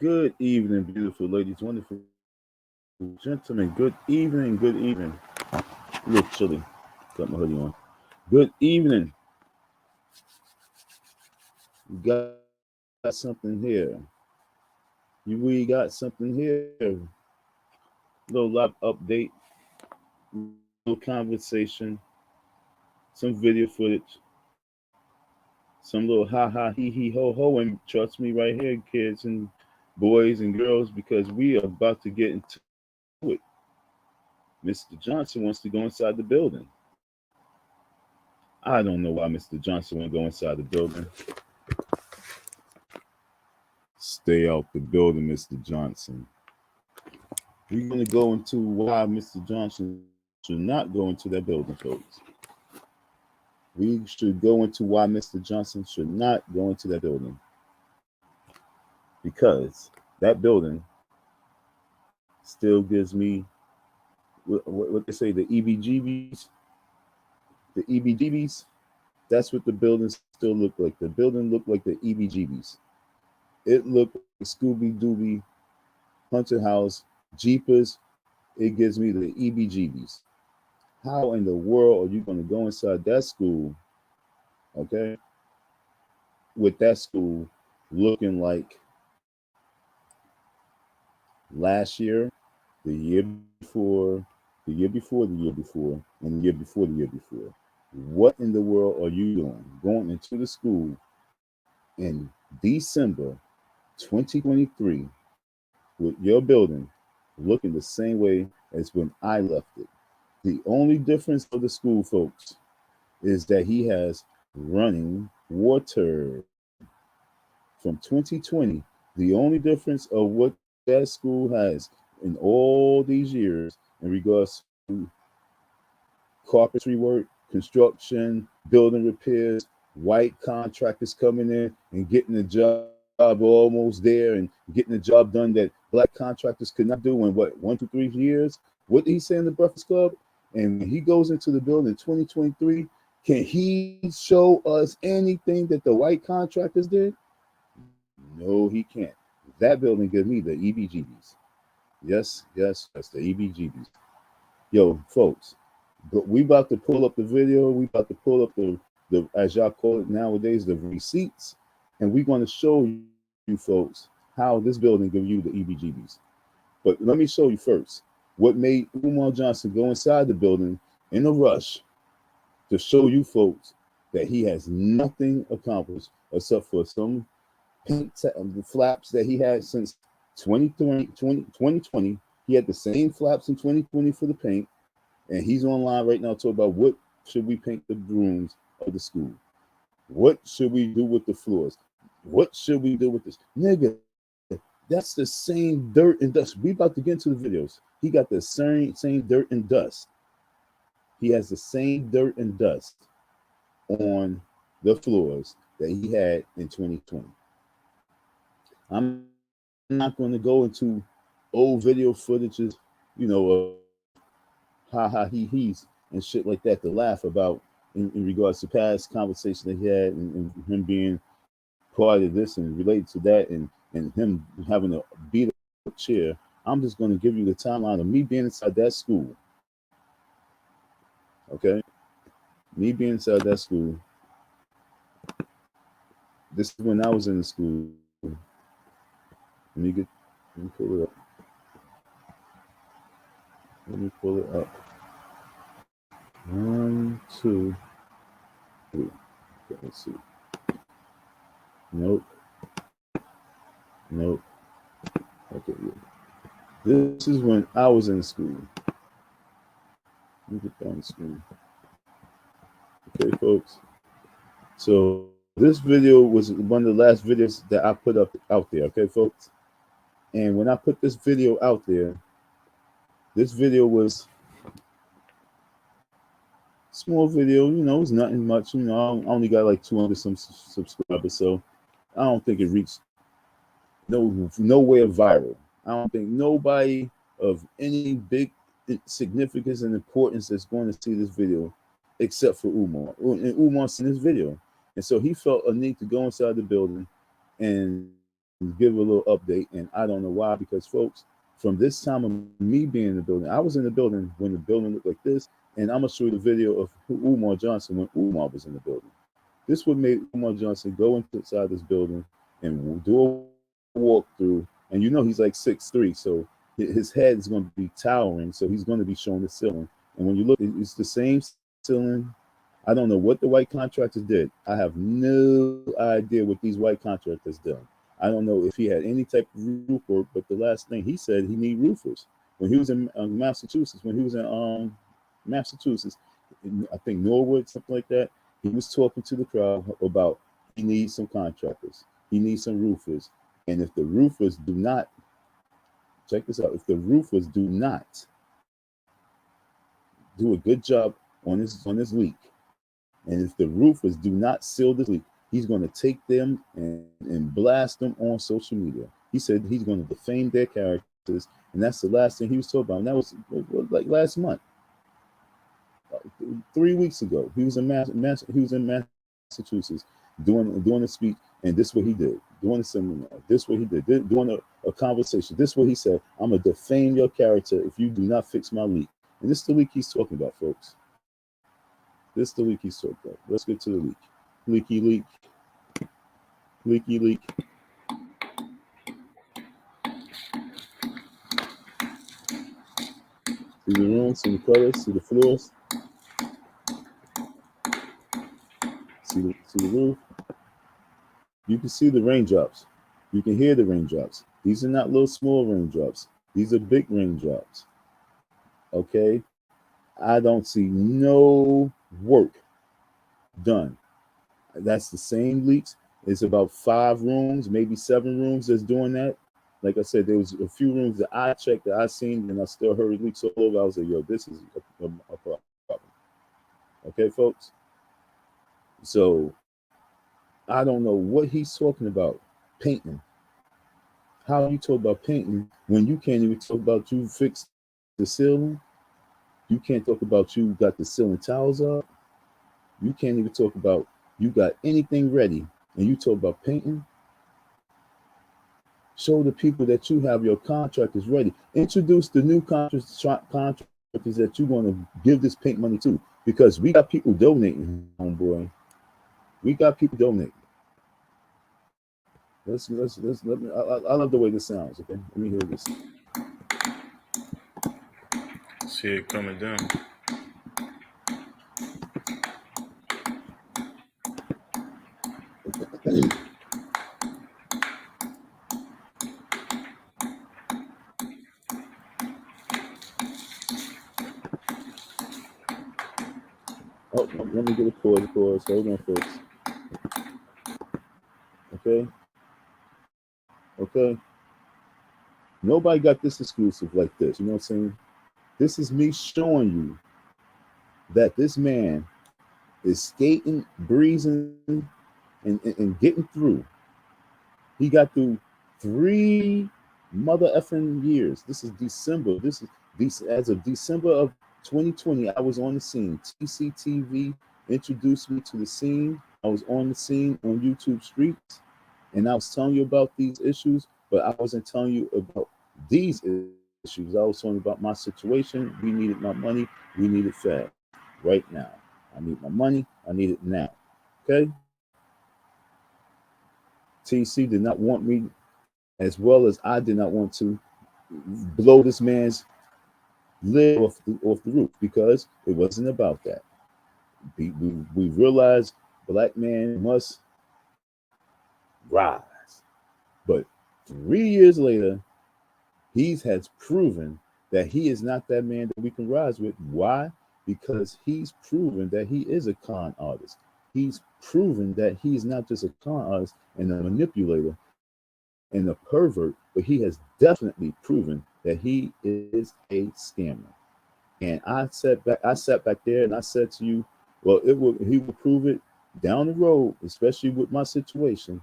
Good evening, beautiful ladies, wonderful gentlemen. Good evening, good evening. A little chilly. Got my hoodie on. Good evening. We got something here. We got something here. Little live update, little conversation, some video footage, some little ha ha he he ho ho. And trust me, right here, kids and boys and girls, because we are about to get into it. Mr. Johnson wants to go inside the building. I don't know why Mr. Johnson won't go inside the building. Stay out the building, Mr. Johnson. We're going to go into why Mr. Johnson should not go into that building, folks. We should go into why Mr. Johnson should not go into that building. Because that building still gives me, what they say, the EBGBs. The EBGBs, that's what the building still looked like. The building looked like the EBGBs. It looked like Scooby Dooby, Hunter House, Jeepers. It gives me the EBGBs. How in the world are you going to go inside that school, okay, with that school looking like last year, the year before, the year before, the year before, and the year before the year before? What in the world are you doing going into the school in December 2023 with your building looking the same way as when I left it? The only difference for the school, folks, is that he has running water. From 2020, the only difference of what that school has in all these years in regards to carpentry work, construction, building repairs, white contractors coming in and getting the job almost there and getting the job done that black contractors could not do in what, 1 to 3 years? What did he say in the Breakfast Club? And when he goes into the building in 2023, can he show us anything that the white contractors did? No, he can't. That building gives me the EBGBs. Yes, yes, that's the EBGBs. Yo, folks, but we about to pull up the video. We about to pull up the as y'all call it nowadays, the receipts, and we're going to show you folks how this building gives you the EBGBs. But let me show you first what made Umar Johnson go inside the building in a rush to show you folks that he has nothing accomplished except for some paint flaps that he had since 2020. He had the same flaps in 2020 for the paint, and he's online right now talking about what should we paint the rooms of the school. What should we do with the floors? What should we do with this? Nigga, that's the same dirt and dust. We about to get into the videos. He got the same dirt and dust. He has the same dirt and dust on the floors that he had in 2020. I'm not going to go into old video footages, you know, ha ha he he's and shit like that to laugh about in regards to past conversations that he had and him being part of this and related to that and him having to beat a chair. I'm just going to give you the timeline of me being inside that school. Okay? Me being inside that school. This is when I was in the school. Let me pull it up. Let me pull it up. 1, 2, 3. Okay, let's see. Nope. Nope. Okay, yeah. This is when I was in school. Let me get down the screen. Okay, folks. So this video was one of the last videos that I put up out there. Okay, folks. And when I put this video out there, this video was small video, you know, it's nothing much. You know, I only got like 200 some subscribers, so I don't think it reached nowhere viral. I don't think nobody of any big significance and importance is going to see this video except for Umar. And Umar's seen this video. And so he felt a need to go inside the building and give a little update. And I don't know why, because folks, from this time of me being in the building, I was in the building when the building looked like this. And I'm gonna show you the video of Umar Johnson when Umar was in the building. This would make Umar Johnson go inside this building and do a walkthrough. And he's like 6'3", so his head is going to be towering. So he's going to be showing the ceiling. And when you look, it's the same ceiling. I don't know what the white contractors did. I have no idea what these white contractors did. I don't know if he had any type of roof work, but the last thing he said, he need roofers. When he was in Massachusetts, Massachusetts, I think Norwood, something like that, he was talking to the crowd about he needs some contractors. He needs some roofers. And if the roofers do not, check this out, if the roofers do not do a good job on this leak, and if the roofers do not seal this leak, he's going to take them and blast them on social media. He said he's going to defame their characters, and that's the last thing he was talking about. And that was like last month, 3 weeks ago. He was in Massachusetts doing a speech, and this is what he did. Doing a seminar, this is what he did. Doing a conversation, this is what he said. I'm going to defame your character if you do not fix my leak. And this is the leak he's talking about, folks. This is the leak he's talking about. Let's get to the leak. Leaky leak. Leaky leak. See the rooms, see the colors, see the floors. See the roof. You can see the raindrops. You can hear the raindrops. These are not little small raindrops. These are big raindrops. Okay? I don't see no work done. That's the same leaks. It's about 5 rooms, maybe 7 rooms that's doing that. Like I said, there was a few rooms that I checked, that I seen, and I still heard leaks all over. I was like, yo, this is a problem. Okay, folks? So I don't know what he's talking about. Painting. How you talk about painting when you can't even talk about you fixed the ceiling? You can't talk about you got the ceiling tiles up. You can't even talk about you got anything ready, and you talk about painting. Show the people that you have your contractors ready. Introduce the new contractors that you're going to give this paint money to, because we got people donating, homeboy. We got people donating. Let me. I love the way this sounds. Okay, let me hear this. See it coming down. Oh, let me get a pause. Hold on, folks. Okay. Nobody got this exclusive like this. You know what I'm saying? This is me showing you that this man is skating, breezing, and getting through. He got through 3 mother effing years. This is December. As of December of 2020, I was on the scene. TCTV introduced me to the scene. I was on the scene on YouTube Streets, and I was telling you about these issues, but I wasn't telling you about these issues. I was talking about my situation. We needed my money. We need it fast, right now. I need my money. I need it now. Okay? TC did not want me, as well as I did not want to, blow this man's lid off the roof, because it wasn't about that. We realized black man must rise. But 3 years later, he has proven that he is not that man that we can rise with. Why? Because he's proven that he is a con artist. He's proven that he's not just a con artist and a manipulator and a pervert, but he has definitely proven that he is a scammer. And I sat back there and I said to you, well, he will prove it down the road, especially with my situation,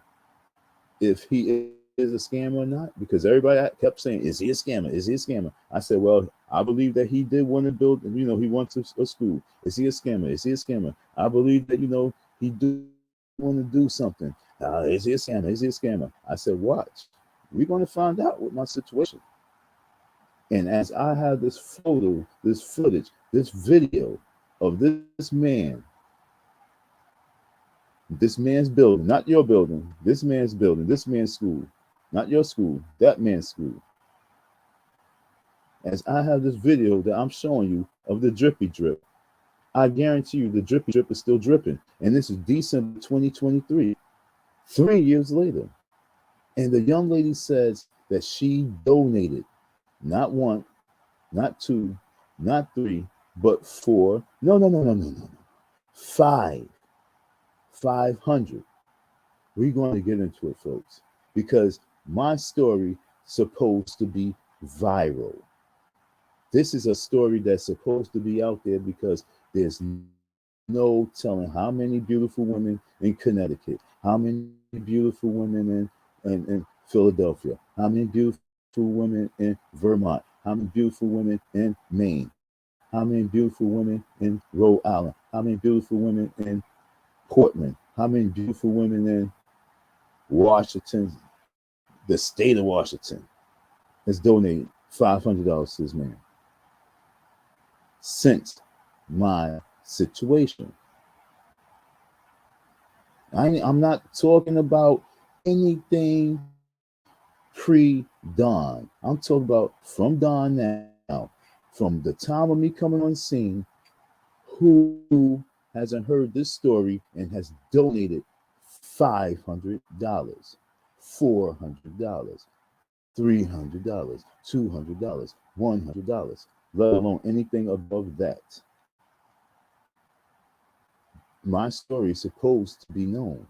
if he is a scammer or not, because everybody kept saying, is he a scammer? Is he a scammer? I said, well, I believe that he did want to build, he wants a school. Is he a scammer? Is he a scammer? I believe that, he do want to do something. Is he a scammer? Is he a scammer? I said, watch. We're going to find out what my situation. And as I have this photo, this footage, this video of this man's building, not your building, this man's building, this man's school, not your school, that man's school. As I have this video that I'm showing you of the drippy drip, I guarantee you the drippy drip is still dripping. And this is December 2023, 3 years later. And the young lady says that she donated not one, not two, not three, but four. No. 500. We're going to get into it, folks, because my story supposed to be viral. This is a story that's supposed to be out there because there's no telling how many beautiful women in Connecticut, how many beautiful women in Philadelphia, how many beautiful women in Vermont, how many beautiful women in Maine, how many beautiful women in Rhode Island, how many beautiful women in Portland, how many beautiful women in Washington, the state of Washington, has donated $500 to this man since my situation. I'm not talking about anything pre-dawn. I'm talking about from dawn now, from the time of me coming on scene. Who hasn't heard this story and has donated $500, $400, $300, $200, $100, let alone anything above that? My story is supposed to be known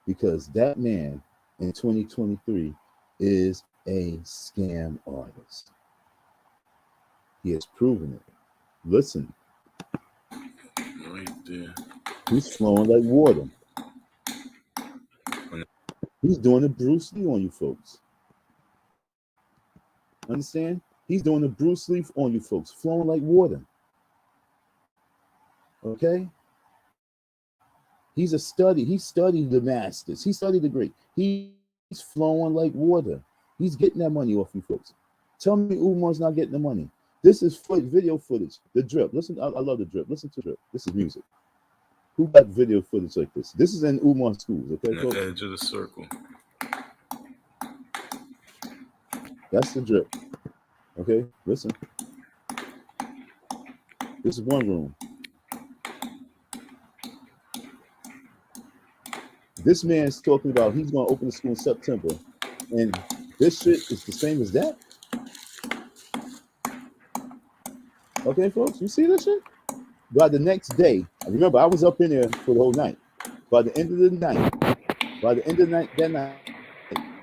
because that man in 2023 is a scam artist. He has proven it. Listen, right there. he's flowing like water. He's doing a Bruce Lee on you folks. Understand? He's doing a Bruce Lee on you folks, flowing like water. Okay? He studied the masters. He studied the great. He's flowing like water. He's getting that money off you folks. Tell me Umar's not getting the money. This is video footage. The drip. Listen, I love the drip. Listen to the drip. This is music. Who got video footage like this? This is in Umar schools, okay, In the folks? edge of the circle. That's the drip. Okay, listen. This is one room. This man's talking about he's going to open the school in September, and this shit is the same as that. Okay, folks, you see this shit? By the next day, remember I was up in there for the whole night. By the end of the night, that night,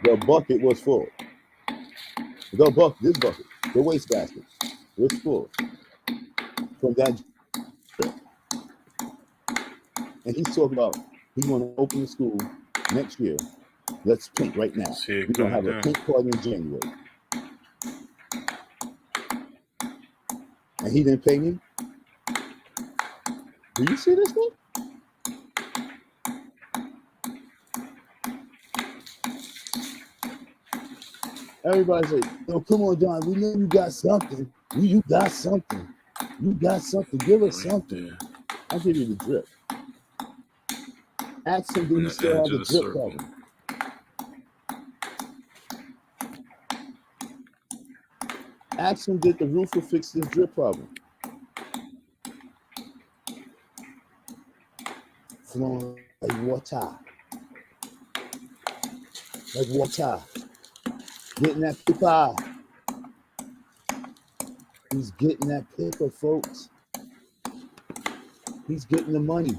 the bucket was full. This bucket, the wastebasket, was full from that trip. And he's talking about he's going to open the school next year. Let's paint right now. We're going to have a paint party in January. And he didn't pay me? Do you see this thing? Everybody's like, "Yo, come on, John. We know you got something. You got something. You got something. Give us something." I'll give you the drip. Ask him, do you still have the drip problem? Ask him, did the roofer fix this drip problem? Flowing like water. Like water. Getting that paper. He's getting that paper, folks. He's getting the money.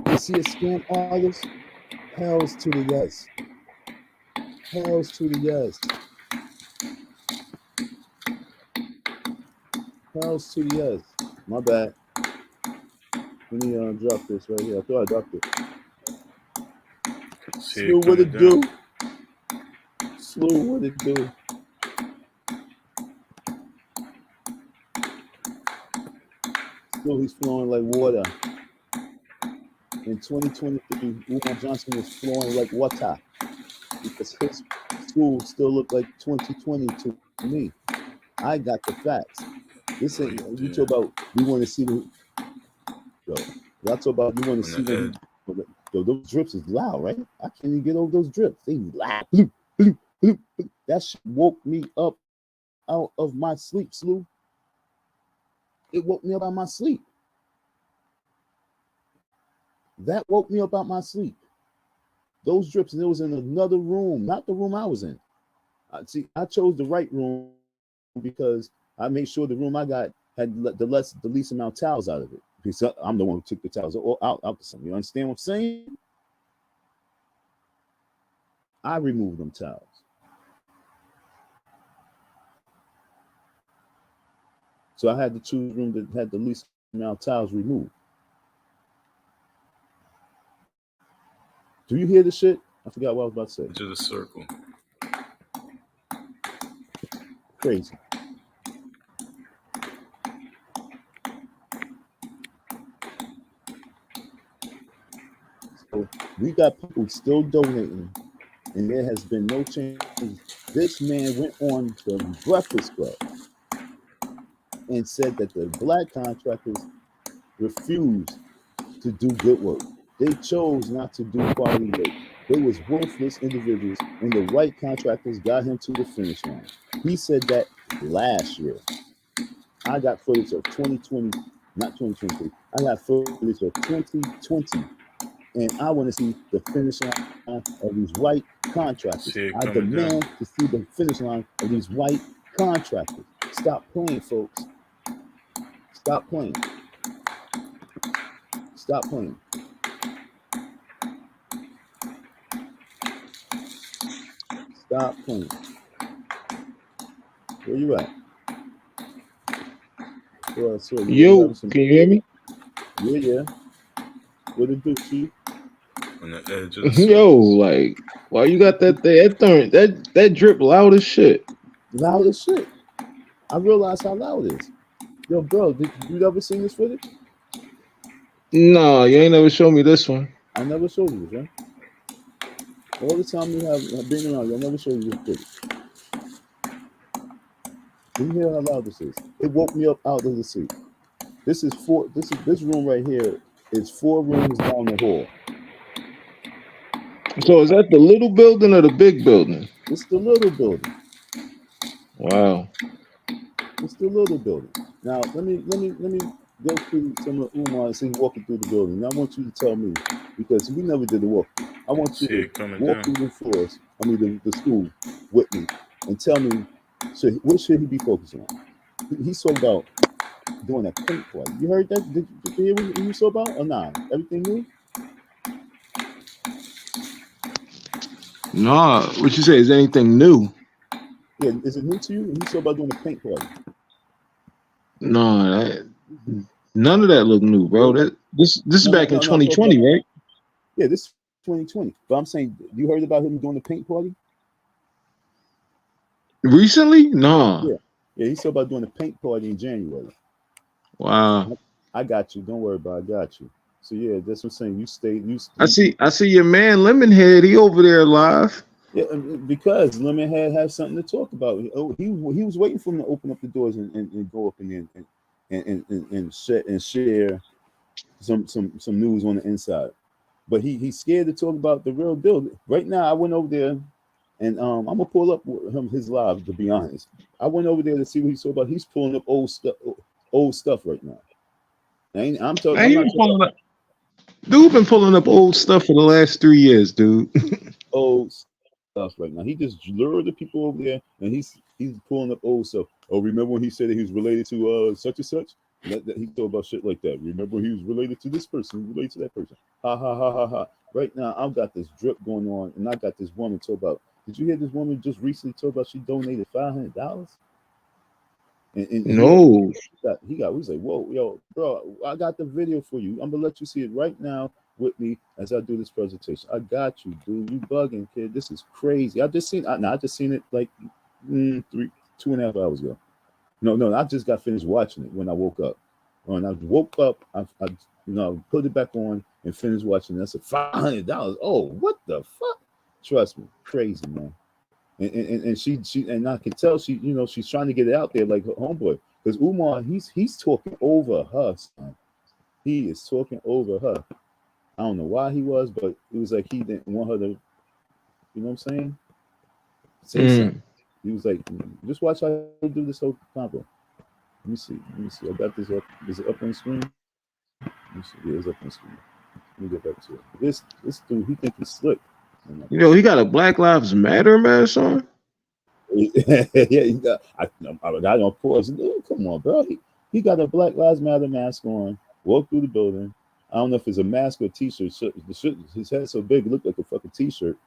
Is he a scam artist? Hells to the yes. Hells to the yes. Hells to the yes. My bad. Let me drop this right here. I thought I dropped it. Slew, what it do? Slew, what it do? Still, he's flowing like water. In 2023, Umar Johnson was flowing like water. because his school still looked like 2020 to me. I got the facts. This ain't Right you there. talk about. We want to see the yo. Y'all talk about you want to On see the what he. edge. Yo, those drips is loud, right? I can't even get over those drips. They loud. Bloop, bloop, bloop, bloop. That shit woke me up out of my sleep, Slew. It woke me up out of my sleep. That woke me up out my sleep. Those drips, and it was in another room, not the room I was in. I chose the right room because I made sure the room I got had the least amount of towels out of it. Because I'm the one who took the towels out to some. You understand what I'm saying? I removed them towels. So I had to choose a room that had the least amount of towels removed. Do you hear the shit? I forgot what I was about to say. Into the circle. Crazy. So we got people still donating, and there has been no change. This man went on the Breakfast Club and said that the black contractors refused to do good work. They chose not to do quality work. They was worthless individuals, and the right contractors got him to the finish line. He said that last year. I got footage of 2020, not 2023. I got footage of 2020, and I want to see the finish line of these white contractors. See it I coming down. demand to see the finish line of these white contractors. Stop playing, folks. Stop playing. Stop playing. Stop playing. Where you at? Well, so you Yo, having some. can you hear me? Yeah. What it do, Chief? On the edge of the Yo, circle. like, why you got that there? That drip loud as shit. Loud as shit. I realized how loud it is. Yo, bro, did you ever seen this footage? No, you ain't never showed me this one. I never showed you this, right? All the time you have been around, I never showed you this footage. Do you hear how loud this is? It woke me up out of the sleep. This room right here is 4 rooms down the hall. So is that the little building or the big building? It's the little building. Wow. It's the little building. Now let me go through some of Umar and see walking through the building. Now I want you to tell me, because we never did the walk. I want you See to it coming walk down. through the floors. I mean the school with me and tell me what should he be focusing on? He's talking about doing a paint party. You heard that? Did you hear what you saw about or not? Everything new? Nah, what you say? Is anything new? Yeah, is it new to you? He saw about doing a paint party. No, none of that look new, Yeah, bro. This is back in no. I'm talking about 2020, right? yeah, this is 2020. But I'm saying, you heard about him doing the paint party? Recently? Nah. Yeah, he said about doing a paint party in January. Wow. I got you. Don't worry about it. I got you. So yeah, that's what I'm saying. You stay. I see your man Lemonhead. He over there live. Yeah, because Lemon had something to talk about. He was waiting for him to open up the doors and go up in there and share some news on the inside. But he's scared to talk about the real deal. Right now, I went over there and I'm gonna pull up his live. To be honest, I went over there to see what he saw about. He's pulling up old stuff right now. I'm talking. Man, I'm he not been talking about pulling up. Dude been pulling up old stuff for the last 3 years, dude. old stuff right now. He just lured the people over there, and he's pulling up old stuff. Oh, remember when he said that he was related to such and such? That he thought about shit like that. Remember he was related to this person, related to that person. Ha ha ha ha ha. Right now, I've got this drip going on, and I got this woman talk about. Did you hear this woman just recently talk about she donated $500? And No. we was like, whoa, yo, bro, I got the video for you. I'm gonna let you see it right now with me as I do this presentation. I got you, dude. You bugging, kid. This is crazy. I just seen it like 2.5 hours ago. No, I just got finished watching it when I woke up. When I woke up, I put it back on and finished watching it. I said $500. Oh, what the fuck? Trust me, crazy, man. And she and I can tell she, you know, she's trying to get it out there like her homeboy. Because Umar, he's talking over her, son. He is talking over her. I don't know why he was, but it was like he didn't want her to, you know what I'm saying? Say something. He was like, just watch how he do this whole combo. Let me see. Let me see. I got this up. Is it up on the screen? Let me see. Yeah, it's up on the screen. Let me get back to it. This dude, he think he's slick. You know, he got a Black Lives Matter mask on. Yeah, he got. I got on pause. Dude, come on, bro. He got a Black Lives Matter mask on. Walked through the building. I don't know if it's a mask or a t-shirt. His head's so big, it looked like a fucking t-shirt.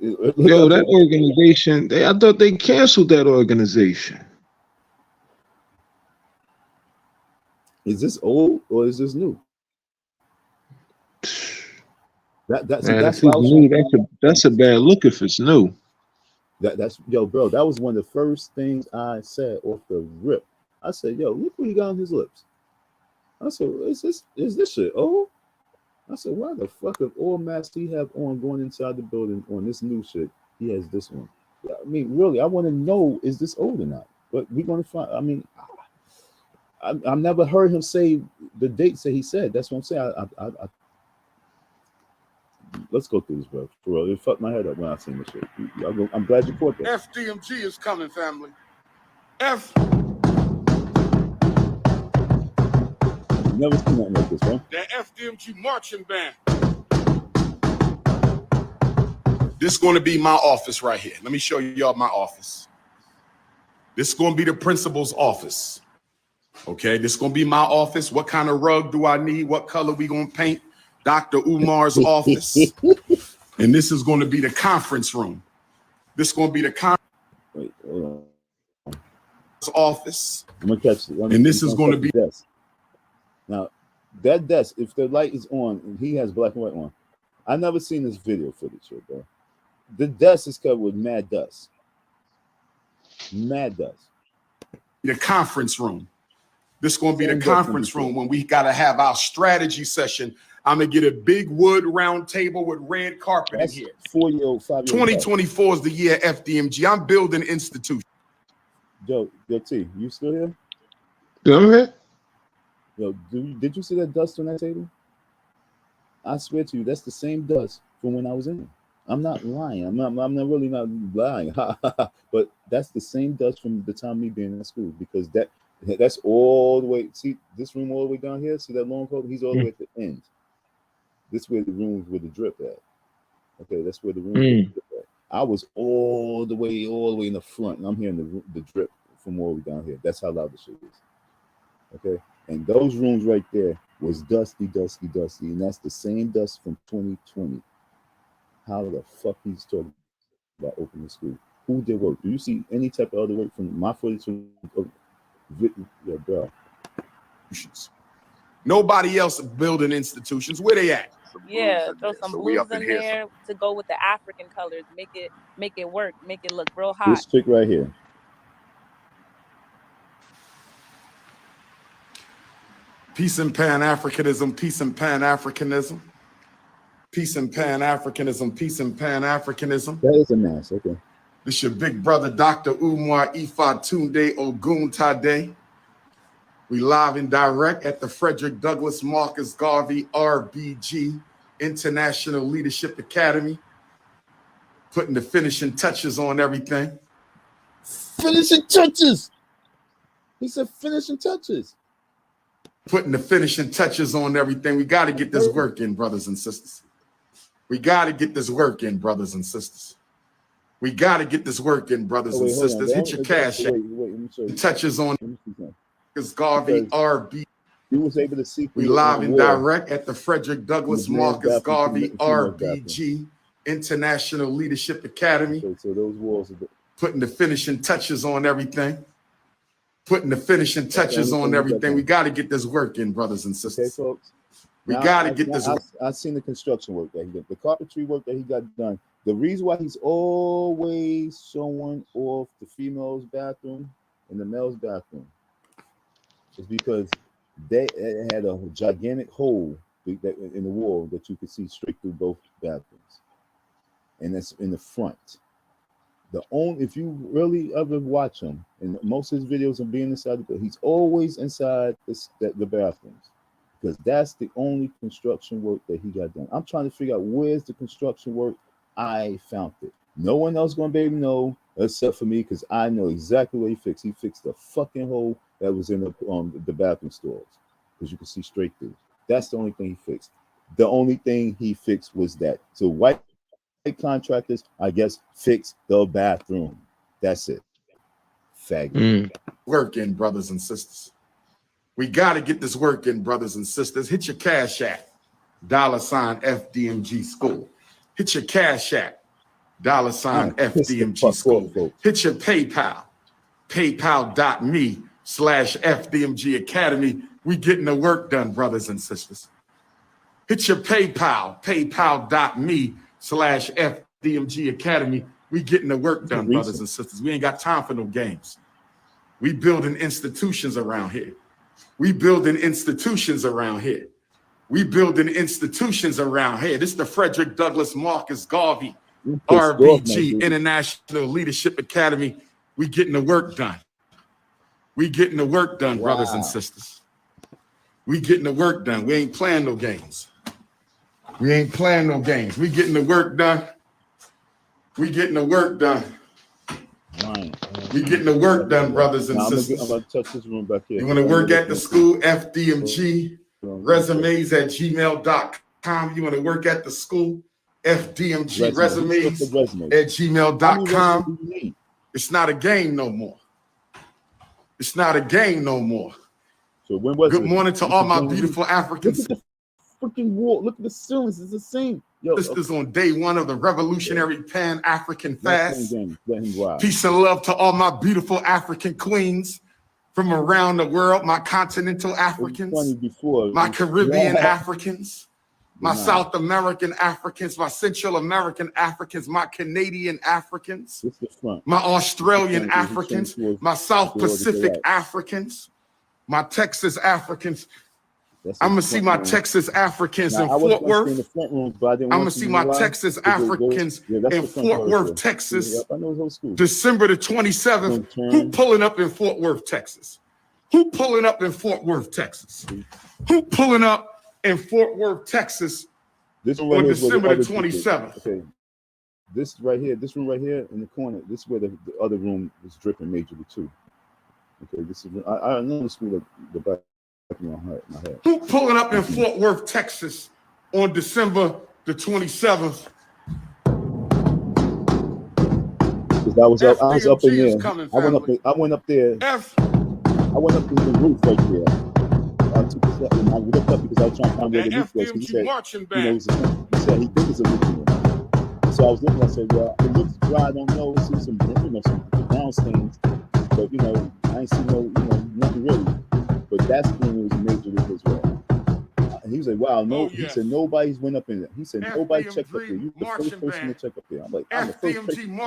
Yo, that organization, I thought they canceled that organization. Is this old or is this new? Man, if it's new, that's a bad look if it's new. That's yo, bro. That was one of the first things I said off the rip. I said, yo, look what he got on his lips. I said, is this shit old? I said, why the fuck of all masks he have on going inside the building on this new shit? He has this one. I mean, really, I want to know, is this old or not? But we're gonna find. I mean, I've never heard him say the dates that he said. That's what I'm saying. Let's go through this, bro. For real, it fucked my head up when I seen this shit. I'm glad you caught that. FDMG is coming, family. Never seen nothing like this, bro. The FDMG marching band. This is going to be my office right here. Let me show y'all my office. This is going to be the principal's office. Okay, this is going to be my office. What kind of rug do I need? What color we going to paint? Dr. Umar's office. And this is going to be the conference room. This is going to be the conference office. I'm gonna catch it. And this is going to be desk. Now, that desk, if the light is on and he has black and white on, I've never seen this video footage here, bro. The desk is covered with mad dust. Mad dust. The conference room. This is going to be the conference room when we got to have our strategy session. I'm going to get a big wood round table with red carpet in here. 4-year-old, 5-year-old. 2024 is the year FDMG. I'm building institutions. Yo, T, you still here? Yeah, I'm here. Yo, did you see that dust on that table? I swear to you, that's the same dust from when I was in. I'm not lying. I'm not really not lying. But that's the same dust from the time me being in school, because that's all the way. See this room all the way down here? See that long corridor? He's all the way at the end. This is where the room with the drip at. Okay, that's where the room with the drip at. I was all the way in the front, and I'm hearing the drip from all the way down here. That's how loud the shit is. Okay, and those rooms right there was dusty, and that's the same dust from 2020. How the fuck he's talking about opening school? Who did work? Do you see any type of other work from my footage? Yeah, bro. Nobody else building institutions. Where they at? Yeah, throw some blues in there to go with the African colors. Make it work. Make it look real hot. This chick right here. Peace and Pan-Africanism, peace and Pan-Africanism. Peace and Pan-Africanism, peace and Pan-Africanism. That is a mask, okay. This your big brother, Dr. Umar Ifatunde Oguntade. We live and direct at the Frederick Douglass Marcus Garvey RBG International Leadership Academy. Putting the finishing touches on everything. Finishing touches. He said finishing touches. Putting the finishing touches on everything. We got to get this work in, brothers and sisters. We got to get this work in, brothers and sisters. We got to get this work in, brothers and sisters. Hit your cash. Touches on Garvey RB. You was able to see. We live and direct at the Frederick Douglass Marcus Garvey RBG International Leadership Academy. So those walls are putting the finishing touches on everything. Putting the finishing touches on everything. We got to get this work in, brothers and sisters. Okay, folks. We got to get this work. I've seen the construction work that he did, the carpentry work that he got done. The reason why he's always showing off the female's bathroom and the male's bathroom is because they had a gigantic hole in the wall that you could see straight through both bathrooms. and it's in the front. The only, if you really ever watch him, and most of his videos of being inside the building, he's always inside the bathrooms, because that's the only construction work that he got done. I'm trying to figure out where's the construction work. I found it. No one else gonna be able to know except for me, because I know exactly what he fixed. He fixed the fucking hole that was in the bathroom stalls, because you can see straight through. That's the only thing he fixed. The only thing he fixed was that. So white contractors, I guess, fix the bathroom. That's it. Faggot. Working, brothers and sisters. We got to get this work in, brothers and sisters. Hit your Cash App, $ FDMG School. Hit your Cash App, $ FDMG School. Hit your PayPal, paypal.me/FDMG Academy. We getting the work done, brothers and sisters. Hit your PayPal, paypal.me/FDMG Academy. We getting the work done, brothers and sisters. We ain't got time for no games. We building institutions around here. We building institutions around here. We building institutions around here. This is the Frederick Douglass Marcus Garvey RBG International Leadership Academy. We getting the work done. We getting the work done, brothers and sisters. We getting the work done. We ain't playing no games. We ain't playing no games. We getting the work done. We getting the work done. We getting the work done, brothers and sisters. I'm gonna touch this room back here. You want to work at the school? FDMG resumes at gmail.com. You want to work at the school? FDMG resumes at gmail.com. It's not a game no more. It's not a game no more. So when was Good morning to all my beautiful Africans. Look at the freaking wall. Look at the ceilings. It's the same. Yo, this is on day one of the revolutionary Pan-African fast. Peace and love to all my beautiful African queens from around the world, my continental Africans, my Caribbean Africans, my South American Africans, my Central American Africans, my Canadian Africans, my Australian Africans, my South Pacific Africans, my Texas Africans. I'm gonna see my Texas Africans in Fort Worth. I'm gonna see my Texas Africans in Fort Worth, Texas, December the 27th. Who pulling up in Fort Worth, Texas? Who pulling up in Fort Worth, Texas? Who pulling up in Fort Worth, Texas on December the 27th? Okay. This right here, this room right here in the corner, this is where the other room is dripping majorly too. Okay, this is I know the school the back. My head. Who pulling up in Fort Worth, Texas on December the 27th? Because I was up in there. I went up there. I went up to the roof right there. I took a step and I looked up because I was trying to find where the roof was. He said, he said he thinks it's a roof. So I was looking, I said, well, it looks dry, I don't know. I see some some brown stains. But I ain't seen nothing really. But that's when it was major league as well. And he was like, wow, no. He said, nobody's went up in there. He said, nobody checked up there. You the first person to check up there. I'm like, I'm the first person.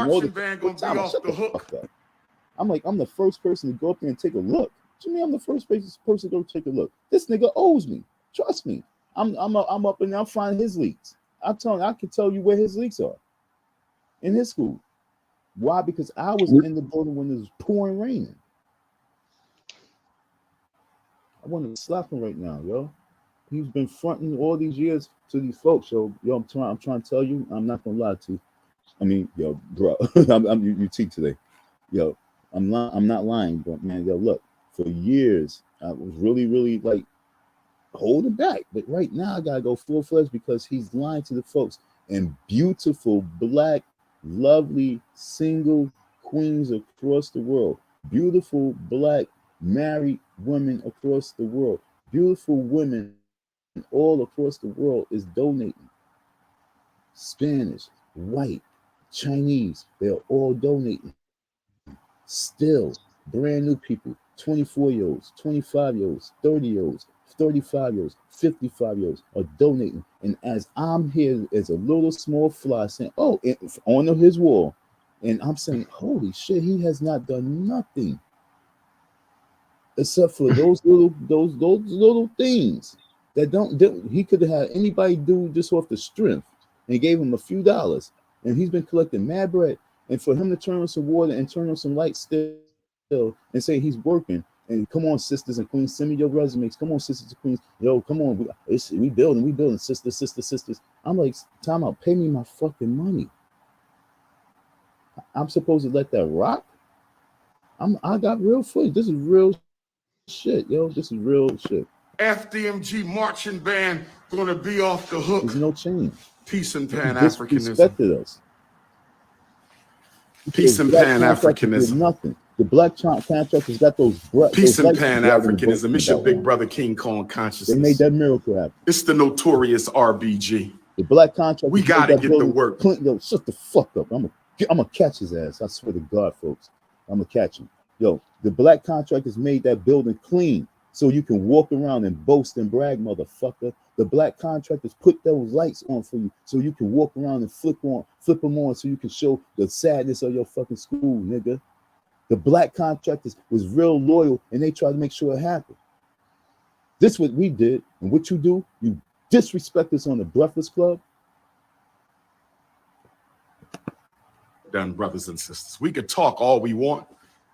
I'm like, I'm the first person to go up there and take a look. What do you mean I'm the first person to go take a look? This nigga owes me. Trust me. I'm up and I'm finding his leaks. I'm telling you, I can tell you where his leaks are in his school. Why? Because I was in the building when it was pouring raining. I want to slap him right now, yo. He's been fronting all these years to these folks, yo. I'm trying to tell you, I'm not gonna lie to you. I mean, yo, bro, you teach today, yo. I'm not lying, but man, yo, look. For years, I was really like holding back, but right now I gotta go full-fledged because he's lying to the folks. And beautiful, black, lovely, single queens across the world, beautiful black married women across the world, beautiful women all across the world is donating. Spanish, white, Chinese, they're all donating. Still, brand new people, 24-year-olds, 25-year-olds, 30-year-olds, 35-year-olds, 55-year-olds are donating. And as I'm here as a little small fly saying, oh, on his wall, and I'm saying, holy shit, he has not done nothing. Except for those little things that he could have had anybody do just off the strength and gave him a few dollars. and he's been collecting mad bread. And for him to turn on some water and turn on some lights still and say he's working, and come on, sisters and queens, send me your resumes. Come on, sisters and queens. Yo, come on. We building, sisters. I'm like, time out, pay me my fucking money. I'm supposed to let that rock? I got real footage. This is real shit, yo. This is real shit. FDMG marching band gonna be off the hook. There's no change. Peace and Pan-Africanism. Disrespected us. Peace and Pan-Africanism. Nothing. The black contractors got those. Peace and Pan-Africanism. It's your big brother King Kong consciousness. They made that miracle happen. It's the notorious RBG. The black contractors. We gotta get the work. Clinton, yo, shut the fuck up. I'm gonna catch his ass. I swear to God, folks. I'm gonna catch him. Yo, the black contractors made that building clean so you can walk around and boast and brag, motherfucker. The black contractors put those lights on for you so you can walk around and flip them on so you can show the sadness of your fucking school, nigga. The black contractors was real loyal and they tried to make sure it happened. This is what we did, and what you do, you disrespect us on the Breakfast Club. Done, brothers and sisters. We could talk all we want.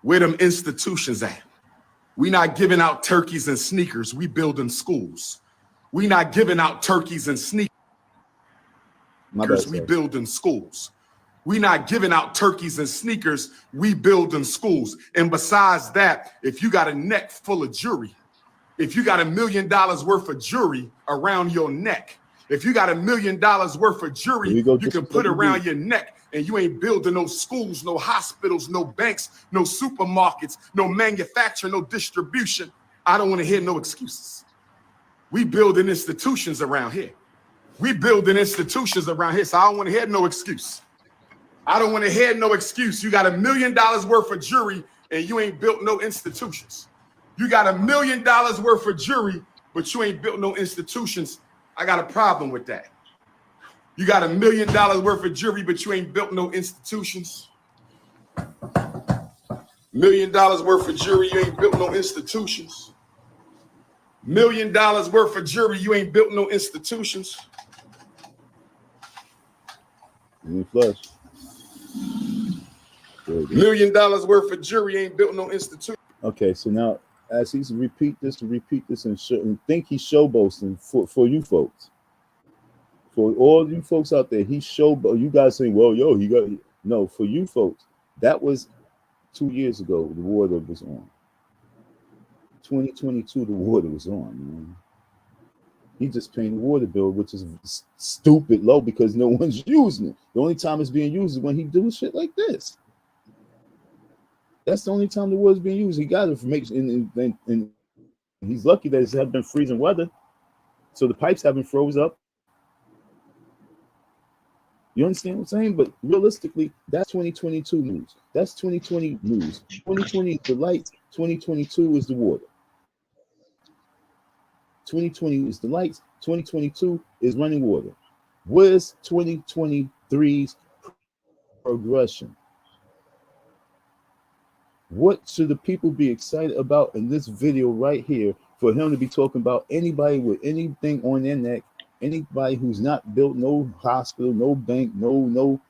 Where them institutions at? We not giving out turkeys and sneakers. We building schools. We not giving out turkeys and sneakers. We building schools. We not giving out turkeys and sneakers. We building schools. And besides that, if you got a neck full of jewelry, if you got $1 million worth of jewelry around your neck, if you got $1 million worth of jewelry, you can put around your neck, and you ain't building no schools, no hospitals, no banks, no supermarkets, no manufacturing, no distribution. I don't want to hear no excuses. We building institutions around here. We building institutions around here, so I don't want to hear no excuse. I don't want to hear no excuse. You got $1 million worth of jewelry, and you ain't built no institutions. You got $1 million worth of jewelry, but you ain't built no institutions. I got a problem with that. You got $1 million worth of jewelry, but you ain't built no institutions. $1 million worth of jewelry, you ain't built no institutions. $1 million worth of jewelry, you ain't built no institutions. Flush. $1 million worth of jewelry ain't built no institution. Okay, so now as he's repeat this and think he's showboasting for you folks. For all you folks out there, he showboat. You guys saying, well, yo, he got no. For you folks, that was 2 years ago. The war that was on. 2022, the war that was on. Man. He just paying the water bill, which is stupid low because no one's using it. The only time it's being used is when he does shit like this. That's the only time the water's being used. He got it for and he's lucky that it's had been freezing weather, so the pipes haven't froze up. You understand what I'm saying? But realistically, that's 2022 news. That's 2020 news. 2020 is the lights. 2022 is the water. 2020 is the lights. 2022 is running water. Where's 2023's progression? What should the people be excited about in this video right here for him to be talking about anybody with anything on their neck, anybody who's not built no hospital, no bank, no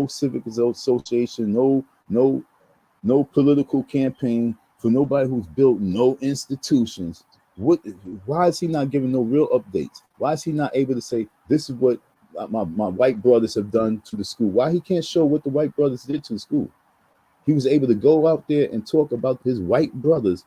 civic association, no political campaign, for nobody who's built no institutions? Why is he not giving no real updates? Why is he not able to say this is what my white brothers have done to the school? Why he can't show what the white brothers did to the school? He was able to go out there and talk about his white brothers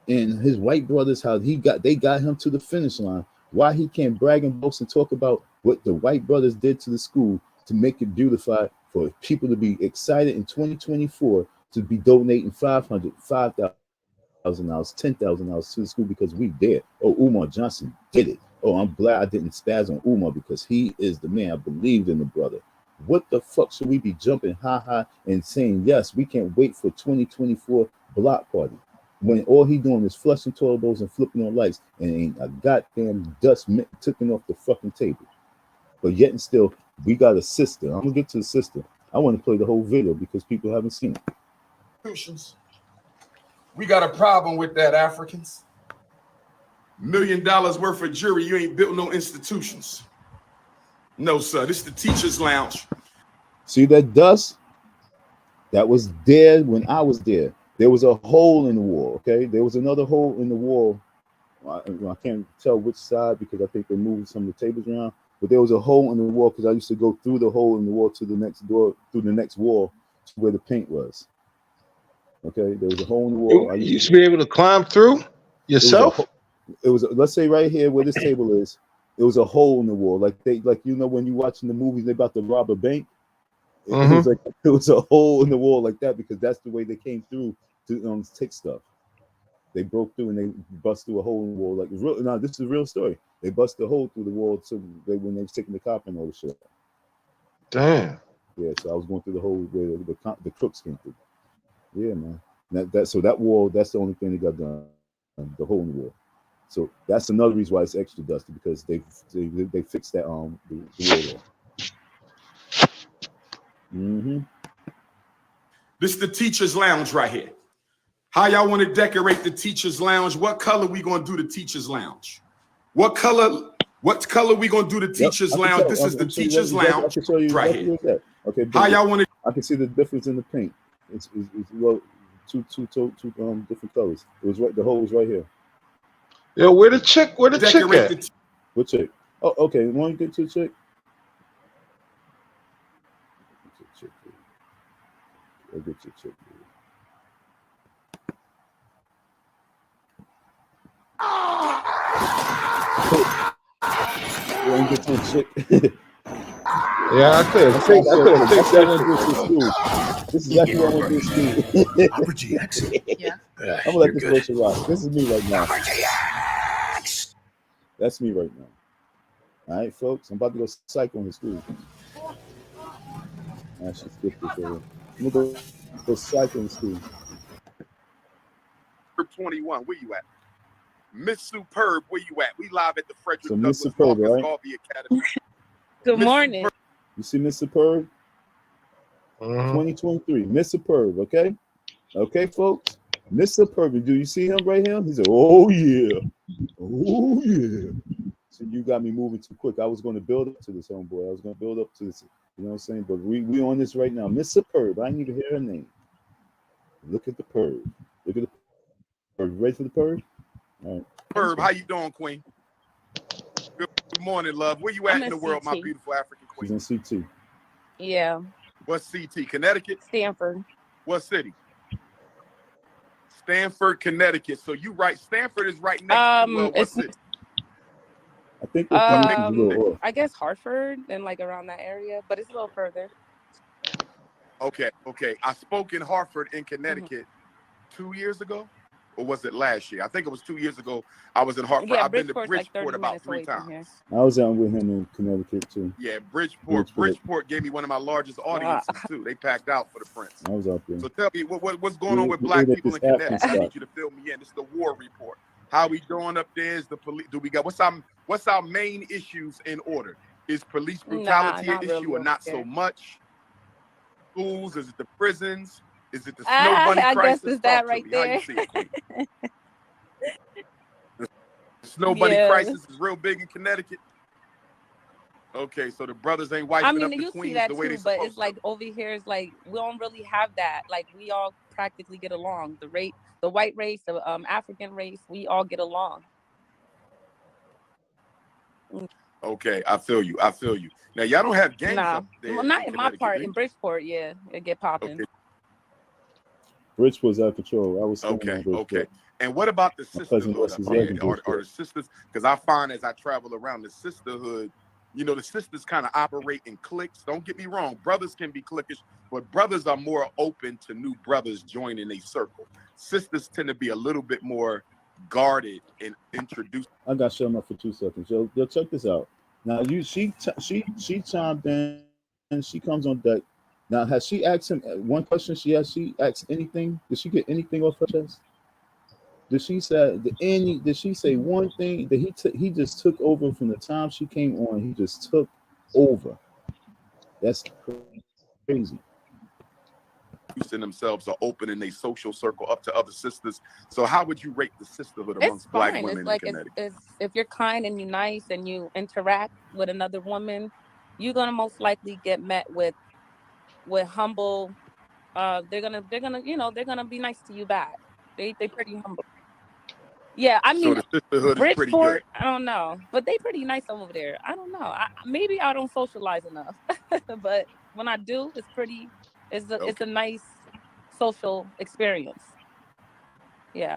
and his white brothers, how they got him to the finish line. Why he can't brag and boast and talk about what the white brothers did to the school to make it beautified for people to be excited in 2024 to be donating $5,000, $10,000 to the school because we did. Oh, Umar Johnson did it. Oh, I'm glad I didn't spaz on Umar because he is the man. I believed in the brother. What the fuck should we be jumping high and saying, yes, we can't wait for 2024 block party when all he doing is flushing toilet bowls and flipping on lights and ain't a goddamn dust taken off the fucking table. But yet and still, we got a sister. I'm gonna get to the sister. I want to play the whole video because people haven't seen it. We got a problem with that, Africans. $1 million worth of jewelry, you ain't built no institutions. No, sir. This is the teacher's lounge. See that dust? That was there when I was there. There was a hole in the wall. Okay, there was another hole in the wall. I can't tell which side because I think they moved some of the tables around. But there was a hole in the wall because I used to go through the hole in the wall to the next door, through the next wall to where the paint was. Okay, there was a hole in the wall. You used to be able to climb through yourself. It was let's say right here where this table is. It was a hole in the wall, like you know when you watching the movies they about to rob a bank. It was like it was a hole in the wall like that because that's the way they came through to take stuff. They broke through and they bust through a hole in the wall. Like real, no, this is a real story. They bust a hole through the wall so when they was taking the cop and all the shit. Damn. Yeah, so I was going through the hole where the crooks came through. Yeah, man. So that wall, that's the only thing that got done. The hole in the wall. So that's another reason why it's extra dusty because they fixed that the wall there. This is the teacher's lounge right here. How y'all want to decorate the teacher's lounge? What color we gonna do the teacher's lounge? What color we gonna do the teacher's lounge? This is the teacher's lounge right here. Okay. How y'all want to? I can see the difference in the paint. It's well, two different colors. It was right. The hole was right here. Yo, where the chick at? What chick? Oh, okay. Want to get to the chick? I'll get your chick. You want to get your chick? Yeah, I could have taken that into school. This is exactly what I went to school. Upper GX. Yeah. I'm gonna let this person rock. This is me right now. Upper GX. That's me right now. All right, folks. I'm about to go psych on his school. I should skip this over. I'm gonna go psych on school. 21, where you at? Miss Superb, where you at? We live at the Frederick So Douglass Miss Superb, Marcus right? Garvey Academy. Good Miss morning. Superb. You see Miss Superb? 2023. Miss Superb, okay? Okay, folks. Miss Superb. Do you see him right here? He said, oh, yeah. Oh, yeah. So you got me moving too quick. I was going to build up to this, homeboy. I was going to build up to this. You know what I'm saying? But we on this right now. Miss Superb. I need to hear her name. Look at the perv. Look at the perv. Ready for the perv? All right. Superb, how you doing, Queen? Good morning, love. Where you at in the world, my beautiful African queen? She's in CT. Yeah. What CT? Connecticut? Stanford. What city? Stanford, Connecticut. So you right. Stanford is right next to what city? I think a little off. I guess Hartford and like around that area, but it's a little further. Okay. I spoke in Hartford in Connecticut 2 years ago, or was it last year? I think it was 2 years ago. I was in Hartford. Yeah, I've been to Bridgeport's Bridgeport like about 3 times. I was out with him in Connecticut too. Yeah, Bridgeport gave me one of my largest audiences too. They packed out for the Prince. I was out there. So tell me what's going on with black people in Connecticut? I need you to fill me in. This is the war report. How we doing up there? Is the police? Do we got what's our main issues in order? Is police brutality an issue really or not so much? Schools? Is it the prisons? Is it the snow bunny I crisis? guess it's that right there. The snow bunny crisis is real big in Connecticut. Okay, so the brothers ain't wiping up the you queens see that the way too, they but supposed it's like over here is like we don't really have that. Like we all practically get along. The white race, the African race, we all get along. Okay, I feel you. Now y'all don't have gangs up there. Well, not in my part. In Bridgeport, yeah, it get popping. Okay. Bridgeport's out of control. I was okay. And what about the sisterhood up there? Are the sisters? Because I find as I travel around the sisterhood, you know, the sisters kind of operate in cliques. Don't get me wrong, brothers can be cliquish, but brothers are more open to new brothers joining a circle. Sisters tend to be a little bit more guarded and introduced. I got to shut him up for 2 seconds. Yo, check this out. Now she chimed in and she comes on deck. Now has she asked him one question? She asked anything? Did she get anything off her chest? Did she say one thing that he just took over from the time she came on? He just took over. That's crazy. In themselves are open in a social circle up to other sisters. So how would you rate the sisterhood amongst black women in Connecticut? If you're kind and you're nice and you interact with another woman, you're gonna most likely get met with with humble. They're gonna they're gonna be nice to you back. They pretty humble. Yeah, I So mean the sisterhood is pretty Bridgeport, good. I don't know, but they pretty nice over there. I don't know. Maybe I don't socialize enough, but when I do, it's pretty. It's Okay. a nice social experience. Yeah.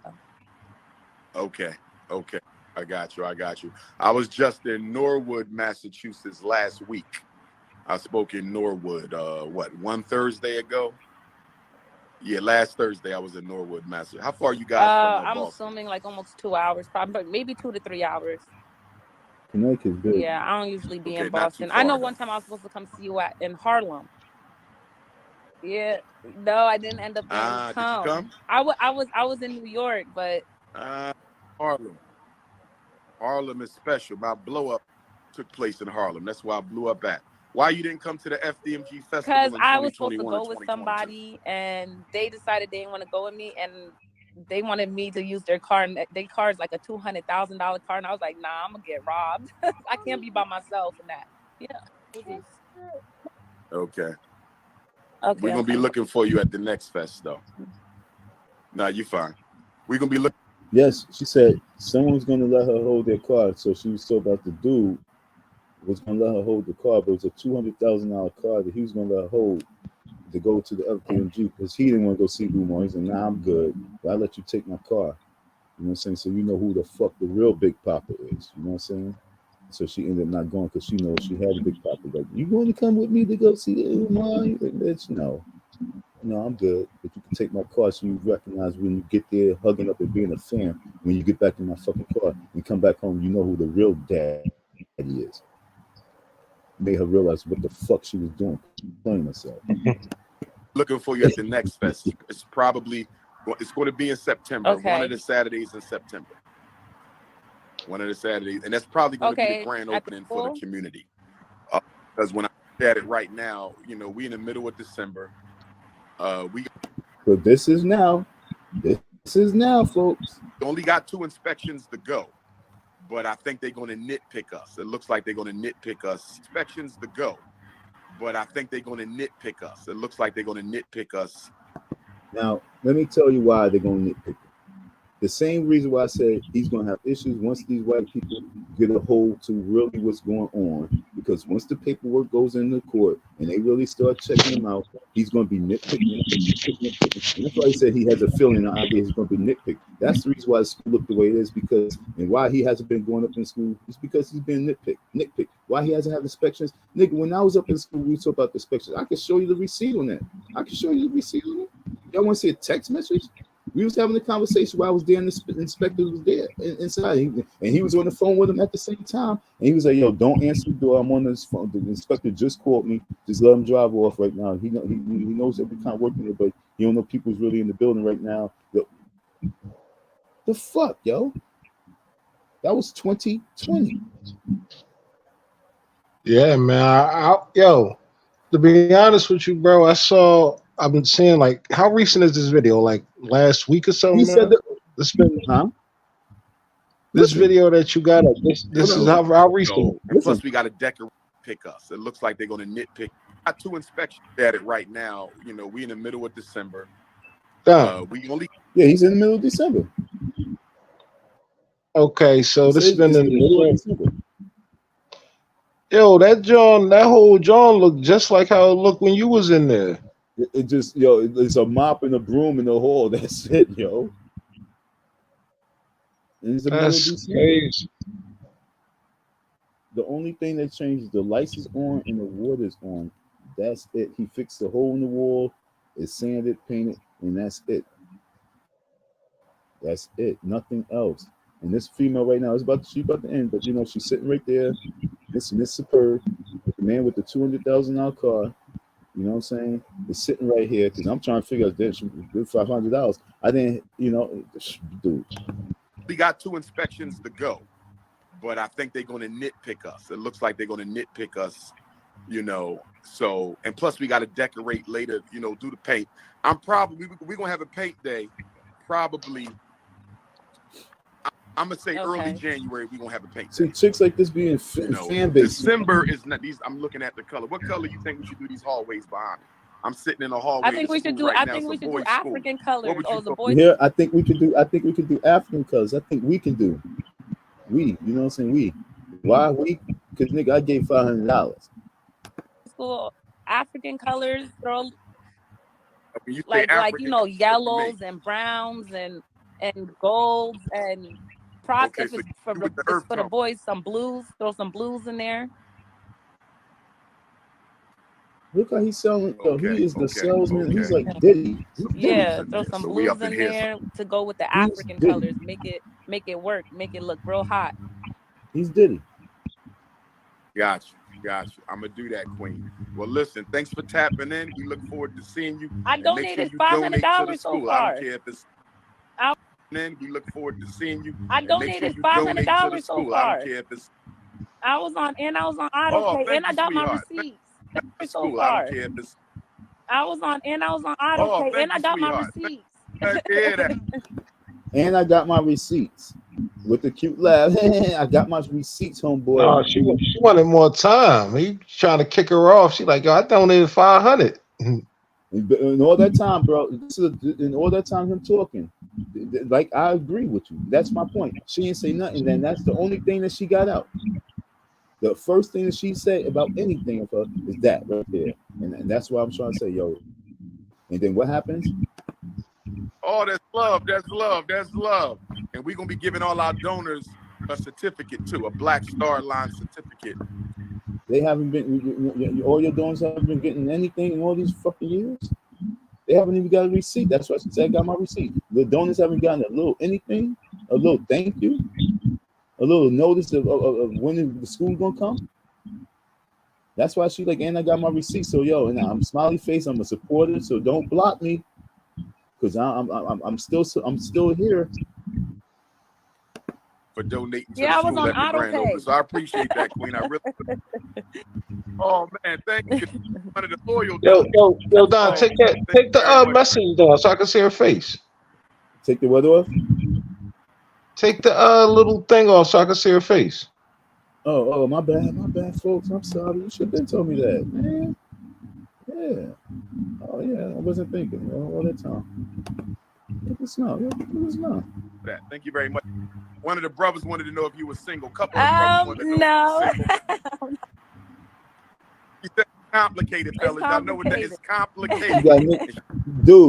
Okay. Okay. I got you. I got you. I was just in Norwood, Massachusetts last week. I spoke in Norwood, one Thursday ago? Yeah, last Thursday I was in Norwood, Massachusetts. How far are you guys from I'm Boston? assuming like almost 2 hours, probably, but maybe 2 to 3 hours. Connecticut's big. Yeah, I don't usually be in Okay, not too Boston. I know far then. one time I was supposed to come see you in Harlem. Yeah, no, I didn't end up getting to Did you come. come? I was in New York, but Uh, Harlem. Harlem is special. My blow up took place in Harlem. That's where I blew up at. Why you didn't come to the FDMG because festival in I was supposed to 2021 or go with 2022? somebody, and they decided they didn't want to go with me, and they wanted me to use their car, and their car is like a $200,000 car, and I was like, nah, I'm gonna get robbed. I can't be by myself in that. Yeah. Okay. Okay, We're I'm gonna be coming. looking for you at the next fest though. Nah, you fine. We're gonna be looking. Yes, she said someone's gonna let her hold their car. So she was told about the dude was gonna let her hold the car, but it was a $200,000 car that he was gonna let her hold to go to the FDMG because he didn't want to go see Umar. He said, "Nah, I'm good. But I let you take my car." You know what I'm saying? So you know who the fuck the real Big Papa is. You know what I'm saying? So she ended up not going because she knows she had a Big Papa. Like, you going to come with me to go see Umar? He's like, bitch, no. No, I'm good. But you can take my car so you recognize when you get there, hugging up and being a fan. When you get back in my fucking car and come back home, you know who the real daddy is. Made her realize what the fuck she was doing, playing herself. for you at the next fest. It's going to be in September. One of Okay. the Saturdays in September. One of the Saturdays, and that's probably going to be the Okay. grand At the opening for the school. community. Because when I look at it right now, we in the middle of December. We But this is now. This is now, folks. only got 2 inspections to go, but I think they're going to nitpick us. It looks like they're going to nitpick us. Inspections to go, but I think they're going to nitpick us. It looks like they're going to nitpick us. Now, let me tell you why they're going to nitpick. The same reason why I said he's going to have issues once these white people get a hold to really what's going on. Because once the paperwork goes into court and they really start checking him out, he's going to be nitpicking. And that's why he said he has a feeling, an idea he's going to be nitpicked. That's the reason why the school looked the way it is. Because and why he hasn't been going up in school is because he's been nitpicked. Why he hasn't had inspections, nigga. When I was up in school, we talked about the inspections. I can show you the receipt on that. I can show you the receipt on it. Y'all want to see a text message? We was having a conversation while I was there, and the inspector was there inside, and he was on the phone with him at the same time. And he was like, "Yo, don't answer the door. I'm on this phone. The inspector just called me. Just let him drive off right now. He knows that we can't work in it, but he don't know people's really in the building right now." Yo, the fuck, yo, that was 2020. Yeah, man. Yo, to be honest with you, bro, I've been seeing, like, how recent is this video? Like last week or He something, said man? that, This Listen, video that you got up, this is hold on. how recent. So, and Listen. plus we got to decorate pick us. It looks like they're going to nitpick. Got 2 inspections at it right now. We in the middle of December. We only Yeah, he's in the middle of December. Okay, so this has been It's in the middle of December. December. Yo, that whole John looked just like how it looked when you was in there. It just, yo, it's a mop and a broom in the hall. That's it, yo. And it's the middle of That's December. crazy. The only thing that changes, the lights is on and the water's on. That's it. He fixed the hole in the wall, it's sanded, painted, and that's it. That's it. Nothing else. And this female right now is she's about to end, but she's sitting right there. Miss Superb, the man with the $200,000 car. You know what I'm saying? It's sitting right here because I'm trying to figure out this $500. I didn't, dude. We got 2 inspections to go, but I think they're going to nitpick us. It looks like they're going to nitpick us, So, and plus we got to decorate later, do the paint. We're going to have a paint day, probably. I'm going to say early January, we're going to have a paint day. See, chicks like this being fan base. December is not these. I'm looking at the color. What color you think we should do these hallways behind? I'm sitting in the hallway. I think we should do. Right I now. think we It's a should do boys' school. African What colors. would Oh, you the go? boys. Yeah, I think we could do African colors. I think we can do. You know what I'm saying? We. Why we? Because nigga, I gave $500. School African colors. Throw When you say like African, you know, what you mean? yellows and browns and golds and Okay, if so it's you with the earth for the tone. boys, some blues. Throw some blues in there. Look how he's selling. Yo, Okay, he is the okay, salesman. okay. He's like Diddy. He's Yeah, Diddy. throw some So we blues up in in here. there to go with the He's African Diddy. colors. Make it work. Make it look real hot. He's Diddy. Got you. I'm gonna do that, Queen. Well, listen, thanks for tapping in. We look forward to seeing you. I And make sure donated you $500 donate to the so school. I far. don't care if it's I, in. We look forward to seeing you. I And make sure donated you donate to the $500 so school. I don't far. care if it's I was on auto oh, pay thank and I you, got my sweetheart. receipts The so school. I far. don't care if it's I was on auto oh, pay thank and I you, got my sweetheart. receipts. Thank you. Hear that? And I got my receipts with the cute laugh. I got my receipts, homeboy. No, she wanted more time. He trying to kick her off. She like, yo, I donated 500. In all that time, bro. In all that time, him talking, like I agree with you. That's my point. She didn't say nothing. Then that's the only thing that she got out. The first thing that she said about anything of her is that right there, and that's why I'm trying to say, yo. And then what happens? Oh, that's love. That's love. That's love. And we're gonna be giving all our donors a certificate too, a Black Star Line certificate. They haven't been. All your donors haven't been getting anything in all these fucking years. They haven't even got a receipt. That's why she said I got my receipt. The donors haven't gotten a little anything, a little thank you, a little notice of when the school's gonna come. That's why she like, and I got my receipt. So yo, and I'm smiley face. I'm a supporter. So don't block me, because I'm still here. For donating to Yeah, the I was school on at the auto grand pay. opening. So I appreciate that, Queen. I really. Oh man, thank you. One of the loyal. Yo, Don, take the message down so I can see her face. Take the what off? Take the little thing off so I can see her face. Oh, my bad, folks. I'm sorry. You should have been told me that, man. Yeah. Oh yeah, I wasn't thinking all that time. Look at smell. Thank you very much. One of the brothers wanted to know if you were single. Couple of brothers wanted to know no. if you were single. He said complicated, fellas. Y'all know what that is. Complicated.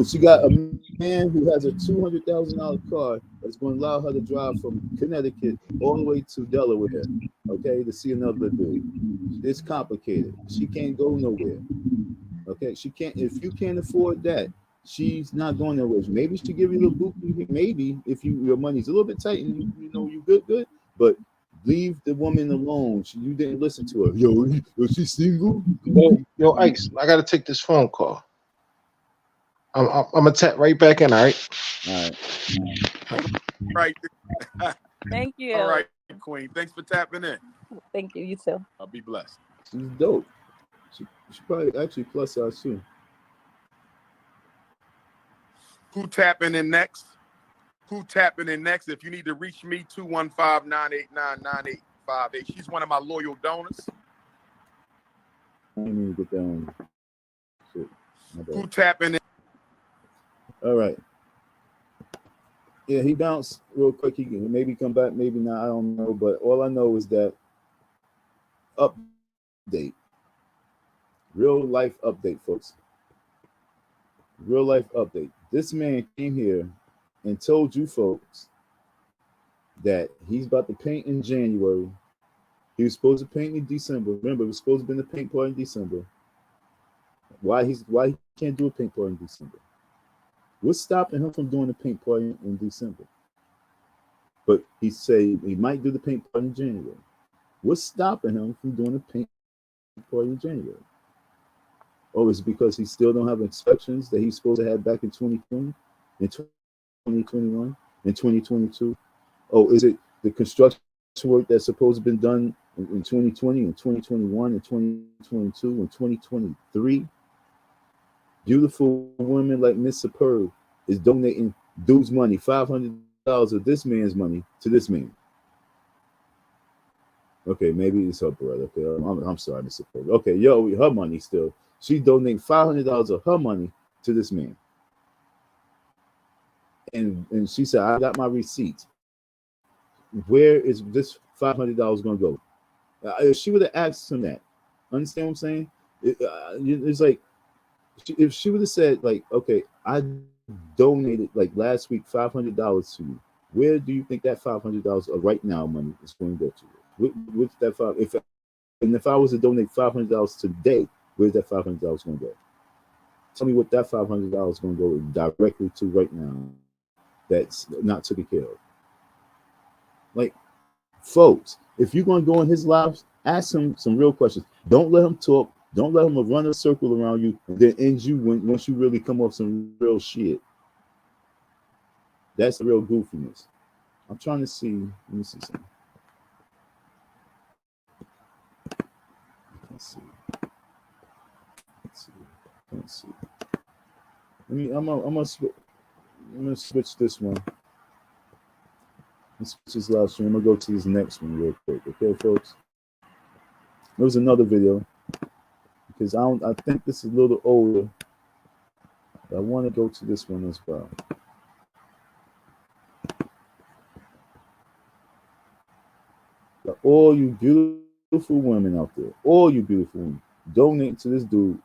She got a man who has a $200,000 car that's going to allow her to drive from Connecticut all the way to Delaware, okay, to see another dude. It's complicated. She can't go nowhere. Okay, she can't. If you can't afford that, she's not going nowhere. Maybe she give you a little boot. Maybe if your money's a little bit tight and you know you good, but leave the woman alone. You didn't listen to her. Yo, she's single. Yo, Ice, I gotta take this phone call. I'm gonna tap right back in. All right. Right. Thank you. All right, Queen. Thanks for tapping in. Thank you. You too. I'll be blessed. She's dope. She probably actually plus size too. Who tapping in next? If you need to reach me, 215-989-9858. She's one of my loyal donors. I didn't even get that one. Shit. Who tapping in? All right. Yeah, he bounced real quick. He can maybe come back, maybe not. I don't know. But all I know is that update. Real life update, folks. Real life update. This man came here and told you folks that he's about to paint in January. He was supposed to paint in December. Remember, it was supposed to be the paint party in December. Why he can't do a paint party in December? What's stopping him from doing the paint party in December? But he say he might do the paint party in January. What's stopping him from doing the paint party in January? Oh, it's because he still don't have inspections that he's supposed to have back in 2020, in 2021, in 2022. Oh, is it the construction work that's supposed to have been done in 2020 and 2021 and 2022 and 2023? Beautiful women like Miss Superb is donating dude's money, $500 of this man's money to this man. Okay, maybe it's her brother. Okay, I'm sorry, Miss Superb. Okay, yo, her money still. She donated $500 of her money to this man. And she said, I got my receipts. Where is this $500 going to go? If she would have asked him that, understand what I'm saying? It's like, if she would have said, like, okay, I donated, like, last week $500 to you. Where do you think that $500 right now money is going to go to? What's that five? If I was to donate $500 today, where's that $500 going to go? Tell me what that $500 is going to go directly to right now. That's not taken care of. Like, folks, if you're going to go in his lives, ask him some real questions. Don't let him talk. Don't let him run a circle around you and then end you once you really come off some real shit. That's the real goofiness. I'm trying to see. Let me see something. Let's see. I'm gonna switch this one. Let's switch this live stream. I'm gonna go to this next one real quick. Okay, folks. There was another video because I think this is a little older. But I want to go to this one as well. But all you beautiful women out there, all you beautiful women, donate to this dude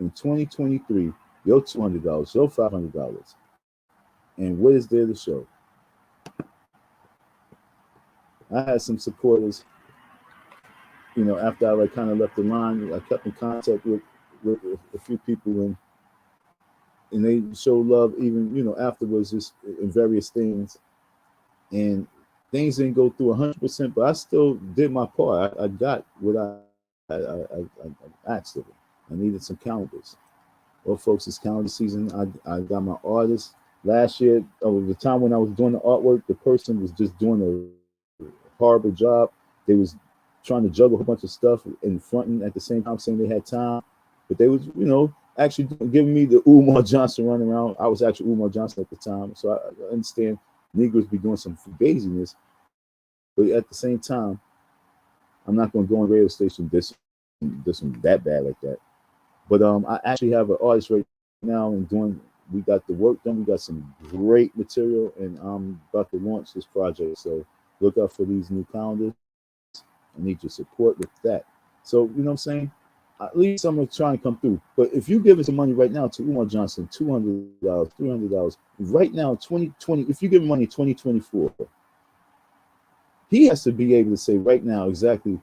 in 2023. Your $200, your $500, and what is there to show? I had some supporters, you know, after I like kind of left the line. I kept in contact with a few people, and they showed love even, you know, afterwards, just in various things. And things didn't go through 100%, but I still did my part. I got what I asked of them. I needed some calendars. Well, folks, it's calendar season. I got my artists. Last year, the time when I was doing the artwork, the person was just doing a horrible job. They was trying to juggle a whole bunch of stuff in front and at the same time saying they had time. But they was, you know, actually giving me the Umar Johnson running around. I was actually Umar Johnson at the time. So I understand Negroes be doing some fugaziness. But at the same time, I'm not going to go on radio station this that bad like that. But I actually have an artist right now and we got the work done. We got some great material, and I'm about to launch this project. So look out for these new calendars. I need your support with that. So, you know what I'm saying? At least I'm trying to come through. But if you give us some money right now to Umar Johnson, $200, $300, right now, 2020, if you give him money in 2024, he has to be able to say right now exactly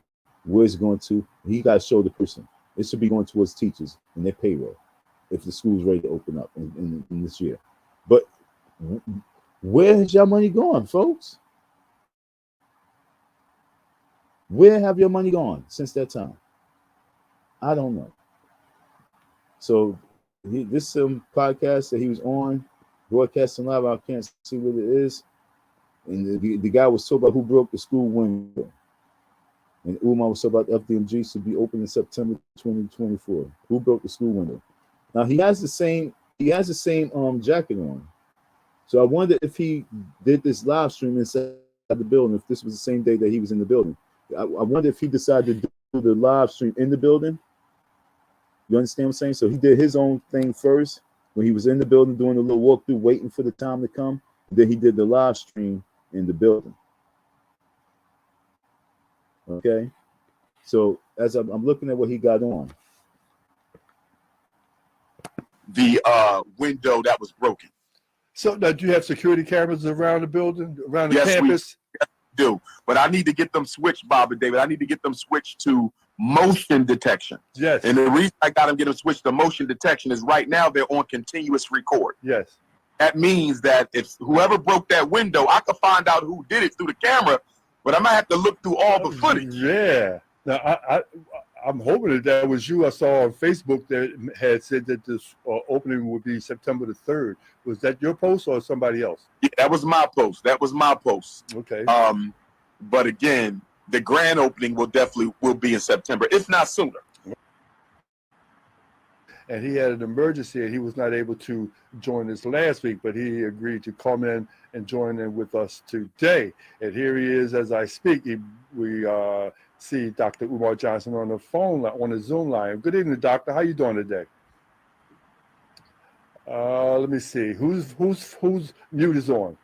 where it's going to. He got to show the person. It should be going towards teachers and their payroll if the school's ready to open up in this year. But where has your money gone, folks? Where have your money gone since that time? I don't know. So this podcast that he was on, broadcasting live, I can't see what it is. And the guy was talking about who broke the school window. And Umar was talking about FDMG should be open in September 2024. Who broke the school window? Now he has the same jacket on. So I wonder if he did this live stream inside the building, if this was the same day that he was in the building. I wonder if he decided to do the live stream in the building. You understand what I'm saying? So he did his own thing first when he was in the building doing a little walkthrough, waiting for the time to come. Then he did the live stream in the building. Okay, so as I'm looking at what he got on, The window that was broken. So now, do you have security cameras around the building, around the Yes, campus? we do. But I need to get them switched, Bob and David. I need to get them switched to motion detection. Yes. And the reason I got them get them switched to motion detection is right now they're on continuous record. Yes. That means that if whoever broke that window, I could find out who did it through the camera, but I might have to look through all the footage. Yeah. Now, I'm hoping that was you. I saw on Facebook that had said that this opening would be September the 3rd. Was that your post or somebody else? Yeah, that was my post. Okay. But again, the grand opening will be in September, if not sooner. And he had an emergency and he was not able to join us last week, but he agreed to come in and join in with us today. And here he is as I speak. We see Dr. Umar Johnson on the phone line, on the Zoom line. Good evening, doctor. How you doing today? Let me see. Who's mute is on?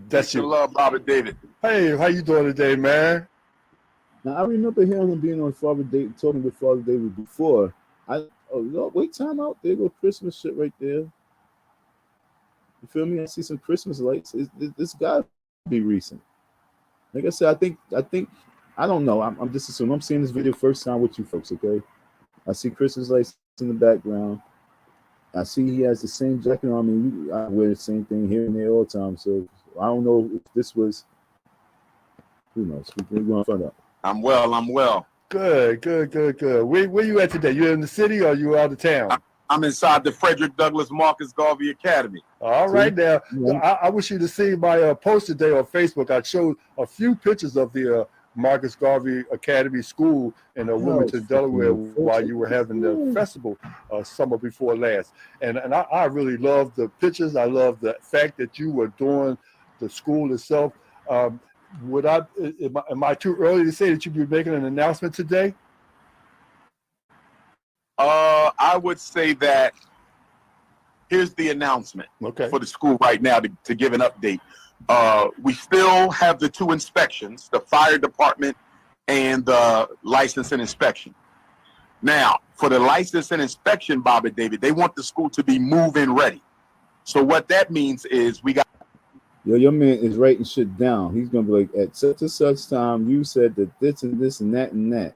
That's your love, Bobby David. Hey, how you doing today, man? Now I remember hearing him being on Father David, talking with Father David before. Wait, time out. There go Christmas shit right there. You feel me? I see some Christmas lights. This gotta be recent. Like I said, I think I don't know. I'm just assuming. I'm seeing this video first time with you folks. Okay, I see Christmas lights in the background. I see he has the same jacket on me. I wear the same thing here and there all the time. So I don't know if this was. Who knows? We're going to find out. I'm well. Good. Where you at today? You in the city or you out of town? I'm inside the Frederick Douglass Marcus Garvey Academy. All right, now. I wish you to see my post today on Facebook. I showed a few pictures of the Marcus Garvey Academy School in Wilmington, Delaware, while you were having the festival summer before last. And I really love the pictures. I love the fact that you were doing the school itself. Am I too early to say that you'd be making an announcement today? I would say that here's the announcement for the school right now to give an update. We still have the two inspections, the fire department and the license and inspection. Now, for the license and inspection, Bobby David, they want the school to be move-in ready. So what that means is we got. Yo, your man is writing shit down. He's gonna be like, at such and such time, you said that this and this and that and that.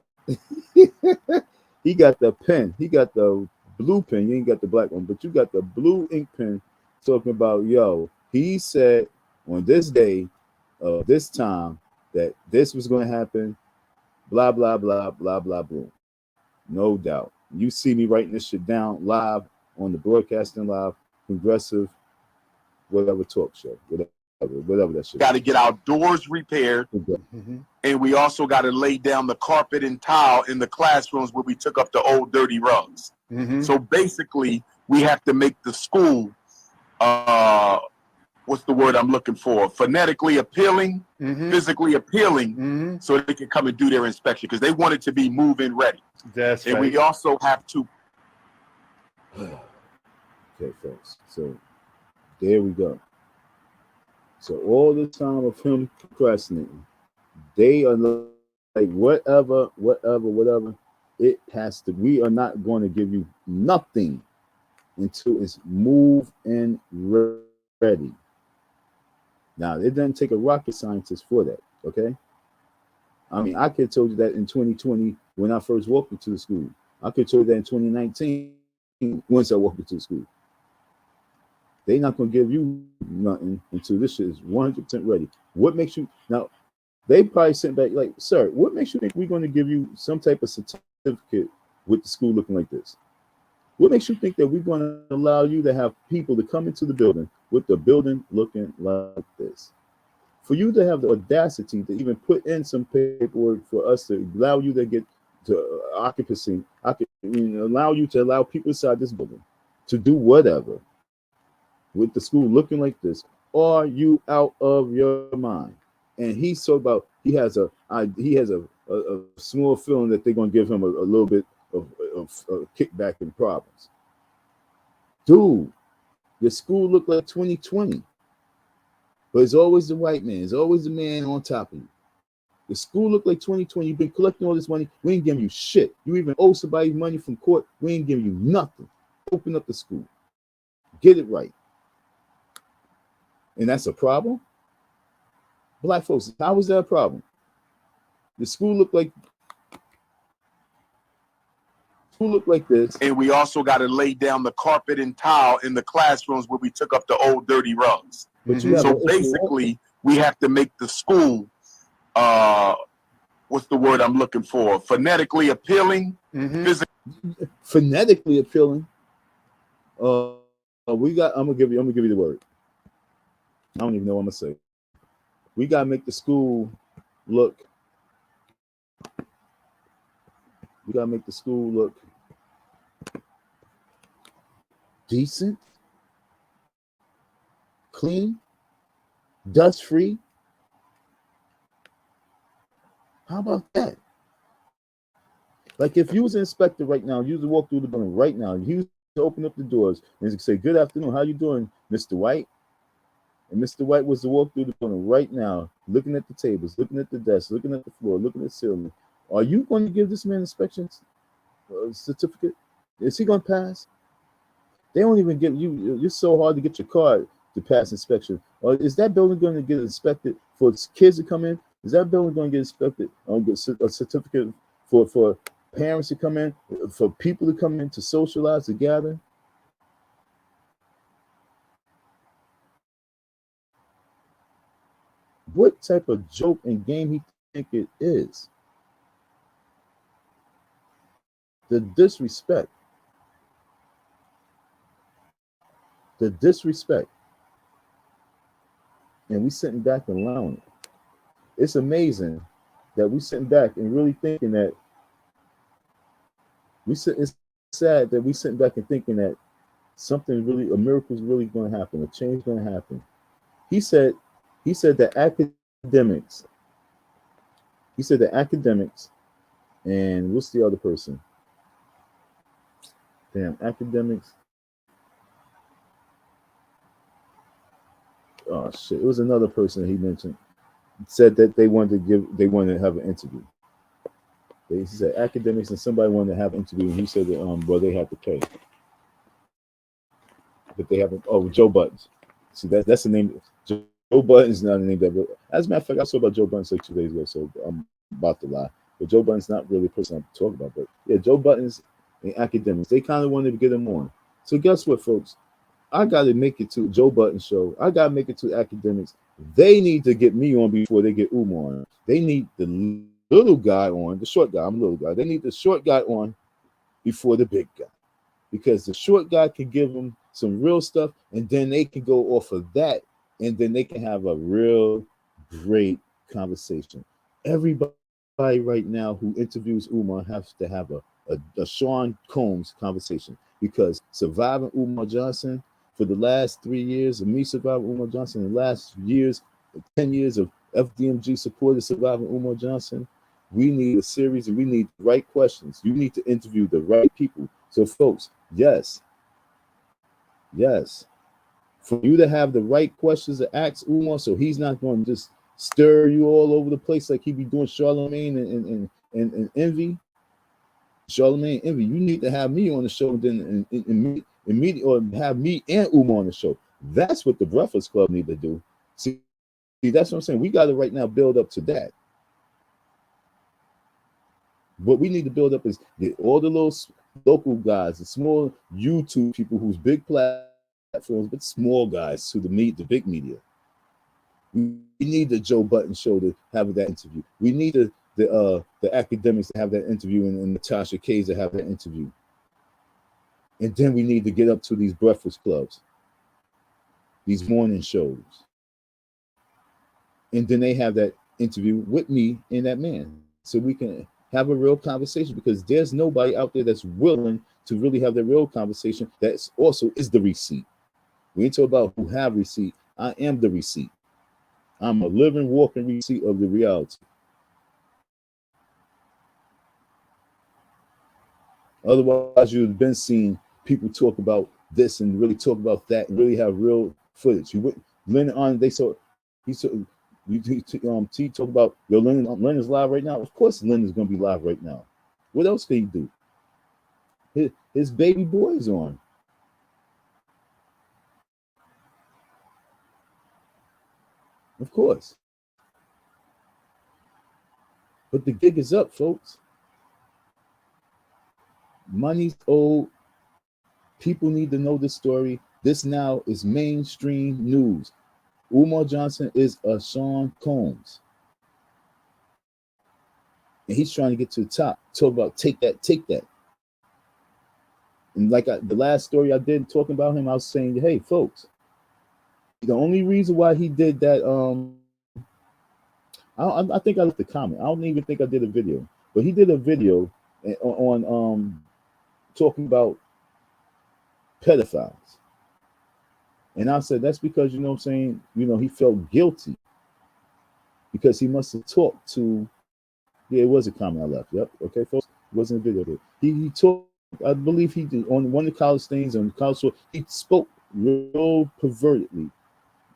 He got the pen. He got the blue pen. You ain't got the black one, but you got the blue ink pen talking about, yo, he said on this day, this time, that this was going to happen, blah, blah, blah, blah, blah, boom. No doubt. You see me writing this shit down live on the Broadcasting Live, Progressive, whatever talk show, whatever that shit. Got to get our doors repaired. And we also got to lay down the carpet and tile in the classrooms where we took up the old dirty rugs. So basically, we have to make the school, what's the word I'm looking for? Phonetically appealing, physically appealing, so they can come and do their inspection because they want it to be move-in ready. That's and we also have to. Okay, folks. So there we go. So all the time of him procrastinating, they are like whatever. It has to. We are not going to give you nothing until it's move in ready. Now it doesn't take a rocket scientist for that. Okay. I mean, I could have told you that in 2020 when I first walked into the school. I could have told you that in 2019 once I walked into the school. They're not going to give you nothing until this shit is 100% ready. What makes you now? They probably sent back like, sir, what makes you think we're going to give you some type of certificate with the school looking like this? What makes you think that we're going to allow you to have people to come into the building with the building looking like this? For you to have the audacity to even put in some paperwork for us to allow you to get to occupancy, allow you to allow people inside this building to do whatever with the school looking like this, are you out of your mind? And he's so about he has a small feeling that they're gonna give him a little bit of kickback and problems. Dude, your school looked like 2020, but it's always the white man, it's always the man on top of you. The school looked like 2020. You've been collecting all this money. We ain't giving you shit. You even owe somebody money from court. We ain't giving you nothing. Open up the school. Get it right. And that's a problem? Black folks, how was that a problem? The school looked like this. And we also got to lay down the carpet and tile in the classrooms where we took up the old dirty rugs. So basically, we have to make the school, what's the word I'm looking for? Phonetically appealing. Phonetically appealing. I'm gonna give you the word. I don't even know what I'm gonna say. We gotta make the school look. We gotta make the school look decent, clean, dust free. How about that? Like if you was an inspector right now, you was to walk through the building right now, you was to open up the doors and say, "Good afternoon, how you doing, Mr. White?" And Mr. White was to walk through the building right now, looking at the tables, looking at the desks, looking at the floor, looking at the ceiling. Are you going to give this man inspection certificate? Is he going to pass? They don't even give you. It's so hard to get your card to pass inspection. Or is that building going to get inspected for kids to come in? Is that building going to get inspected? Get a certificate for parents to come in, for people to come in to socialize, to gather? What type of joke and game he think it is? The disrespect. The disrespect. And we sitting back and allowing it. It's amazing that we sitting back and really thinking that it's sad that we sitting back and thinking that something really, a miracle is really going to happen, a change is going to happen. He said that academics, and what's the other person? Damn, academics. Oh shit! It was another person he mentioned. Said that they wanted to have an interview. He said academics and somebody wanted to have an interview, and he said that well, they have to pay, but they haven't. Oh, Joe Buttons. See, that's the name. Joe Buttons is not the name that. As a matter of fact, I saw about Joe Buttons like 2 days ago, so I'm about to lie. But Joe Buttons not really a person I'm talking about. But yeah, Joe Buttons and academics, they kind of wanted to get him on. So guess what, folks? I got to make it to Joe Button show. I got to make it to academics. They need to get me on before they get Umar on. They need the little guy on, the short guy. I'm a little guy. They need the short guy on before the big guy, because the short guy can give them some real stuff, and then they can go off of that, and then they can have a real great conversation. Everybody right now who interviews Umar has to have a Sean Combs conversation, because surviving Umar Johnson for the last 3 years of me surviving Umar Johnson, and the last 10 years of FDMG supporters surviving Umar Johnson, we need a series and we need the right questions. You need to interview the right people. So folks, yes, for you to have the right questions to ask Umar, so he's not going to just stir you all over the place like he be doing Charlemagne and Envy. Charlemagne and Envy, you need to have me on the show, then or have me and Umar on the show. That's what the Breakfast Club need to do. See, that's what I'm saying. We got to right now build up to that. What we need to build up is all the little local guys, the small YouTube people whose big platforms, but small guys to the big media. We need the Joe Button show to have that interview. We need the academics to have that interview, and Natasha Kays to have that interview. And then we need to get up to these breakfast clubs, these morning shows. And then they have that interview with me and that man, so we can have a real conversation, because there's nobody out there that's willing to really have the real conversation. That's also is the receipt. We ain't talking about who have receipt. I am the receipt. I'm a living, walking receipt of the reality. Otherwise, you've been seeing people talk about this and really talk about that and really have real footage. You went Lennon on. They saw he saw. T talk about your Lennon's live right now. Of course, Lennon's gonna be live right now. What else can he do? His baby boy is on. Of course. But the gig is up, folks. Money's owed. People need to know this story. This now is mainstream news. Umar Johnson is a Sean Combs. And he's trying to get to the top. Talk about take that. And like the last story I did talking about him, I was saying, hey, folks, the only reason why he did that, I think I left the comment. I don't even think I did a video, but he did a video on talking about pedophiles. And I said, that's because, you know what I'm saying, he felt guilty because he must have talked to Yeah, it was a comment I left. Yep. Okay, folks. It wasn't a video. He talked. I believe he did on one of the college things on college show. He spoke real pervertedly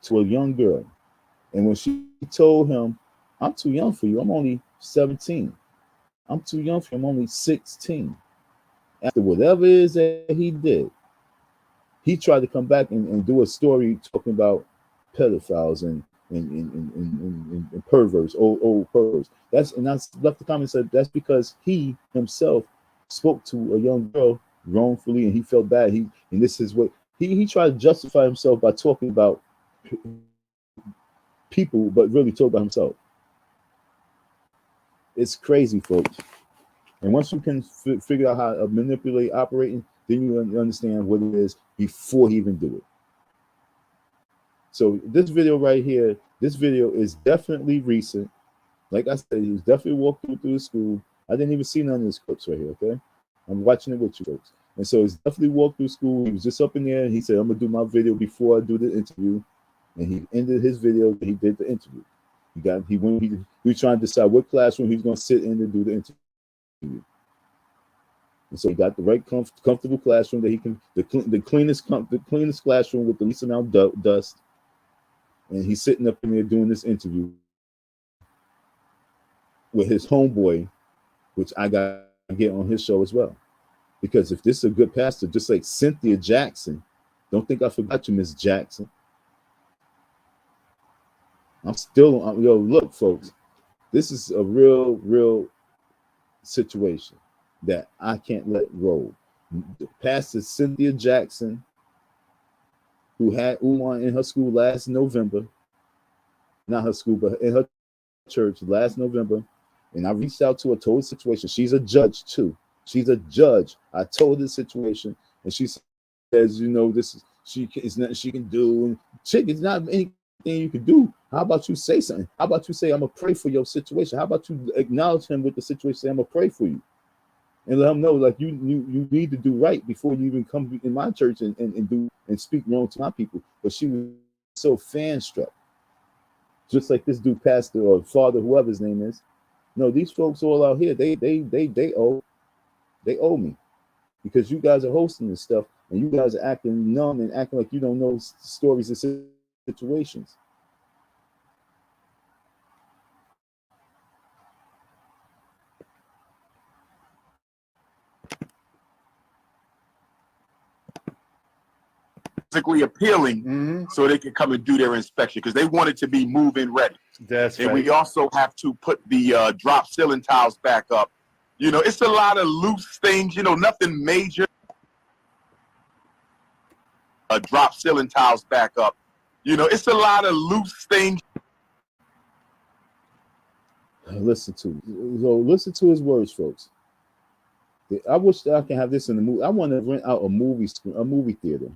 to a young girl, and when she told him, "I'm too young for you. I'm only 17. I'm too young for you. I'm only 16." After whatever it is that he did, he tried to come back and do a story talking about pedophiles and perverts, old perverts. And I left the comment and said that's because he himself spoke to a young girl wrongfully and he felt bad. And this is what he tried to justify himself by talking about people, but really talk about himself. It's crazy, folks. And once you can figure out how to manipulate operating, then you understand what it is before he even do it. So this video right here, this video is definitely recent. Like I said, he was definitely walking through the school. I didn't even see none of his clips right here, okay? I'm watching it with you folks. And so he's definitely walked through school. He was just up in there and he said, I'm gonna do my video before I do the interview. And he ended his video and he did the interview. He was trying to decide what classroom he's gonna sit in to do the interview. And so he got the right comfortable classroom that he can, the cleanest classroom with the least amount of dust. And he's sitting up in there doing this interview with his homeboy, which I got to get on his show as well. Because if this is a good pastor, just like Cynthia Jackson, don't think I forgot you, Miss Jackson. I'm still, look, folks, this is a real situation that I can't let roll. Pastor Cynthia Jackson, who had Umar in her school last November, not her school, but in her church last November, and I reached out to her, told the situation. She's a judge too. She's a judge. I told the situation, and she says, this is it's nothing she can do. And chick, it's not anything you can do. How about you say something? How about you say, I'm gonna pray for your situation? How about you acknowledge him with the situation? Say, I'm gonna pray for you, and let him know like you need to do right before you even come in my church and speak wrong to my people. But she was so fan struck, just like this dude, pastor or father, whoever his name is. No, these folks all out here, they owe me, because you guys are hosting this stuff and you guys are acting numb and acting like you don't know stories and situations. Physically appealing, so they can come and do their inspection, because they want it to be move-in ready. That's and right. We also have to put the drop ceiling tiles back up. It's a lot of loose things, nothing major. Drop ceiling tiles back up. It's a lot of loose things. Listen to his words, folks. I wish that I can have this in the movie. I want to rent out a movie theater.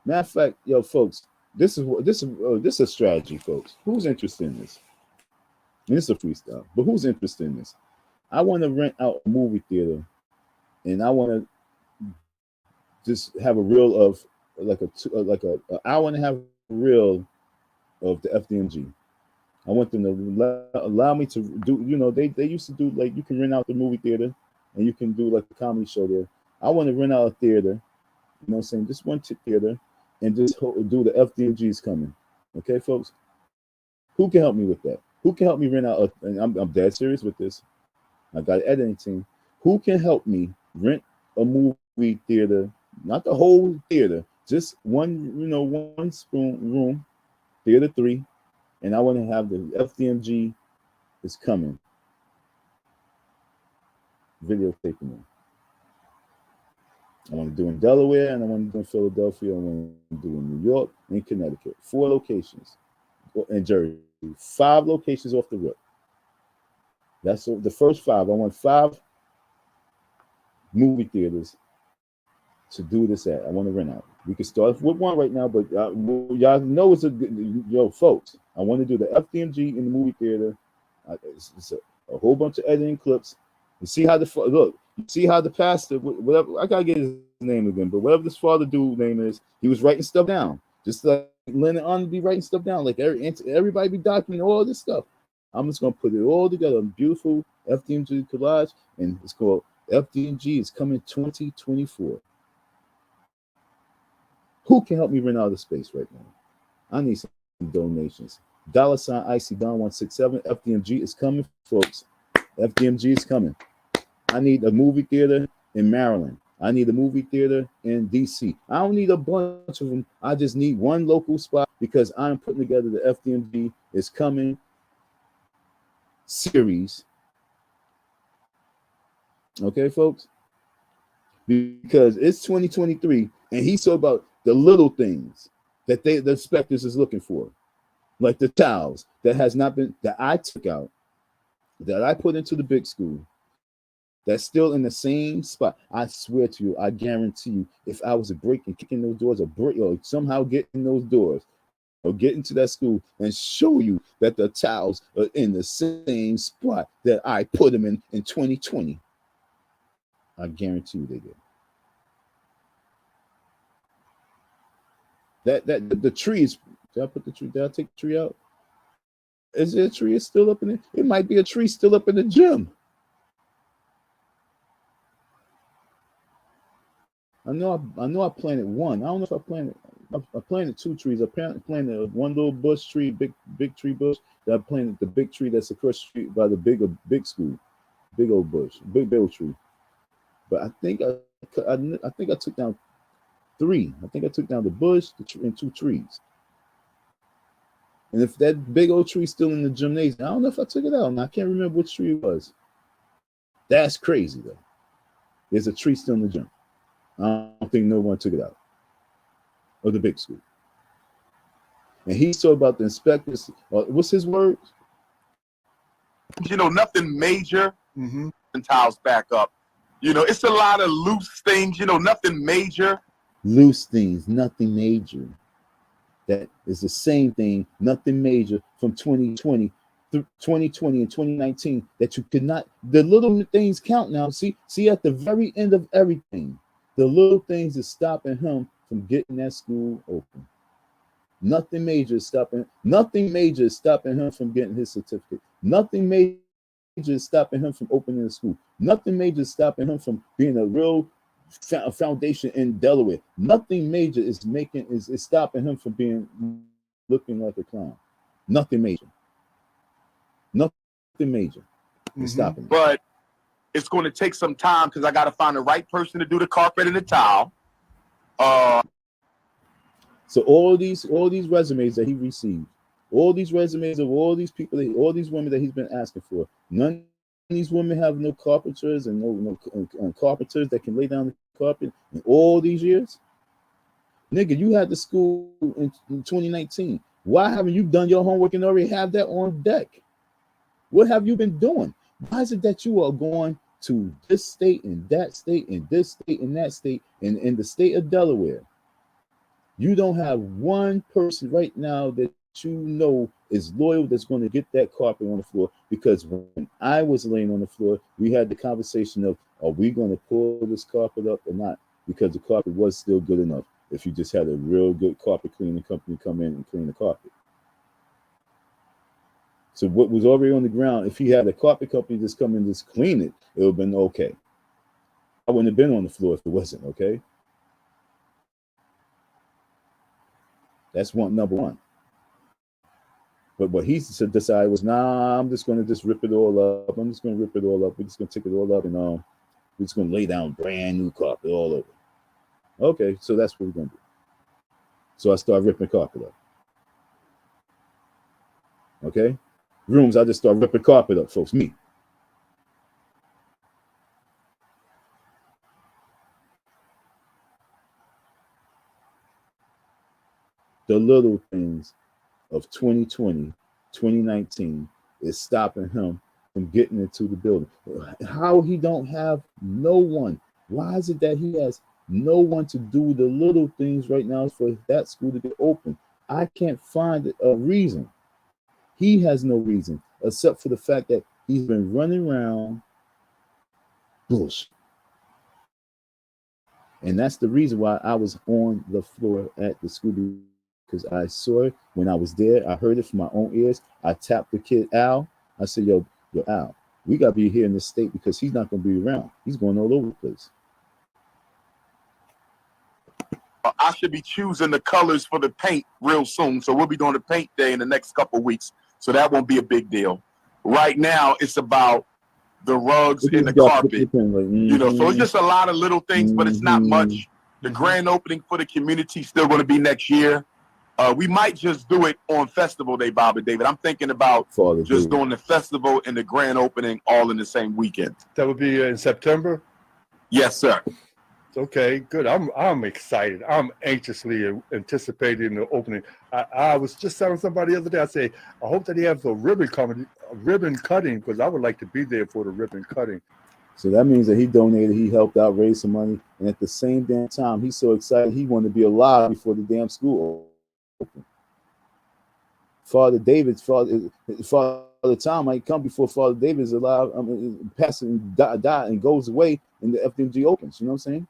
Matter of fact, folks, this is a strategy, folks. Who's interested in this? And this is a freestyle, but who's interested in this? I want to rent out a movie theater, and I want to just have a reel of like an hour and a half reel of the FDMG. I want them to allow me to do. They used to do like you can rent out the movie theater, and you can do like a comedy show there. I want to rent out a theater. You know what I'm saying? Just one theater, and just do the FDMGs coming. Okay, folks. Who can help me with that? Who can help me rent out? And I'm dead serious with this. I got an editing team. Who can help me rent a movie theater? Not the whole theater, just one spoon room, theater 3, and I want to have the FDMG is coming. Videotaping it. I want to do in Delaware, and I want to do in Philadelphia. I want to do in New York and Connecticut. 4 locations. In Jersey. 5 locations off the rip. That's the first 5. I want 5 movie theaters to do this at. I want to rent out. We can start with 1 right now, but y'all know it's a good, folks. I want to do the FDMG in the movie theater. It's a whole bunch of editing clips. You see how the pastor, whatever, I gotta get his name again, but whatever this father dude name is, he was writing stuff down, just like Leonard on be writing stuff down, like everybody be documenting all this stuff. I'm just gonna put it all together, a beautiful FDMG collage, and it's called FDMG is coming 2024. Who can help me rent out of space right now? I need some donations. $ Icy Don 167. FDMG is coming, folks. FDMG is coming. I need a movie theater in Maryland. I need a movie theater in DC. I don't need a bunch of them. I just need one local spot because I'm putting together the FDMG is coming series. Okay, folks? Because it's 2023 and he's so about the little things that the inspectors is looking for, like the towels that has not been, that I took out, that I put into the big school, that's still in the same spot. I swear to you, I guarantee you, if I was to break and kick in those doors or somehow get in those doors or get into that school and show you that the towels are in the same spot that I put them in 2020, I guarantee you they did. That the trees. Did I put the tree? Did I take the tree out? Is there a tree still up in it? It might be a tree still up in the gym. I know I planted one. I don't know if I planted two trees. I planted one little bush tree, big tree bush. That I planted the big tree that's across the street by the big school, big old bush, big old tree. But I think I took down three. I think I took down the bush and two trees. And if that big old tree still in the gymnasium, I don't know if I took it out. And I can't remember which tree it was. That's crazy though. There's a tree still in the gym. I don't think no one took it out of the big school. And he's talking about the inspectors. What's his words? You know, nothing major. And towels back up. You know, it's a lot of loose things. You know, nothing major. Loose things, nothing major. That is the same thing, nothing major from 2020 through 2020 and 2019 that you could not. The little things count now. See at the very end of everything. The little things is stopping him from getting that school open. Nothing major is stopping him from getting his certificate. Nothing major is stopping him from opening the school. Nothing major is stopping him from being a real foundation in Delaware. Nothing major is stopping him from looking like a clown. Nothing major. Nothing major is stopping him. But it's going to take some time because I got to find the right person to do the carpet and the towel. So all these resumes that he received, all these resumes of all these people, all these women that he's been asking for, none of these women have no carpenters and no carpenters that can lay down the carpet in all these years. Nigga, you had the school in 2019. Why haven't you done your homework and already have that on deck? What have you been doing? Why is it that you are going to this state and that state and this state and that state and in the state of Delaware? You don't have one person right now that you know is loyal that's going to get that carpet on the floor. Because when I was laying on the floor, we had the conversation of, are we going to pull this carpet up or not? Because the carpet was still good enough if you just had a real good carpet cleaning company come in and clean the carpet. So what was already on the ground, if he had a carpet company just come in and just clean it, it would have been okay. I wouldn't have been on the floor if it wasn't, okay? That's number one. But what he decided was, nah, I'm just going to just rip it all up. I'm just going to rip it all up. We're just going to take it all up and we're just going to lay down brand new carpet all over. Okay, so that's what we're going to do. So I start ripping carpet up. Okay? Rooms, I just start ripping carpet up, folks. Me. The little things of 2020, 2019 is stopping him from getting into the building. How he don't have no one? Why is it that he has no one to do the little things right now for that school to get open? I can't find a reason. He has no reason except for the fact that he's been running around bullshit. And that's the reason why I was on the floor at the school, because I saw it when I was there. I heard it from my own ears. I tapped the kid Al. I said, yo, Al, we got to be here in this state because he's not going to be around. He's going all over the place. I should be choosing the colors for the paint real soon. So we'll be doing the paint day in the next couple of weeks. So that won't be a big deal. Right now, it's about the rugs and the carpet. You know, so it's just a lot of little things, but it's not much. The grand opening for the community is still going to be next year. We might just do it on festival day, Bob and David. I'm thinking about just doing the festival and the grand opening all in the same weekend. That would be in September? Yes, sir. Okay, good. I'm excited. I'm anxiously anticipating the opening. I was just telling somebody the other day, I say, I hope that he has a ribbon cutting, because I would like to be there for the ribbon cutting. So that means that he donated, he helped out raise some money, and at the same damn time, he's so excited he wanted to be alive before the damn school opened. Father Tom might come before Father David is alive, passing, die, and goes away, and the FDMG opens. You know what I'm saying?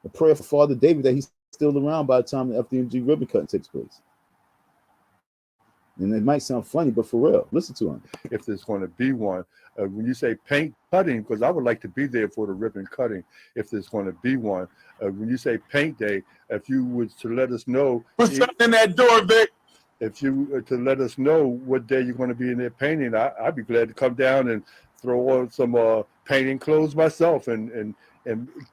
A prayer for Father David that he's still around by the time the FDMG ribbon cutting takes place. And it might sound funny, but for real, listen to him. If there's going to be one, when you say paint cutting, because I would like to be there for the ribbon cutting, if there's going to be one. When you say paint day, if you would to let us know. What's up in that door, Vic? If you to let us know what day you're going to be in there painting, I'd be glad to come down and throw on some painting clothes myself and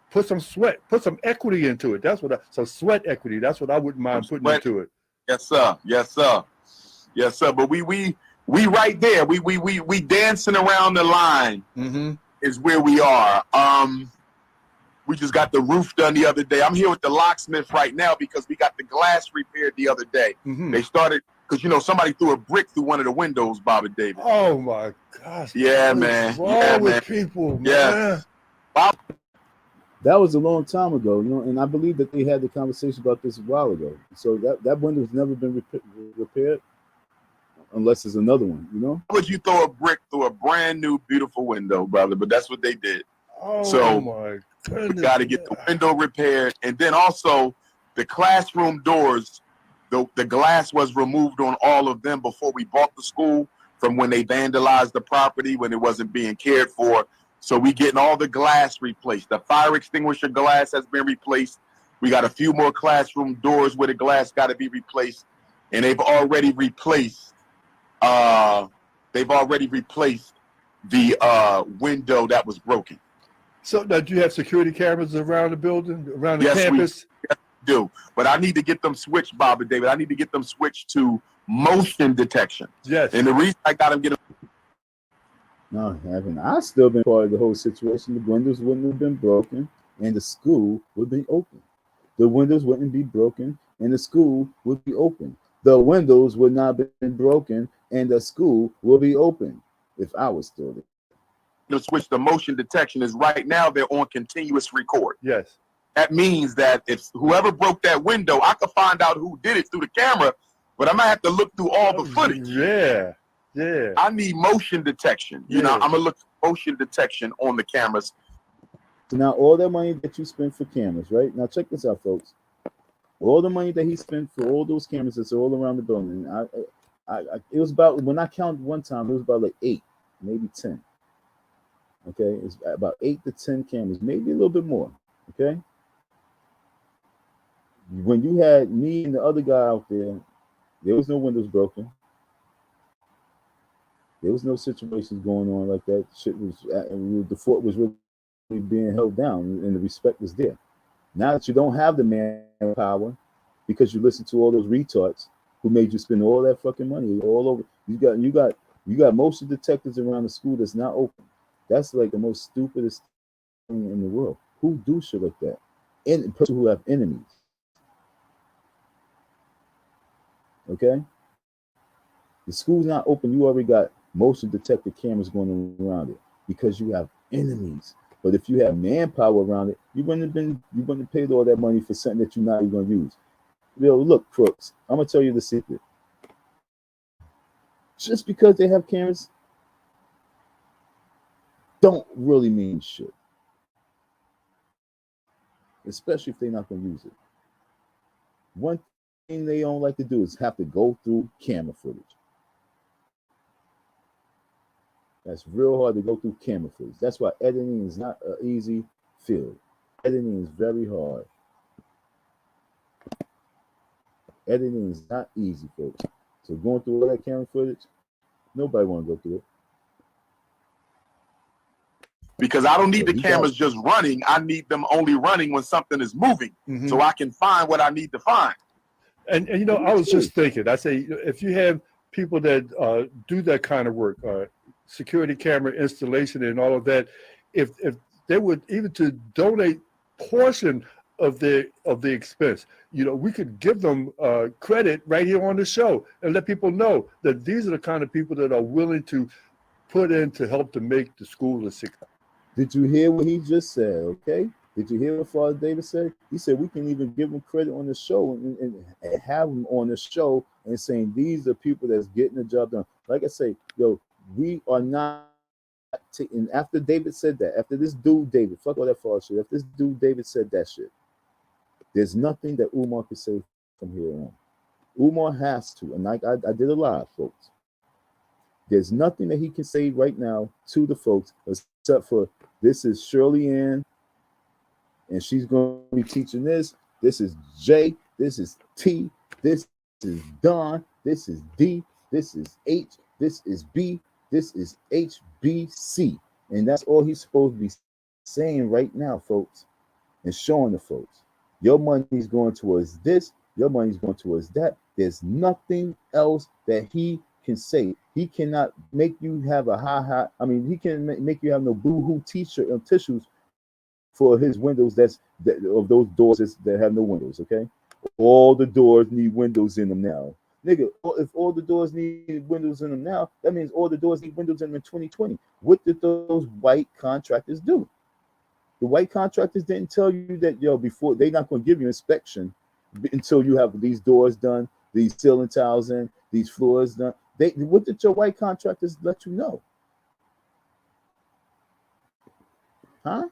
put some sweat, put some equity into it. That's what some sweat equity. That's what I wouldn't mind putting into it. Yes, sir. Yes, sir. Yes, sir. But we right there. We dancing around the line is where we are. We just got the roof done the other day. I'm here with the locksmith right now because we got the glass repaired the other day. They started because somebody threw a brick through one of the windows, Bob and David. Oh my gosh. Yeah, man. What's wrong with people, man? Yeah. That was a long time ago, and I believe that they had the conversation about this a while ago. So that window's never been repaired, unless there's another one, Why would you throw a brick through a brand new, beautiful window, brother? But that's what they did. Oh, so my goodness. We got to get the window repaired. And then also the classroom doors, the glass was removed on all of them before we bought the school from when they vandalized the property, when it wasn't being cared for. So we getting all the glass replaced. The fire extinguisher glass has been replaced. We got a few more classroom doors where the glass got to be replaced. And they've already replaced the window that was broken. So now, do you have security cameras around the building, around the campus? Yes, we do. But I need to get them switched, Bob and David. I need to get them switched to motion detection. Yes. And the reason I got them No, haven't I still been part of the whole situation? The windows wouldn't have been broken, and the school would be open. The windows wouldn't be broken, and the school would be open. The windows would not have been broken, and the school will be open if I was still there. Switch to motion detection is right now they're on continuous record. Yes. That means that if whoever broke that window, I could find out who did it through the camera, but I might have to look through all the footage. Yeah. Yeah. I need motion detection. I'm gonna look for motion detection on the cameras. So now all that money that you spend for cameras, right? Now check this out, folks. All the money that he spent for all those cameras that's all around the building. It was about, when I counted one time, it was about like 8, maybe 10. Okay, it's about 8 to 10 cameras, maybe a little bit more. Okay. When you had me and the other guy out there was no windows broken. There was no situations going on like that. Shit was, the fort was really being held down, and the respect was there. Now that you don't have the manpower because you listen to all those retards who made you spend all that fucking money all over, you got motion detectors around the school that's not open. That's like the most stupidest thing in the world. Who do shit like that? And person who have enemies. Okay? The school's not open. You already got motion detector cameras going around it because you have enemies. But if you have manpower around it, you wouldn't have paid all that money for something that you're not even going to use. Look, crooks, I'm going to tell you the secret. Just because they have cameras don't really mean shit. Especially if they're not going to use it. One thing they don't like to do is have to go through camera footage. That's real hard to go through camera footage. That's why editing is not an easy field. Editing is very hard. Editing is not easy, folks. So going through all that camera footage, nobody want to go through it. Because I don't need the cameras just running. I need them only running when something is moving, so I can find what I need to find. And you know, I was just thinking, I say, if you have people that do that kind of work, security camera installation and all of that, if they would even to donate portion of the expense, you know, we could give them credit right here on the show and let people know that these are the kind of people that are willing to put in to help to make the school a success. Did you hear what he just said? Okay. Did you hear what Father David said? He said we can even give him credit on the show and have him on the show and saying these are people that's getting the job done. Like I say, yo, we are not taking. After David said that, after this dude David, fuck all that false shit. If this dude David said that shit, there's nothing that Umar could say from here on. Umar has to, and like I did a live, folks. There's nothing that he can say right now to the folks except for this is Shirley Ann, and she's going to be teaching this. This is J. This is T. This is Don. This is D. This is H. This is B. This is HBC. And that's all he's supposed to be saying right now, folks, and showing the folks. Your money's going towards this. Your money's going towards that. There's nothing else that he can say. He cannot make you have a ha-ha. I mean, he can make you have no boo-hoo t-shirt and tissues for his windows of those doors that have no windows, okay? All the doors need windows in them now. Nigga, if all the doors need windows in them now, that means all the doors need windows in them in 2020. What did those white contractors do? The white contractors didn't tell you that, yo, before they're not going to give you inspection until you have these doors done, these ceiling tiles in, these floors done. What did your white contractors let you know? Huh?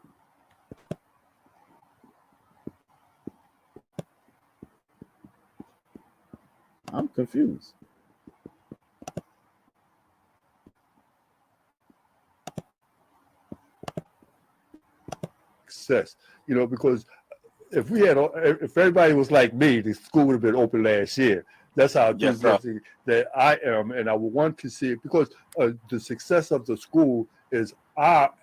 I'm confused. Success, you know, because if everybody was like me, the school would have been open last year. That's how enthusiastic that I am, and I would want to see it because the success of the school is our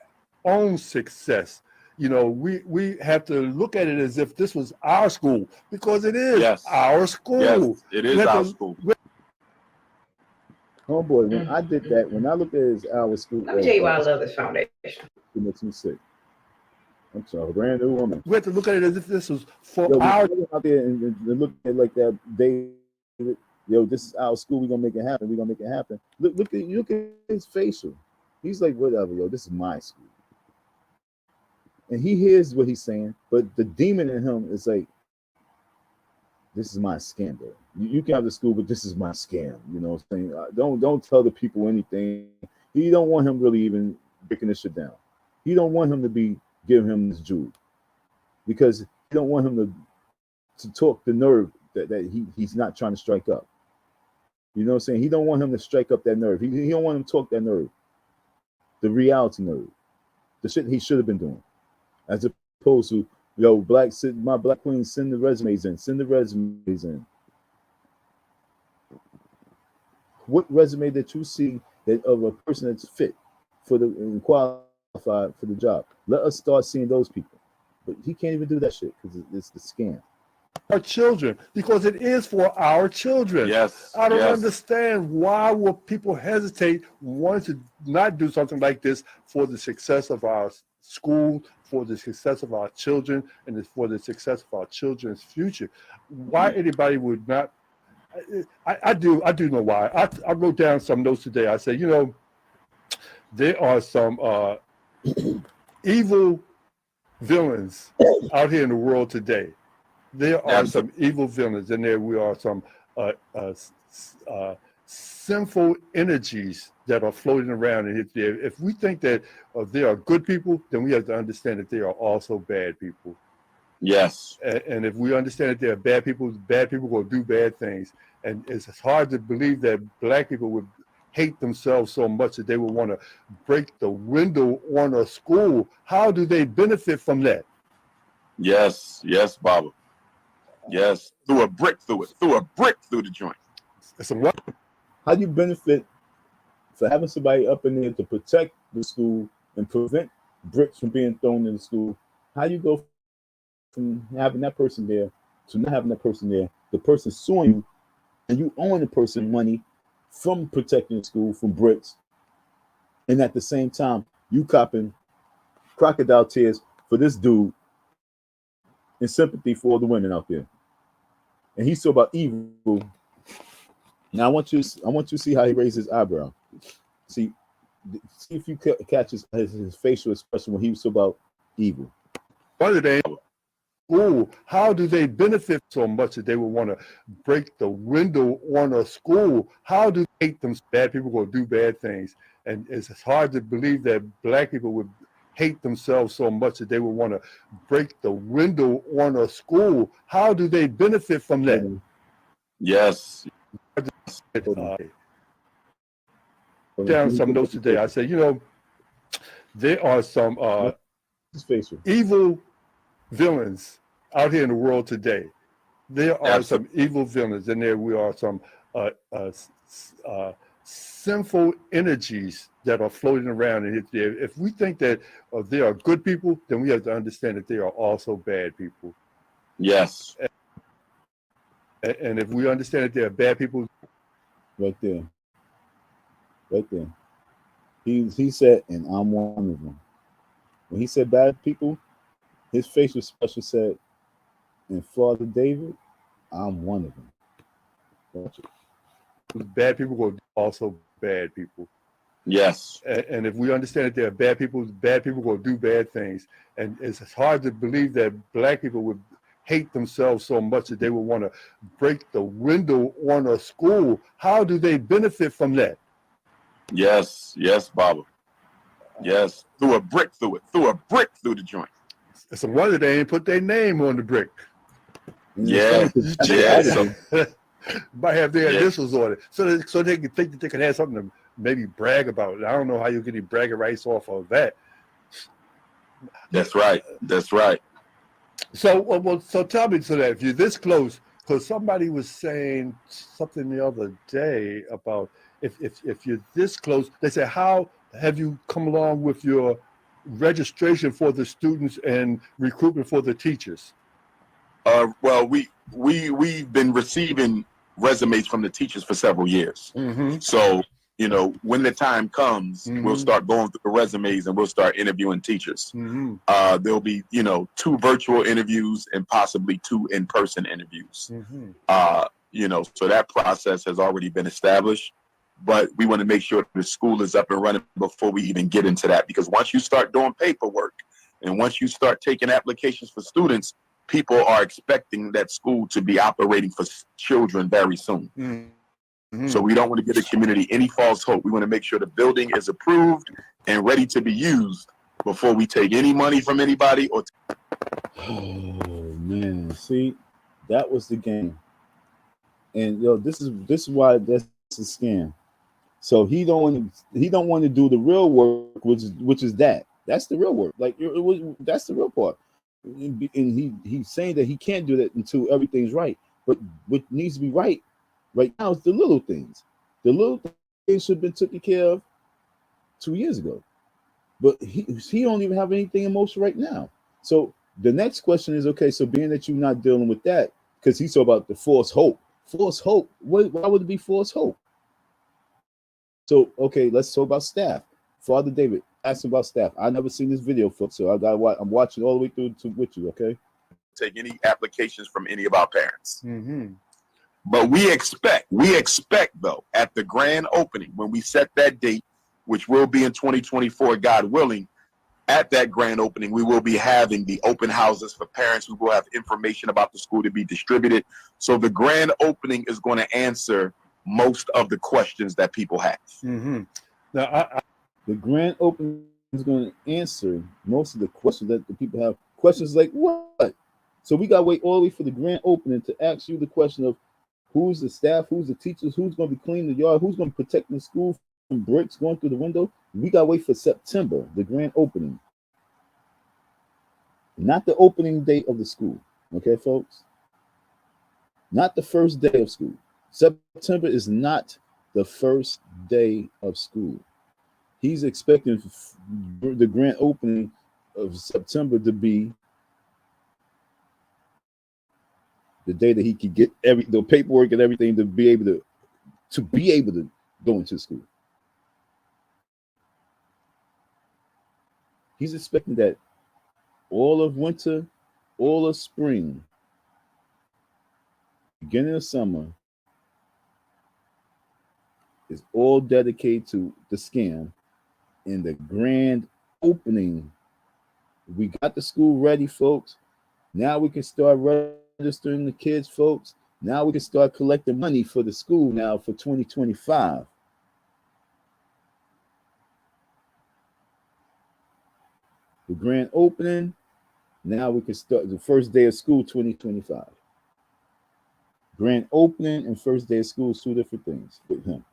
own success. You know, we have to look at it as if this was our school because it is our school. Yes, it is our school. Homeboy, when I did that, when I looked at it as our school, Let me tell you why I love this foundation. It makes me sick. I'm sorry, brand new woman. We have to look at it as if this was for our out there and look at it like that. Yo, this is our school. We're gonna make it happen. We're gonna make it happen. Look at his facial. He's like, whatever, yo, this is my school. And he hears what he's saying, but the demon in him is like, this is my scandal. You can have the school, but this is my scam. You know what I'm saying? Don't tell the people anything. He don't want him really even breaking this shit down. He don't want him to be giving him this jewel because he don't want him to talk the nerve that he's not trying to strike up. You know what I'm saying? He don't want him to strike up that nerve. He don't want him to talk that nerve, the reality nerve, the shit he should have been doing, as opposed to, yo, my black queen, send the resumes in. What resume that you see that of a person that's fit for and qualified for the job? Let us start seeing those people. But he can't even do that shit because it's the scam. Our children, because it is for our children. Yes. I don't understand why will people hesitate wanting to not do something like this for the success of our school, for the success of our children, and for the success of our children's future. Why anybody would not? I do know why. I wrote down some notes today. I said, you know, there are some evil villains out here in the world today. There are some evil villains, and there we are some sinful energies that are floating around. And if we think that there are good people, then we have to understand that there are also bad people. Yes. And if we understand that there are bad people will do bad things. And it's hard to believe that black people would hate themselves so much that they would want to break the window on a school. How do they benefit from that? Yes. Yes, Baba. Yes. Threw a brick through it. Threw a brick through the joint. It's a what? How do you benefit for having somebody up in there to protect the school and prevent bricks from being thrown in the school? How do you go from having that person there to not having that person there, the person suing you, and you owe the person money from protecting the school from bricks, and at the same time you copping crocodile tears for this dude in sympathy for all the women out there, and he's so about evil. Now I want you to see how he raised his eyebrow. See if you catch his facial expression when he was so about evil. What are they? School, how do they benefit so much that they would want to break the window on a school? How do they hate them? Bad people will do bad things. And it's hard to believe that black people would hate themselves so much that they would want to break the window on a school. How do they benefit from that? Yes. Down some notes today. I said, there are some evil villains out here in the world today. There are some evil villains, and there we are some sinful energies that are floating around. And if we think that there are good people, then we have to understand that there are also bad people. Yes. And if we understand that there are bad people, right there, he said, and I'm one of them. When he said bad people, his facial expression said, and Father David, I'm one of them. Watch it. Bad people will also bad people. Yes. And if we understand that there are bad people will do bad things. And it's hard to believe that black people would hate themselves so much that they would want to break the window on a school. How do they benefit from that? Yes. Yes, Baba. Yes. Threw a brick through it. Threw a brick through the joint. It's a wonder they ain't put their name on the brick. Yeah. Yeah. Might have their initials on it. So they can think that they can have something to maybe brag about. I don't know how you get any bragging rights off of that. That's right. That's right. So tell me, so that if you're this close, because somebody was saying something the other day about if you're this close, they said, how have you come along with your registration for the students and recruitment for the teachers? Well, we've been receiving resumes from the teachers for several years. Mm-hmm. So, when the time comes, we'll start going through the resumes and we'll start interviewing teachers. Mm-hmm. There'll be, 2 virtual interviews and possibly 2 in-person interviews. Mm-hmm. So that process has already been established, but we want to make sure the school is up and running before we even get into that. Because once you start doing paperwork and once you start taking applications for students, people are expecting that school to be operating for children very soon. Mm-hmm. So we don't want to give the community any false hope. We want to make sure the building is approved and ready to be used before we take any money from anybody. Oh man, see, that was the game. And this is why that's a scam. So he don't want to do the real work, which is that's the real work. Like that's the real part. And he's saying that he can't do that until everything's right. But what needs to be right now is the little things. The little things should have been taken care of 2 years ago. But he don't even have anything in motion right now. So the next question is, okay, so being that you're not dealing with that, because he's talking about the false hope. False hope. Why would it be false hope? So, okay, let's talk about staff. Father David, ask him about staff. I never seen this video, folks, so I'm watching all the way through with you, okay? Take any applications from any of our parents. Mm-hmm. But we expect though, at the grand opening, when we set that date, which will be in 2024, God willing, at that grand opening, we will be having the open houses for parents. We will have information about the school to be distributed. So the grand opening is going to answer most of the questions that people have. Mm-hmm. Now, the grand opening is going to answer most of the questions that the people have. Questions like what? So we got to wait all the way for the grand opening to ask you the question of who's the staff, who's the teachers, who's going to be cleaning the yard, who's going to be protecting the school from bricks going through the window. We got to wait for September, the grand opening. Not the opening date of the school. Okay, folks? Not the first day of school. September is not the first day of school. He's expecting the grand opening of September to be the day that he could get the paperwork and everything to be able to go into school. He's expecting that all of winter, all of spring, beginning of summer is all dedicated to the scam. In the grand opening, we got the school ready, folks. Now we can start registering the kids, folks. Now we can start collecting money for the school now for 2025. The grand opening, now we can start the first day of school 2025. Grand opening and first day of school is two different things with him.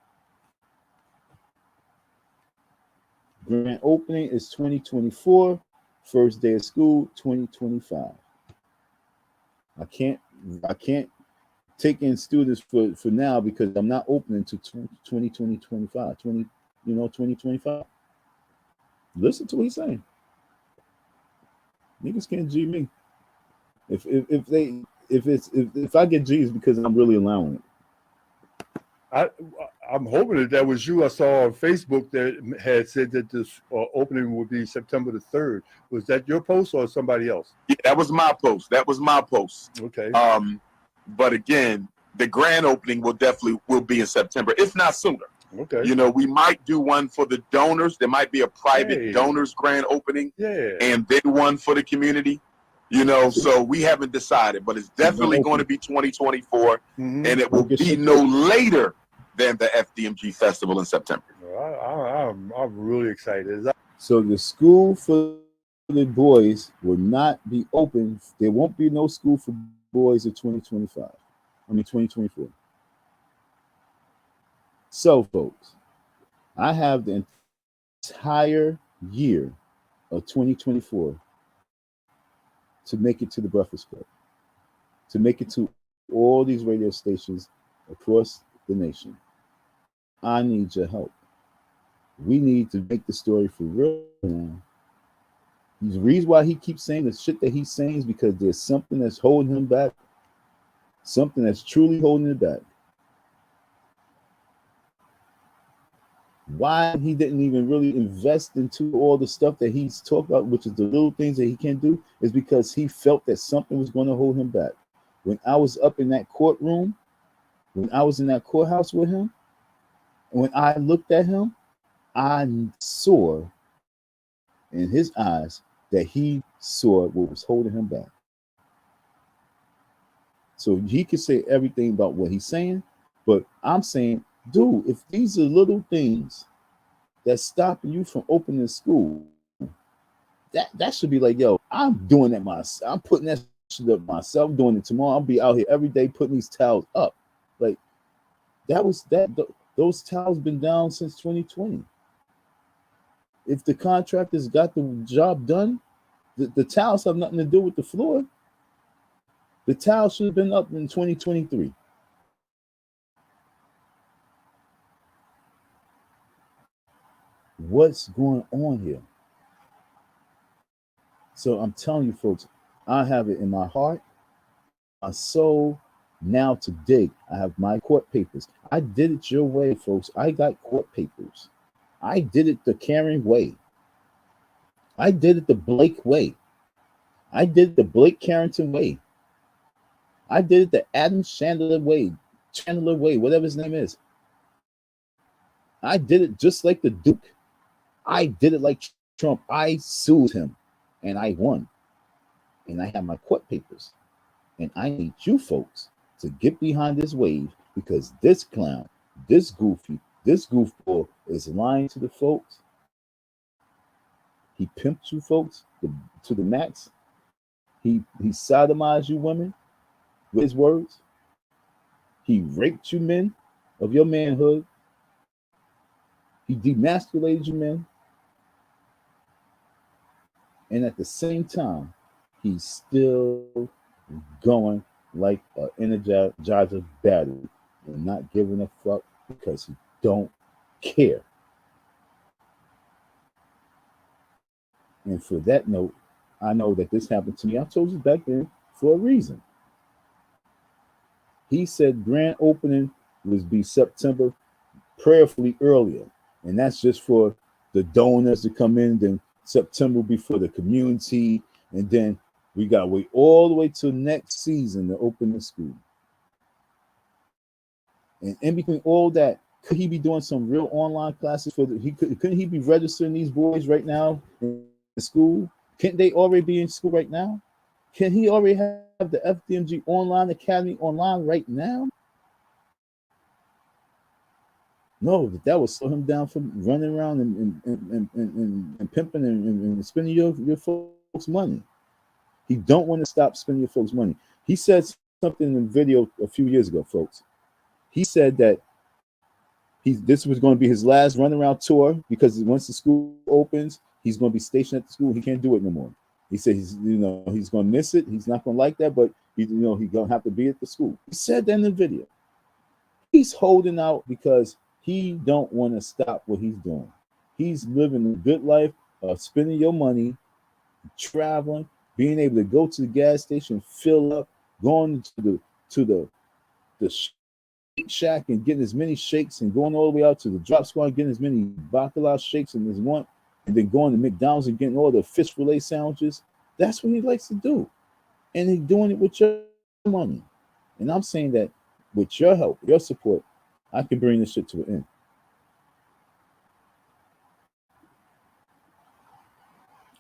Grand opening is 2024, first day of school 2025. I can't take in students for now because I'm not opening to 2025. Listen to what he's saying. Niggas can't G me. If I get G's because I'm really allowing it. I'm hoping that was you. I saw on Facebook that had said that this opening would be September the 3rd. Was that your post or somebody else? Yeah, that was my post. Okay. But again, the grand opening will be in September, if not sooner. Okay. You know, we might do one for the donors. There might be a private donors grand opening. Yeah. And then one for the community. You know, so we haven't decided, but it's definitely going to be 2024, and it will be no later than the FDMG festival in September. I'm really excited. So the school for the boys will not be open. There won't be no school for boys in 2024. So, folks, I have the entire year of 2024 to make it to the Breakfast Club, to make it to all these radio stations across the nation. I need your help. We need to make the story for real now. The reason why he keeps saying the shit that he's saying is because there's something that's holding him back, something that's truly holding him back. Why he didn't even really invest into all the stuff that he's talked about, which is the little things that he can do, is because he felt that something was going to hold him back. When I was up in that courtroom, when I was in that courthouse with him, when I looked at him, I saw in his eyes that he saw what was holding him back. So he could say everything about what he's saying, but I'm saying, dude, if these are little things that's stopping you from opening school, that should be like, yo, I'm doing that myself. I'm putting that shit up myself. I'm doing it tomorrow. I'll be out here every day putting these towels up. Like those towels been down since 2020. If the contractors got the job done, the towels have nothing to do with the floor. The towels should have been up in 2023. What's going on here? So I'm telling you, folks, I have it in my heart, my soul, now to dig. I have my court papers. I did it your way, folks. I got court papers. I did it the Karen way. I did it the Blake way. I did it the Blake Carrington way. I did it the Adam Chandler way, whatever his name is. I did it just like the Duke. I did it like Trump. I sued him and I won. And I have my court papers. And I need you folks to get behind this wave because this clown, this goofball is lying to the folks. He pimped you folks to the max. He sodomized you women with his words. He raped you men of your manhood. He demasculated you men. And at the same time, he's still going like an energizer battery and not giving a fuck because he don't care. And for that note, I know that this happened to me. I told you back then for a reason. He said grand opening would be September, prayerfully earlier. And that's just for the donors to come in. Then September will be for the community. And then we got to wait all the way till next season to open the school. And in between all that, could he be doing some real online classes for couldn't he be registering these boys right now in school? Can't they already be in school right now? Can he already have the FDMG online academy online right now? No, that would slow him down from running around and pimping and spending your folks' money. He don't want to stop spending your folks' money. He said something in the video a few years ago, folks. He said that this was going to be his last runaround tour because once the school opens, he's going to be stationed at the school. He can't do it no more. He said he's going to miss it. He's not going to like that, but he's going to have to be at the school. He said that in the video. He's holding out because he don't want to stop what he's doing. He's living a good life of spending your money, traveling, being able to go to the gas station, fill up, going to the shack and getting as many shakes and going all the way out to the drop squad, getting as many bacala shakes and as one, and then going to McDonald's and getting all the fish fillet sandwiches. That's what he likes to do. And he's doing it with your money. And I'm saying that with your help, your support, I can bring this shit to an end.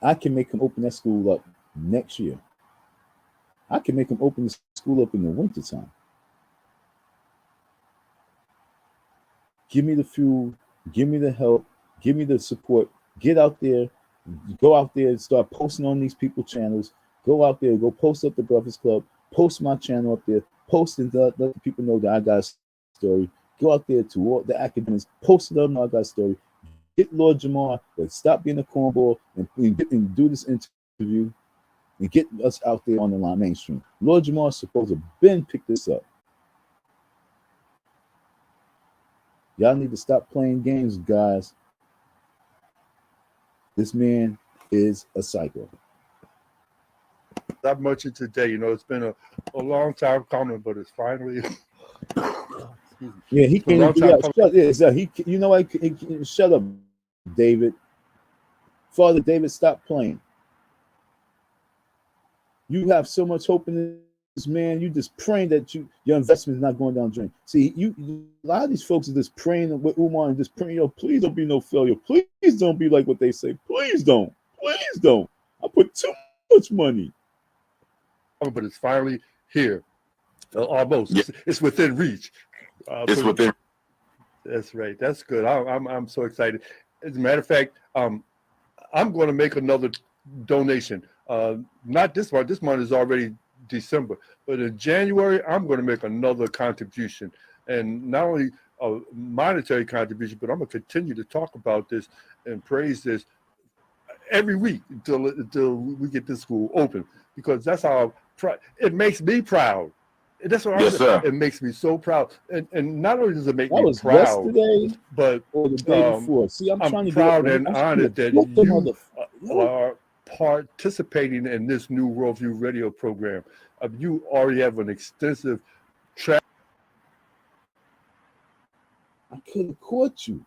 I can make him open that school up next year. I can make him open the school up in the wintertime. Give me the fuel, give me the help, give me the support. Get out there, go out there and start posting on these people's channels. Go out there, go post up the Breakfast Club, post my channel up there, post and let the people know that I got a story. Go out there to all the academics, post it up, I got a story. Get Lord Jamar to stop being a cornball and do this interview and get us out there on the line mainstream. Lord Jamar is supposed to been pick this up. Y'all need to stop playing games, guys. This man is a psycho. Not much of today. It's been a long time coming, but it's finally. Yeah, he can't. You know what? Shut up, David. Father David, stop playing. You have so much hope in this man. You just praying that your investment is not going down the drain. See, a lot of these folks are just praying with Umar and just praying, please don't be no failure. Please don't be like what they say. Please don't. Please don't. I put too much money. But it's finally here. Almost. Yeah. It's within reach. It's within. That's right. That's good. I'm so excited. As a matter of fact, I'm going to make another donation. Not this month. This month is already December. But in January, I'm going to make another contribution. And not only a monetary contribution, but I'm going to continue to talk about this and praise this every week until we get this school open. Because that's how it makes me proud. That's what yes, sir. It makes me so proud. And not only does it make me proud, yesterday, but or the day before. See, I'm trying to proud and honored that you are participating in this new Worldview Radio program. You already have an extensive track. I could have caught you.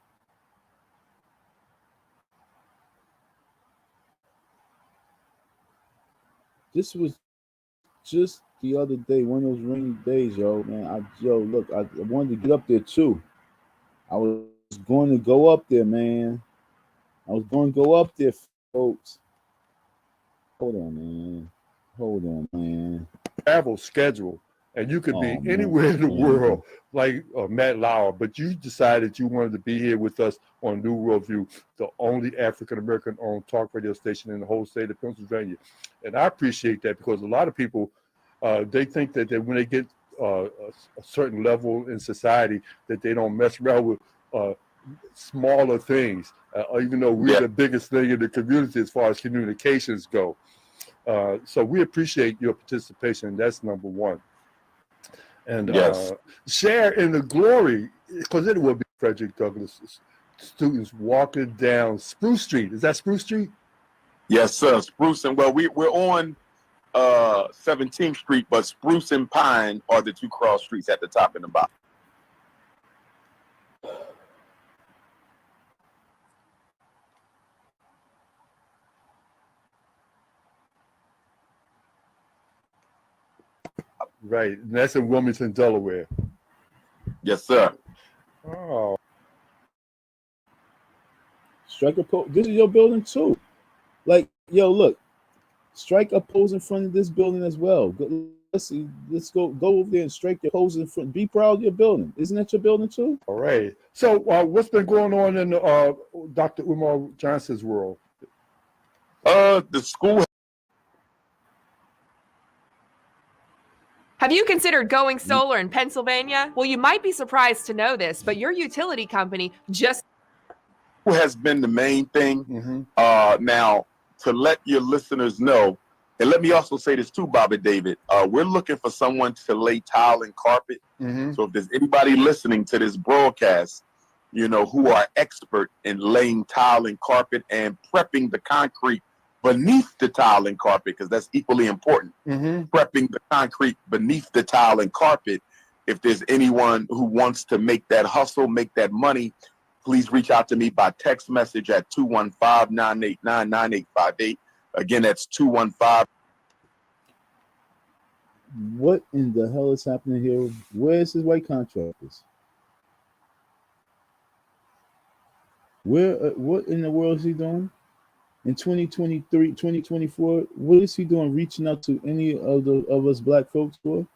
This was just the other day, one of those rainy days, yo, man. Look, I wanted to get up there too. I was going to go up there, man. I was going to go up there, folks. Hold on, man. Travel schedule and you could be Oh, man. anywhere in the Yeah, world, like Matt Lauer, but you decided you wanted to be here with us on New Worldview, the only African-American owned talk radio station in the whole state of Pennsylvania. And I appreciate that, because a lot of people, they think that when they get a certain level in society, that they don't mess around with smaller things, even though we're the biggest thing in the community as far as communications go. So we appreciate your participation. That's number one. And share in the glory, because it will be Frederick Douglass students walking down Spruce Street. Is that Spruce Street? Yes, sir. Spruce and, well, we're on 17th Street, but Spruce and Pine are the two cross streets at the top and the bottom. Right. And that's in Wilmington, Delaware. Yes, sir. Oh. Strike a pose. This is your building too. Like, yo, look, strike a pose in front of this building as well. Let's see. Let's go over there and strike your pose in front. Be proud of your building. Isn't that your building too? All right. So what's been going on in Dr. Umar Johnson's world? The school. Have you considered going solar in Pennsylvania? Well, you might be surprised to know this, but your utility company just has been the main thing. Now, to let your listeners know, and let me also say this too, Bobby David, we're looking for someone to lay tile and carpet. So if there's anybody listening to this broadcast, you know, who are expert in laying tile and carpet and prepping the concrete beneath the tile and carpet, because that's equally important. Prepping the concrete beneath the tile and carpet. If there's anyone who wants to make that hustle, make that money, please reach out to me by text message at 215-989-9858. Again, that's 215. What in the hell is happening here? Where's his white contractors? What in the world is he doing? In 2023, 2024, what is he doing reaching out to any of us black folks for?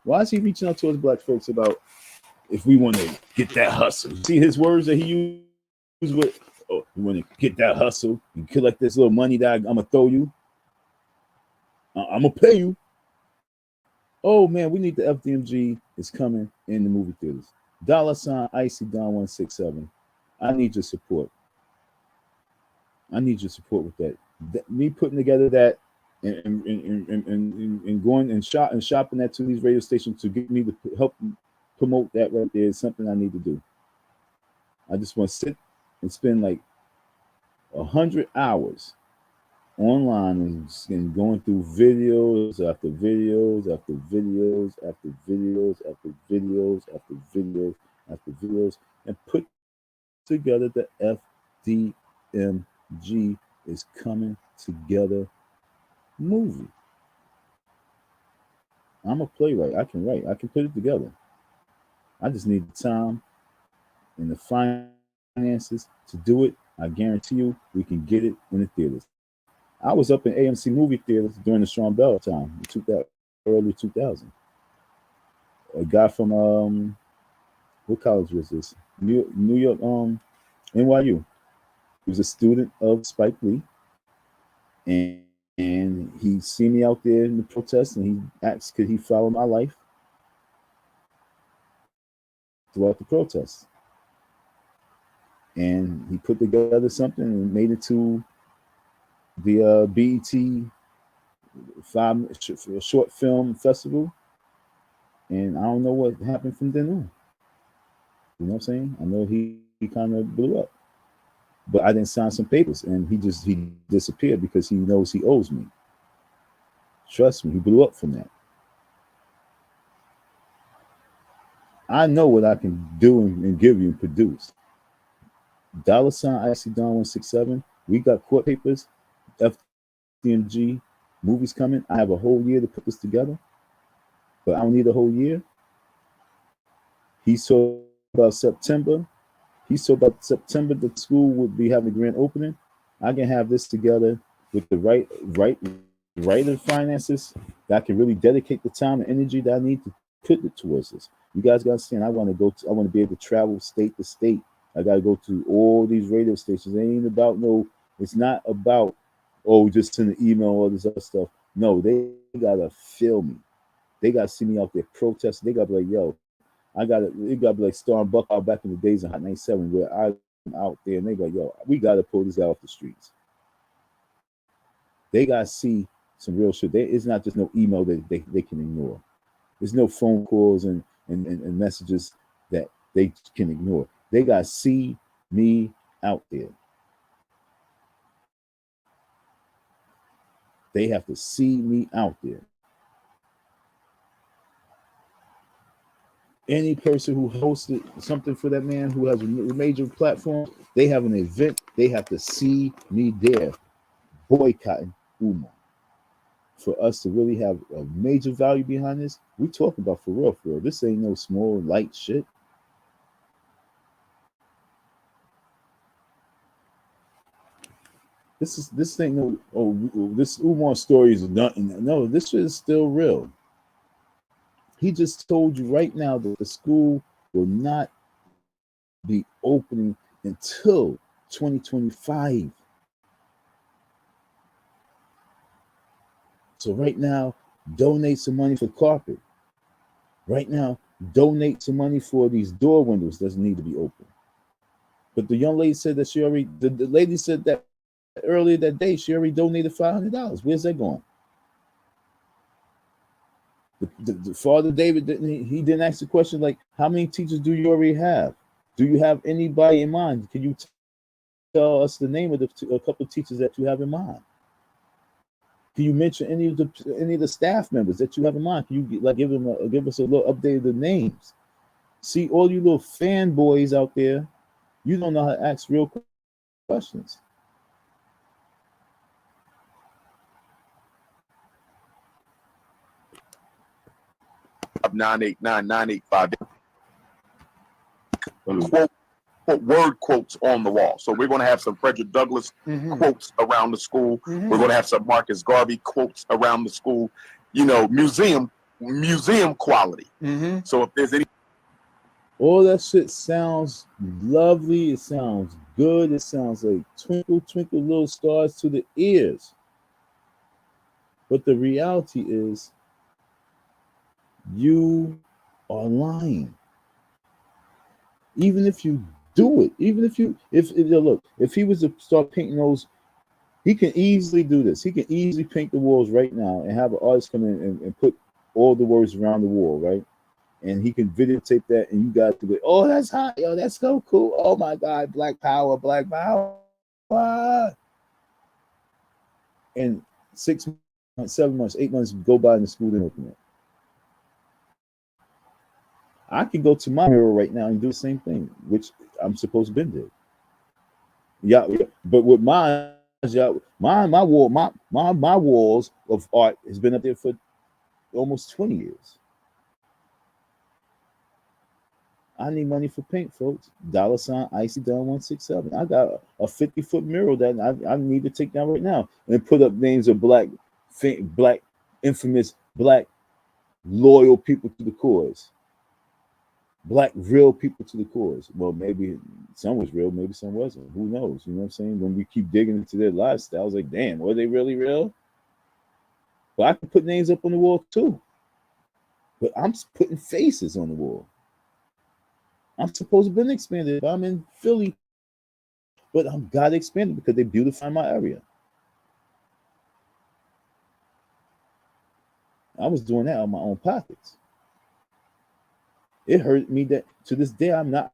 Why is he reaching out to us black folks about if we want to get that hustle? See his words that he used with, oh, you want to get that hustle and collect this little money that I'm going to throw you? I'm going to pay you. Oh, man, we need the FDMG is coming in the movie theaters. $ Icy Don 167. I need your support. I need your support with that. Me putting together that and going and shopping that to these radio stations to get me to help promote that right there is something I need to do. I just want to sit and spend like 100 hours online and going through videos after videos after videos after videos after videos after videos after videos and put together the FDMG is coming together movie. I'm a playwright. I can write. I can put it together. I just need the time and the finances to do it. I guarantee you we can get it in the theaters. I was up in AMC movie theaters during the Sean Bell time, early 2000. A guy from what college was this? New York, NYU. He was a student of Spike Lee, and he seen me out there in the protest, and he asked, could he follow my life throughout the protests? And he put together something and made it to the BET short film festival, and I don't know what happened from then on. You know what I'm saying? I know he kind of blew up, but I didn't sign some papers, and he disappeared because he knows he owes me. Trust me, he blew up from that. I know what I can do and give you and produce. $ Icy Don 167. We got court papers. FDMG movies coming. I have a whole year to put this together, but I don't need a whole year. He saw about September. He saw about September the school would be having a grand opening. I can have this together with the right right in finances that I can really dedicate the time and energy that I need to put it towards this. You guys got to understand. I want to go. I want to be able to travel state to state. I got to go to all these radio stations. It ain't about no. It's not about just send an email or all this other stuff. No, they gotta feel me. They gotta see me out there protesting. They gotta be like, yo, it gotta be like Star and Buckeye back in the days in Hot 97 where I'm out there and they go, yo, we gotta pull this guy off the streets. They gotta see some real shit. It's not just no email that they can ignore. There's no phone calls and messages that they can ignore. They gotta see me out there. They have to see me out there. Any person who hosted something for that man who has a major platform, they have an event, they have to see me there boycotting Umar. For us to really have a major value behind this, we talk about for real, for real. This ain't no small, light shit. This ain't no, this Umar story is nothing. No, this is still real. He just told you right now that the school will not be opening until 2025. So right now, donate some money for carpet. Right now, donate some money for these door windows that need to be open. But the young lady said that the lady said that earlier that day, she already donated $500. Where's that going? The Father David didn't ask the question like, how many teachers do you already have? Do you have anybody in mind? Can you tell us the name of a couple of teachers that you have in mind? Can you mention any of the staff members that you have in mind? Can you give us a little update of the names? See, all you little fanboys out there, you don't know how to ask real questions. Of 989-985. Word quotes on the wall. So we're going to have some Frederick Douglass quotes around the school. We're going to have some Marcus Garvey quotes around the school. You know, museum quality. So if there's any, all that shit sounds lovely. It sounds good. It sounds like twinkle, twinkle, little stars to the ears. But the reality is, you are lying. Even if you do it, if he was to start painting those, he can easily do this. He can easily paint the walls right now and have an artist come in and put all the words around the wall, right? And he can videotape that, and you guys can go, oh, that's hot, yo, that's so cool. Oh my God, Black Power, Black Power. And 6 months, 7 months, 8 months go by and the school didn't open it. I can go to my mirror right now and do the same thing, which I'm supposed to been did. Yeah, but with mine, my walls of art has been up there for almost 20 years. I need money for paint, folks. $ Icy Down 167. I got a 50-foot mural that I need to take down right now and put up names of black, infamous black, loyal people to the cause. Black real people to the cause. Well, maybe some was real, maybe some wasn't. Who knows? You know what I'm saying? When we keep digging into their lifestyles, like, damn, were they really real? But I can put names up on the wall too. But I'm putting faces on the wall. I'm supposed to have been expanded. I'm in Philly, but I'm got expanded because they beautify my area. I was doing that out of my own pockets. It hurt me that to this day I'm not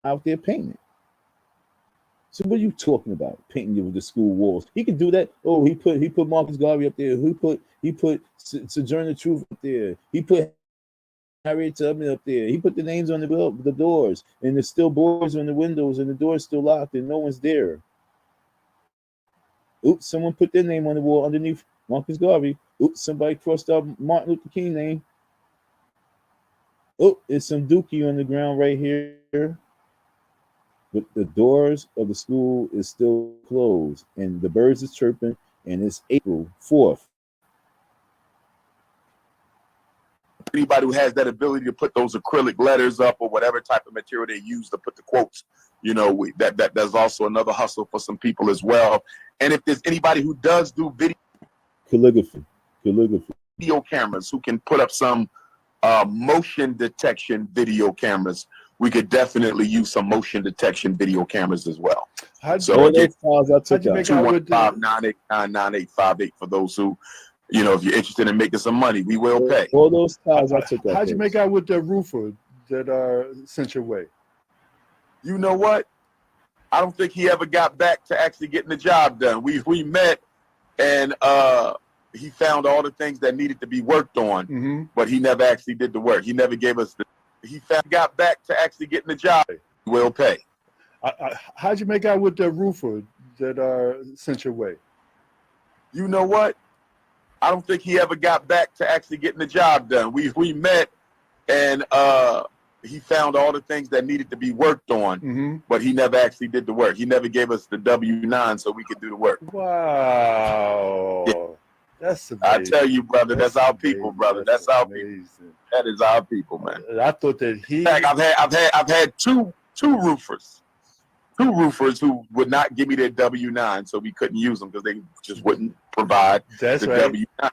out there painting. So what are you talking about? Painting with the school walls? He can do that. Oh, he put Marcus Garvey up there. He put Sojourner Truth up there. He put Harriet Tubman up there. He put the names on the doors, and there's still boards on the windows, and the door's still locked, and no one's there. Oops, someone put their name on the wall underneath Marcus Garvey. Oops, somebody crossed out Martin Luther King name. Oh, there's some dookie on the ground right here. But the doors of the school is still closed, and the birds is chirping, and it's April 4th. anybody who has that ability to put those acrylic letters up or whatever type of material they use to put the quotes, you know, that's also another hustle for some people as well. And if there's anybody who does do calligraphy, video cameras, who can put up some motion detection video cameras, we could definitely use some motion detection video cameras as well. So again, 215-989-9858 for those who, you know, if you're interested in making some money, we will pay. All those tiles I took out. How'd you make out with the roofer that sent your way? You know what? I don't think he ever got back to actually getting the job done. We met, and he found all the things that needed to be worked on, but he never actually did the work. He never gave us got back to actually getting the job. We will pay. How'd you make out with the roofer that sent your way? You know what? I don't think he ever got back to actually getting the job done. We met, and he found all the things that needed to be worked on, but he never actually did the work. He never gave us the W-9 so we could do the work. Wow. Yeah. That's amazing. I tell you, brother, that's our people, brother. That's our people. That is our people, man. I thought that in fact, I've had two roofers who would not give me their W-9, so we couldn't use them because they just wouldn't provide the W-9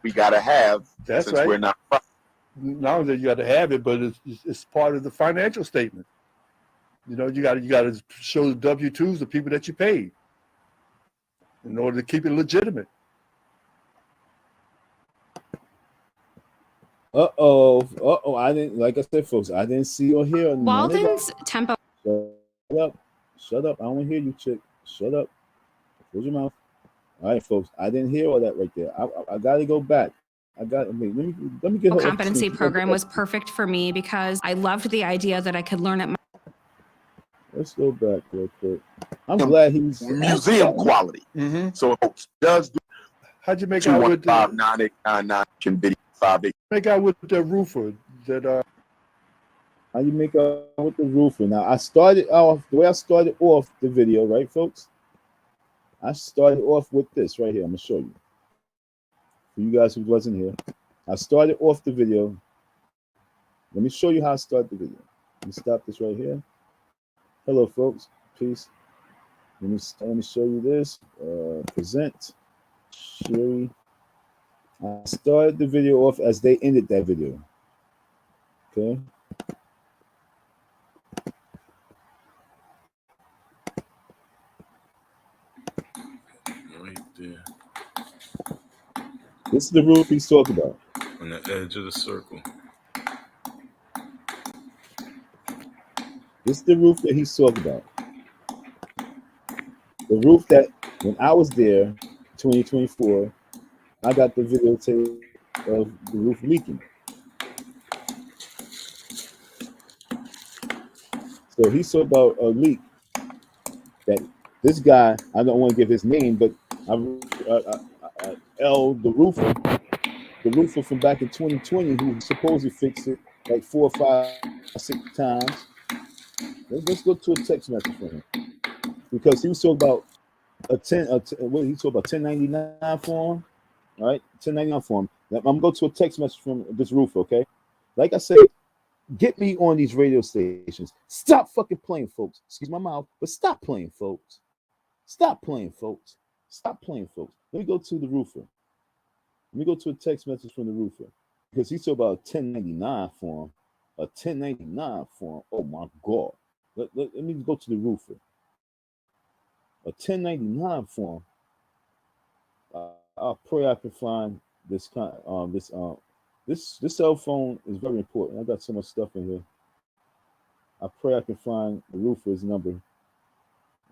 we gotta have. That's since right. We're not. Not only that you got to have it, but it's part of the financial statement. You know, you got to show the W-2s the people that you paid in order to keep it legitimate. Uh-oh. I didn't, like I said, folks, I didn't see or hear. Walden's tempo. Shut up. I don't hear you, chick. Shut up. Close your mouth. All right, folks. I didn't hear all that right there. I got to go back. Let me get her competency program was perfect for me because I loved the idea that I could learn at my. Let's go back real quick. I'm glad he's museum quality. So it does do. How'd you make out with the 215-989-9858? Make out with the roofer that How you make out with the roofer? Now I started off the way I started off the video, right, folks? I started off with this right here. I'm gonna show you. For you guys who wasn't here, I started off the video. Let me show you how I started the video. Let me stop this right here. Hello, folks. Peace. Let me show you this. Present. Sherry. I started the video off as they ended that video. Okay. Right there. This is the roof he's talking about. On the edge of the circle. This is the roof that he's talking about. The roof that when I was there, 2024, I got the videotape of the roof leaking. So he saw about a leak that this guy, I don't want to give his name, but the roofer from back in 2020 who supposedly fixed it like 4, 5, 6 times. Let's go to a text message from him because he was talking about what he talked about 1099 form, all right? 1099 form. I'm gonna go to a text message from this roofer, okay? Like I said, get me on these radio stations. Stop fucking playing, folks. Excuse my mouth, but stop playing, folks. Stop playing, folks. Stop playing, folks. Let me go to the roofer. Let me go to a text message from the roofer because he talked about a 1099 form. A 1099 form. Oh my God. Let me go to the roofer. A 1099 form. I'll pray I can find this kind. This cell phone is very important. I got so much stuff in here. I pray I can find the roofer's number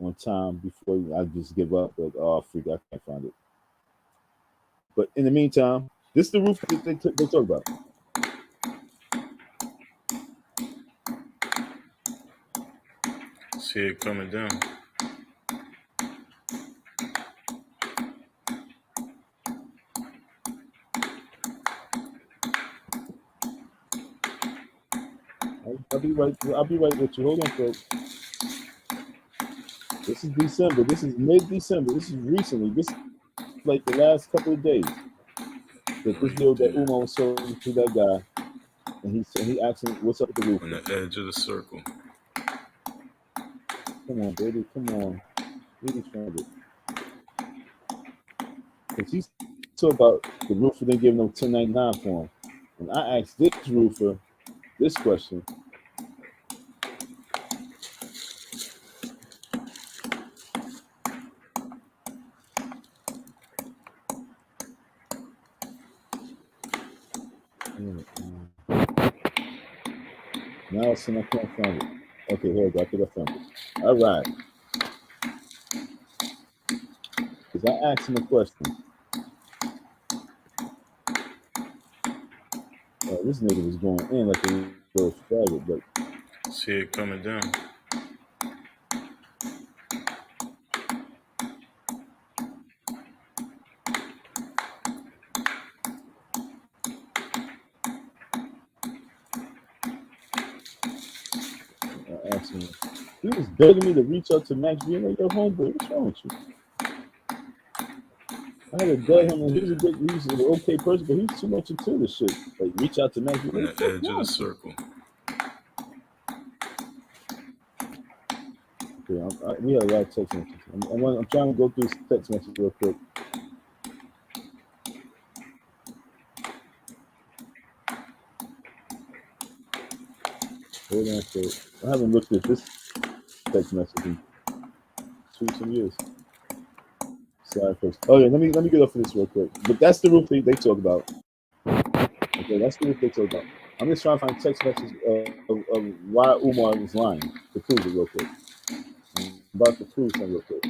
on time before I just give up. But I can't find it. But in the meantime, this is the roof that they talk about. See it coming down. I'll be right with you. Hold on, folks. This is December. This is mid-December. This is recently. This is like the last couple of days. That this Right deal that there. Umar was talking to that guy, and he asked him, "What's up with the roof?" On the edge of the circle. Come on, baby, come on. Really find it. Because he's talking about the roofer didn't give no 1099 for him. And I asked this roofer this question. Now it's I can't find it. Okay, here we go. I think I found it. All right. Because I asked him a question. This nigga was going in like a little faggot, but See it coming down. I asked him. He was begging me to reach out to Max B. Like, yo, homeboy, what's wrong with you? I had to beg him, and he was an okay person, but he's too much into this shit. Like, reach out to Max B. On the edge of the circle. Okay, we have a lot of text messages. I'm trying to go through text messages real quick. Hold on, so I haven't looked at this text message in some years. Sorry, folks. Oh yeah, let me get off of this real quick. But that's the roof they talk about. Okay, that's the roof they talk about. I'm just trying to find text messages of why Umar was lying to prove it real quick. I'm about to prove something real quick.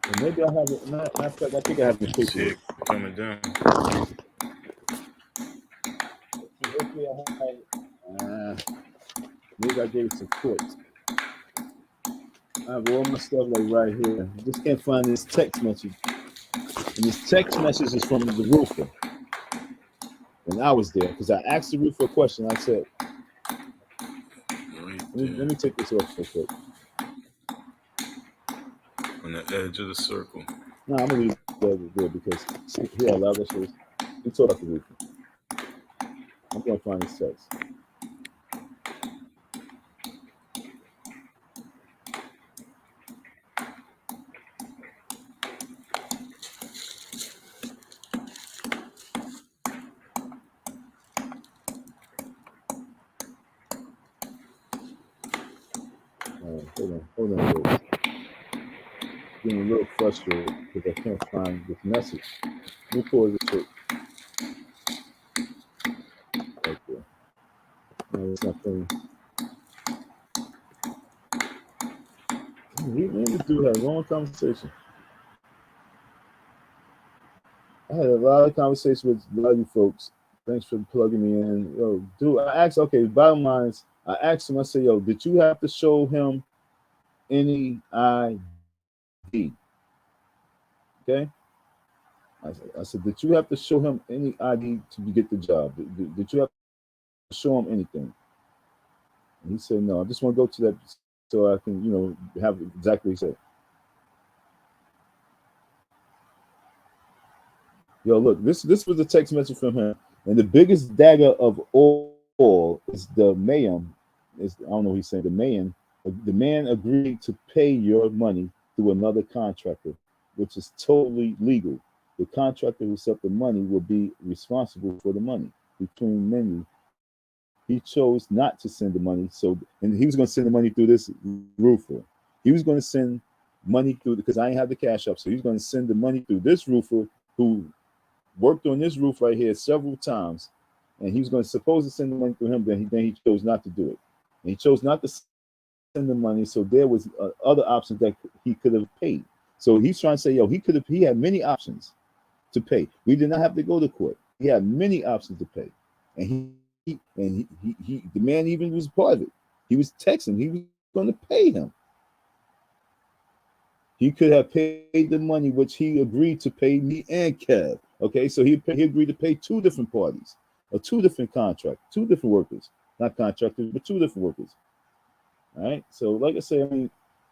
And maybe I have it. Matter of fact, I think I have the See paper. it coming down. Hopefully I have it. Maybe I gave it some quotes. I have all my stuff like right here. I just can't find this text message. And this text message is from the roofer. And I was there because I asked the roofer a question. I said, let me take this off real quick. On the edge of the circle. No, I'm going to leave it over there because here, allow that shit. We talk about the roofer. I'm going to find this text. Hold on, folks. Getting a little frustrated because I can't find this message. Let me pause this shit. Right there. No, it's not funny. Me and this dude had a long conversation. I had a lot of conversations with a lot of you folks. Thanks for plugging me in. Yo, dude, I asked, okay, bottom line is, I asked him, I said, yo, did you have to show him any ID? Okay? I said, did you have to show him any ID to get the job? Did you have to show him anything? And he said, no, I just want to go to that so I can, have exactly what he said. Yo, look, this was a text message from him. And the biggest dagger of all is the man. I don't know what he's saying. The man agreed to pay your money through another contractor, which is totally legal. The contractor who set the money will be responsible for the money between many. He chose not to send the money, and he was going to send the money through this roofer. He was going to send money through because I ain't have the cash up, so he's going to send the money through this roofer who worked on this roof right here several times, and he was going to supposed to send the money through him. Then he chose not to do it, and he chose not to send the money. So there was other options that he could have paid. So he's trying to say, yo, he had many options to pay. We did not have to go to court. He had many options to pay, and the man even was part of it. He was texting. He was going to pay him. He could have paid the money which he agreed to pay me and Kev. Okay, so he agreed to pay two different parties, or two different contracts, two different workers, not contractors, but two different workers. All right. So, like I say,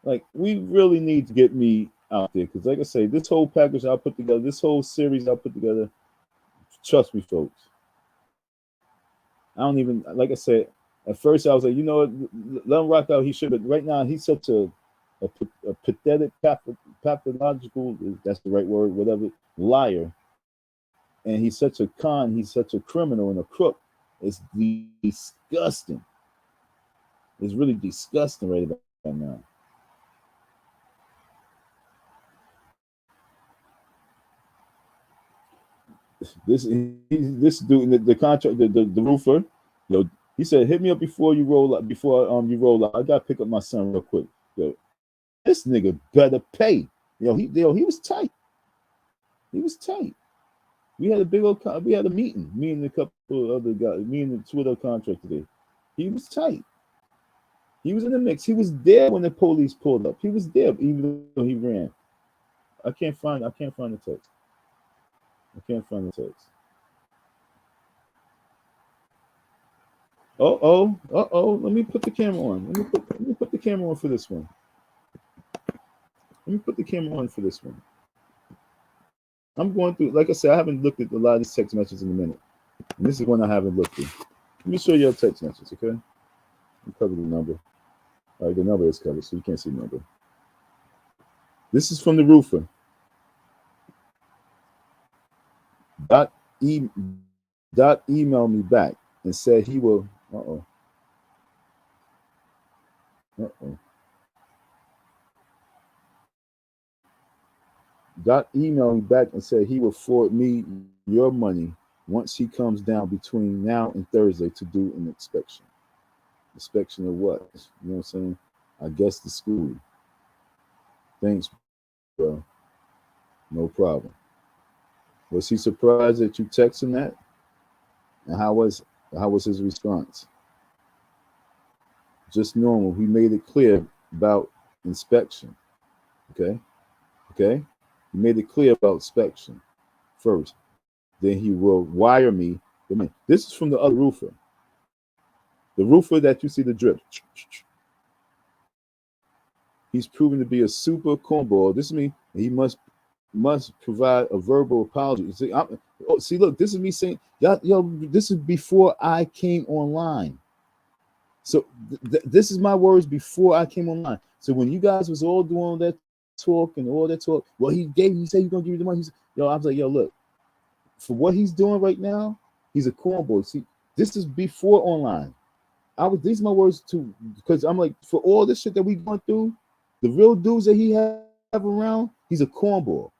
Like, we really need to get me out there because, like I say, this whole package I put together, this whole series I put together, trust me, folks. I don't even, like I said, at first I was like, you know what, let him rock out. He should, but right now he's such a pathetic, pathological, that's the right word, whatever, liar. And he's such a con, he's such a criminal and a crook. It's disgusting. It's really disgusting right about now. This dude, the contract, the roofer, yo, he said, hit me up before you roll up. Before you roll up, I gotta pick up my son real quick. Yo, this nigga better pay. He was tight. He was tight. We had a we had a meeting. Me and a couple of other guys. Me and the two other contractors there. He was tight. He was in the mix. He was there when the police pulled up. He was there, even though he ran. I can't find the text. I can't find the text. Let me put the camera on. Let me put the camera on for this one. Let me put the camera on for this one. I'm going through, like I said, I haven't looked at a lot of these text messages in a minute. And this is one I haven't looked at. Let me show you a text message, okay? I'll cover the number. All right, the number is covered, so you can't see the number. This is from the roofer. Email me back and said he will. Email me back and said he will forward me your money once he comes down between now and Thursday to do an inspection. Inspection of what? You know what I'm saying? I guess the school. Thanks, bro. No problem. Was he surprised that you texted him that? And how was his response? Just normal. He made it clear about inspection. Okay? He made it clear about inspection first. Then he will wire me. This is from the other roofer. The roofer that you see the drip. He's proven to be a super cornball. This is me. He must provide a verbal apology. See, look, this is me saying, yo, this is before I came online. So this is my words before I came online. So when you guys was all doing all that talk, well, he said he's gonna give you the money. I was like, yo, look, for what he's doing right now, he's a cornball. See, this is before online. These are my words too, because I'm like, for all this shit that we going through, the real dudes that he have around, he's a cornball.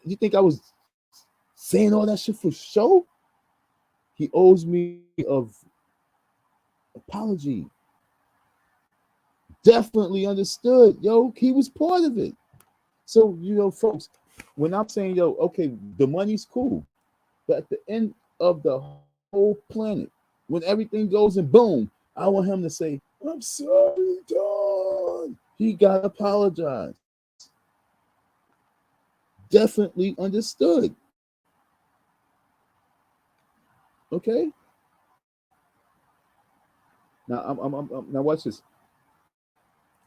You think I was saying all that shit for show? He owes me of apology. Definitely understood, yo. He was part of it. So, folks, when I'm saying, yo, okay, the money's cool, but at the end of the whole planet, when everything goes and boom, I want him to say, I'm sorry, Don. He got to apologize. Definitely understood. Okay. Now, now watch this.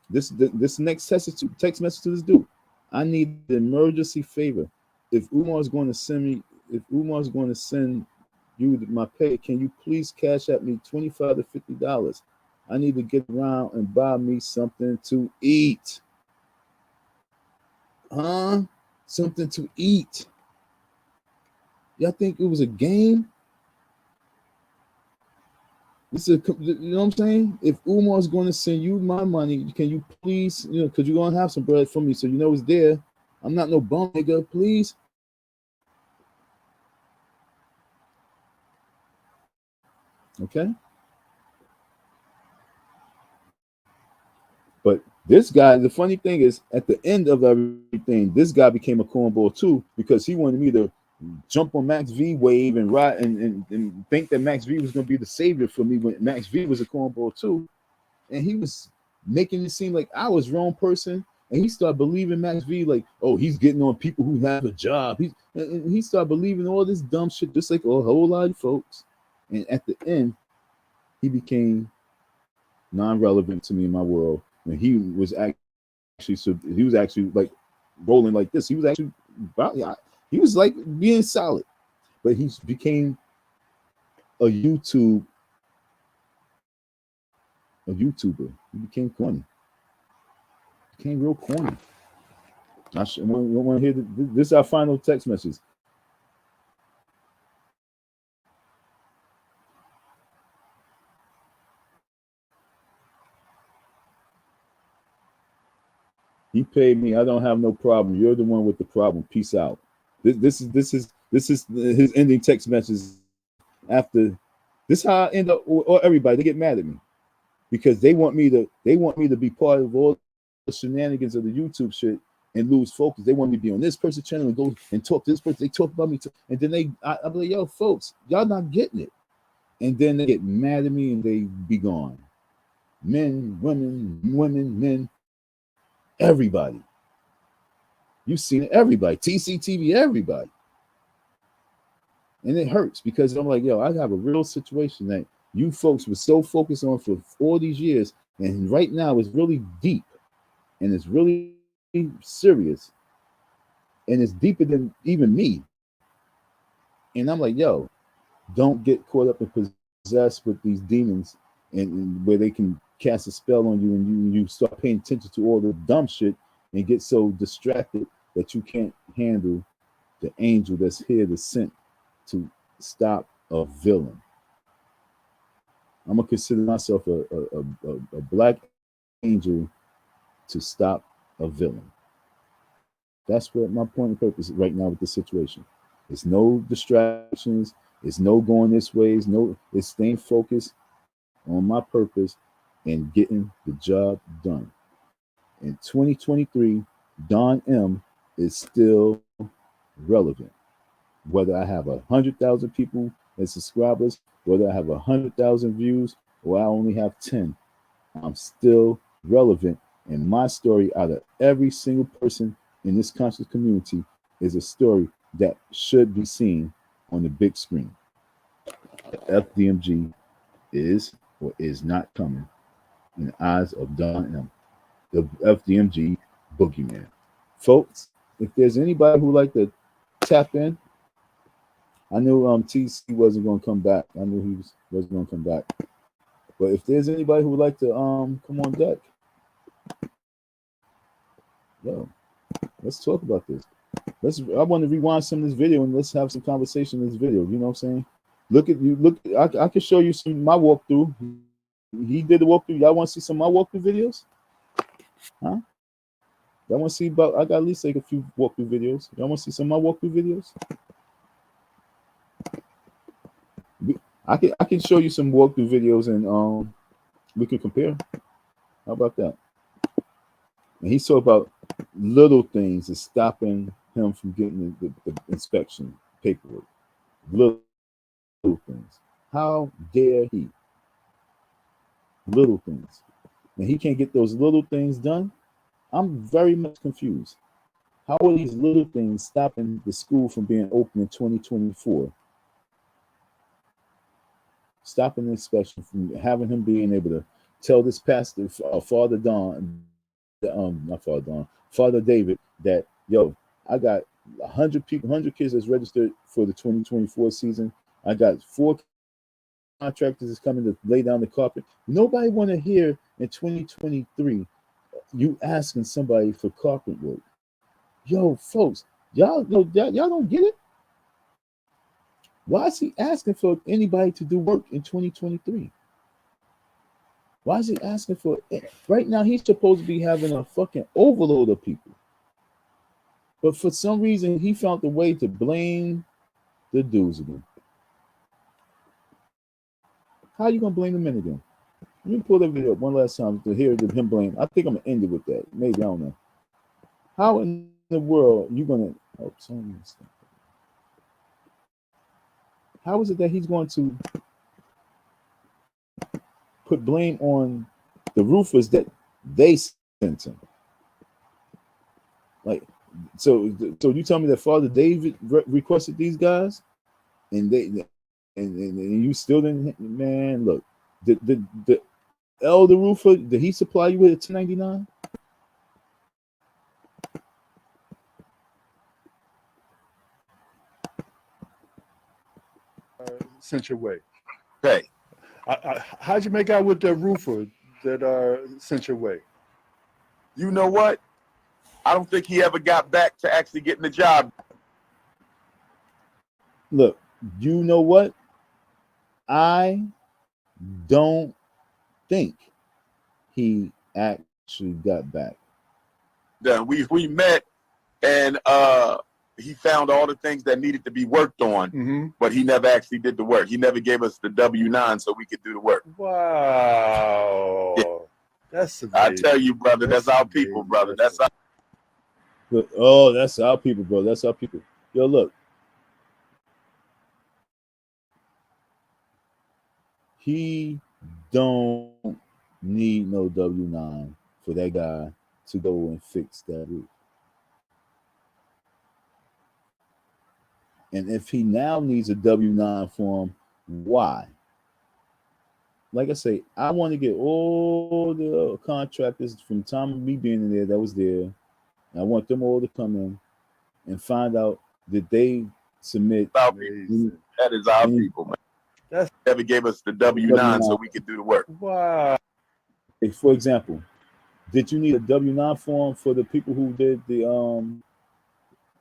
This next text message to this dude. I need an emergency favor. If Umar's going to send you my pay, can you please cash at me $25 to $50? I need to get around and buy me something to eat. Something to eat. Y'all think it was a game? This is, you know what I'm saying? If Umar's going to send you my money, can you please, because you're going to have some bread for me, so you know it's there. I'm not no bum nigga, please. Okay? But this guy, the funny thing is, at the end of everything, this guy became a cornball too, because he wanted me to jump on Max V wave and ride and think that Max V was going to be the savior for me when Max V was a cornball too. And he was making it seem like I was wrong person. And he started believing Max V, like, oh, he's getting on people who have a job. He started believing all this dumb shit, just like a whole lot of folks. And at the end, he became non-relevant to me in my world. And he was actually like rolling like this. He was actually he was like being solid, but he became a YouTuber. He became corny. Became real corny. I want to hear this is our final text message. He paid me. I don't have no problem. You're the one with the problem. Peace out. This is his ending text message. After this, how I end up, or everybody they get mad at me because they want me to be part of all the shenanigans of the YouTube shit and lose focus. They want me to be on this person's channel and go and talk to this person. They talk about me, and then I'm like, yo, folks, y'all not getting it. And then they get mad at me and they be gone. Men, women, men. Everybody. You've seen it, everybody. TCTV, everybody. And it hurts because I'm like, yo, I have a real situation that you folks were so focused on for all these years. And right now it's really deep and it's really serious. And it's deeper than even me. And I'm like, yo, don't get caught up and possessed with these demons and where they can cast a spell on you and you start paying attention to all the dumb shit and get so distracted that you can't handle the angel that's here to send to stop a villain. I'm gonna consider myself a black angel to stop a villain. That's what my point of purpose is right now with the situation. It's no distractions. It's no going this way. It's staying focused on my purpose and getting the job done. In 2023, Don M is still relevant. Whether I have 100,000 people as subscribers, whether I have 100,000 views, or I only have 10, I'm still relevant. And my story out of every single person in this conscious community is a story that should be seen on the big screen. FDMG is or is not coming in the eyes of Don M, the FDMG boogeyman. Folks, if there's anybody who would like to tap in, I knew TC wasn't going to come back. I knew he wasn't going to come back. But if there's anybody who would like to come on deck, yo, let's talk about this. I want to rewind some of this video and let's have some conversation in this video. You know what I'm saying? I can show you some my walkthrough. He did the walkthrough. Y'all want to see some of my walkthrough videos? Huh? Y'all want to see about? I got at least like a few walkthrough videos. Y'all want to see some of my walkthrough videos? I can show you some walkthrough videos and we can compare. How about that? And he talked about little things is stopping him from getting the inspection paperwork. Little things. How dare he? Little things. And he can't get those little things done. I'm very much confused. How are these little things stopping the school from being open in 2024? Stopping the inspection from having him being able to tell this pastor, Father Don, not Father Don, Father David, that yo, I got 100 people, 100 kids that's registered for the 2024 season. I got 4 contractors that's coming to lay down the carpet. Nobody want to hear in 2023 you asking somebody for carpet work. Yo, folks, y'all don't get it. Why is he asking for anybody to do work in 2023? Why is he asking for it? Right now, he's supposed to be having a fucking overload of people. But for some reason, he found a way to blame the dudes again. How are you going to blame the men again? Let me pull that video up one last time to hear him blame. I think I'm going to end it with that. Maybe, I don't know. How in the world are you going to... Oh, how is it that he's going to put blame on the roofers that they sent him? Like, so you tell me that Father David requested these guys, and you still didn't. Man, look, Elder roofer, did he supply you with a 1099? Sent your way. Hey, How'd you make out with the roofer that sent your way? you know what? I don't think he ever got back to actually getting the job. Look, you know what? I don't think he actually got back. Then we met, and he found all the things that needed to be worked on, but he never actually did the work. He never gave us the W-9 so we could do the work. Wow. Yeah. That's amazing. I tell you, brother, that's our people, brother. That's our. Look, oh, that's our people, bro. That's our people. Yo, look. He don't need no W-9 for that guy to go and fix that roof. And if he now needs a W-9 form, why? Like I say, I want to get all the contractors from the time of me being in there that was there. And I want them all to come in and find out that they submit. That is our people, man. That's never gave us the W-9 so we could do the work. Wow. For example, did you need a W-9 form for the people who did the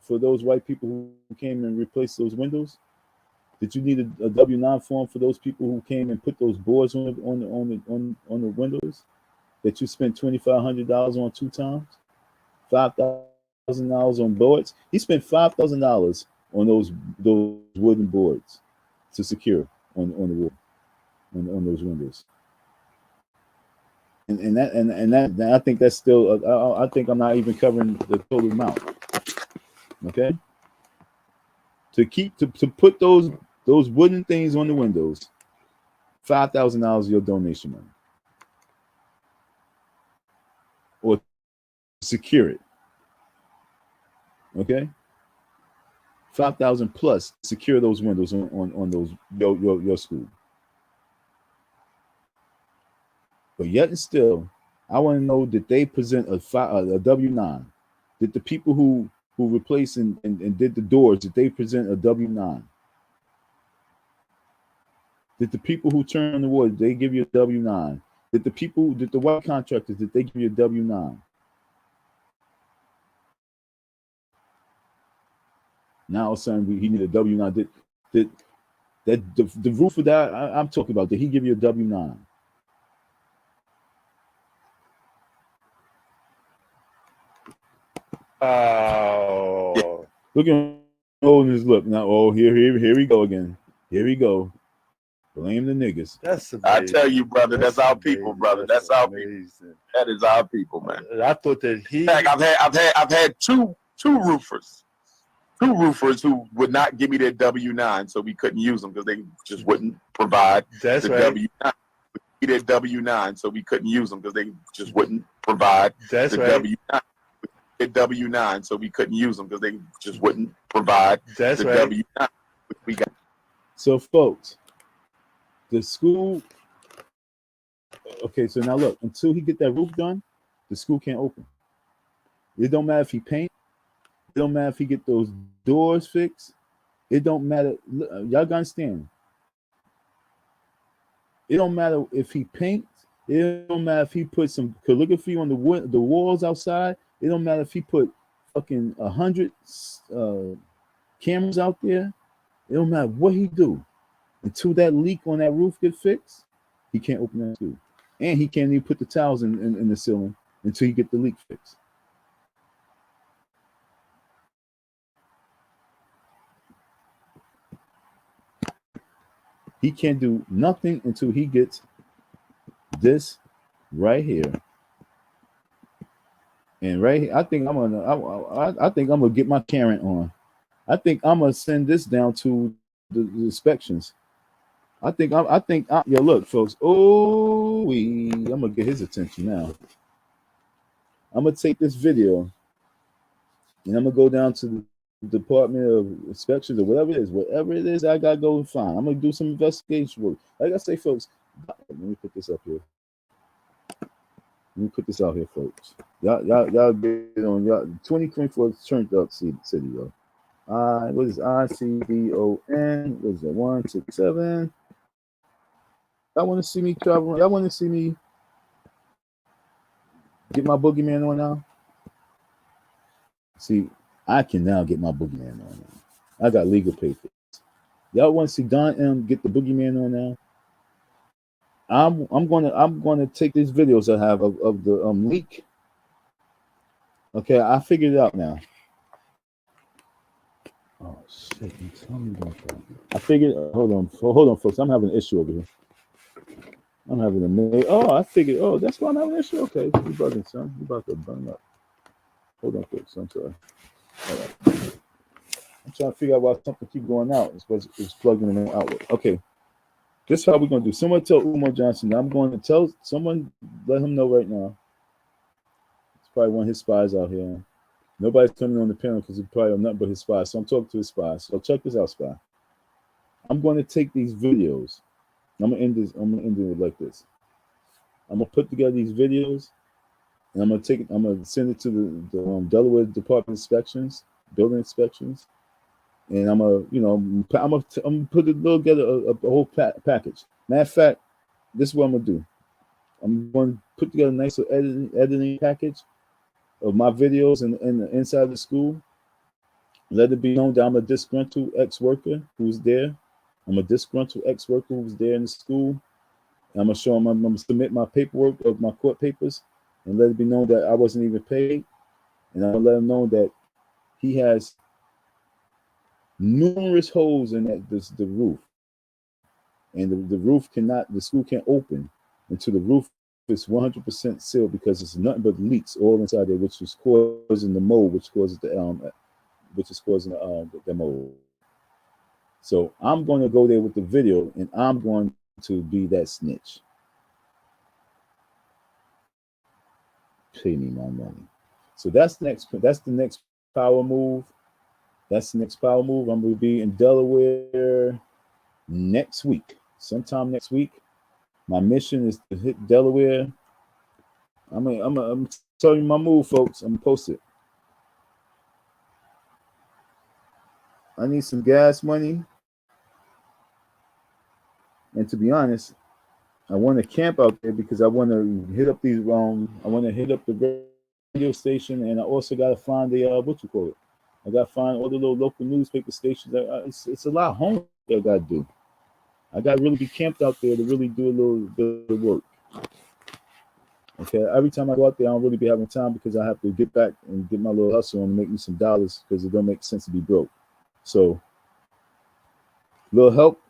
for those white people who came and replaced those windows? Did you need a W-9 form for those people who came and put those boards on the windows that you spent $2,500 on 2 times? $5,000 on boards. He spent $5,000 on those wooden boards to secure on the wall on those windows. And that I think that's still I think I'm not even covering the total amount. Okay. To put those wooden things on the windows, $5,000 your donation money, or secure it. Okay, 5,000 plus secure those windows on those your school. But yet and still, I want to know that they present a W-9. That the people who replaced and did the doors, that they present a W-9. That the people who turn on the wood, they give you a W-9. That the white contractors, that they give you a W-9. Now all of a sudden he needed a W-9. The roof of that I'm talking about, did he give you a W-9? Oh, look at holding his look now. Oh, here we go again. Here we go. Blame the niggas. That's amazing. I tell you, brother, that's our people, brother. That's our people. That is our people, man. I thought that he. In fact, I've had two roofers who would not give me their W-9, so we couldn't use them because they just wouldn't provide the W-9. Their W-9, so we couldn't use them because they just wouldn't provide the W-9. W-9, so we couldn't use them because they just wouldn't provide the W-9 we got. So, folks, the school. Okay, so now look. Until he get that roof done, the school can't open. It don't matter if he paint. It don't matter if he get those doors fixed. It don't matter. Y'all gotta understand. It don't matter if he paints. It don't matter if he put some calligraphy on the walls outside. It don't matter if he put fucking 100 cameras out there. It don't matter what he do. Until that leak on that roof get fixed, he can't open that school. And he can't even put the tiles in the ceiling until he get the leak fixed. He can't do nothing until he gets this right here. And right here, I think I'm gonna get my Karen on. I think I'm gonna send this down to the inspections. Yo, look, folks. I'm gonna get his attention now. I'm gonna take this video and I'm gonna go down to the Department of Inspections or whatever it is I gotta go and find. I'm gonna do some investigation work. Like I say, folks, let me put this up here. Let me put this out here, folks. Y'all get on. Y'all 2024 turned up city, yo. What is ICBON? What is that? 167. Y'all want to see me travel? Y'all want to see me get my boogeyman on now? See, I can now get my boogeyman on now. I got legal papers. Y'all want to see Don M get the boogeyman on now? I'm gonna take these videos I have of the leak. Okay, I figured it out now. Oh shit! You tell me about that. I figured. Hold on, folks. I'm having an issue over here. I'm having a minute. Oh, I figured. Oh, that's why I'm having an issue. Okay, you bugging, son. You about to burn up. Hold on, folks. I'm sorry. All right. I'm trying to figure out why something keep going out. It's plugging in and out. Okay. This is how we're gonna do. Someone tell Umar Johnson. I'm going to tell someone. Let him know right now. It's probably one of his spies out here. Nobody's coming on the panel because it's probably nothing but his spies. So I'm talking to his spies. So check this out, spy. I'm going to take these videos. I'm gonna end this. I'm gonna end it like this. I'm gonna put together these videos, and I'm gonna take it. I'm gonna send it to the Delaware Department of Inspections, building inspections, and I'm gonna put it together a whole package. Matter of fact, this is what I'm gonna do. I'm going to put together a nice editing package of my videos in the inside of the school. Let it be known that I'm a disgruntled ex-worker who's there. I'm a disgruntled ex-worker who's there in the school. And I'm gonna show him. I'm gonna submit my paperwork of my court papers, and let it be known that I wasn't even paid. And I'm gonna let him know that he has numerous holes in the roof, and the roof the school can't open until the roof is 100% sealed, because it's nothing but leaks all inside there, which is causing the mold, which causes the mold. So I'm going to go there with the video, and I'm going to be that snitch. Pay me my money. So that's the next power move. That's the next power move. I'm going to be in Delaware next week. Sometime next week. My mission is to hit Delaware. I'm telling you my move, folks. I'm gonna post it. I need some gas money. And to be honest, I want to camp out there because I want to hit up these I want to hit up the radio station, and I also got to find the I got to find all the little local newspaper stations. It's a lot of homework I got to do. I got to really be camped out there to really do a little bit of work. Okay, every time I go out there, I don't really be having time because I have to get back and get my little hustle and make me some dollars, because it don't make sense to be broke. So, little help,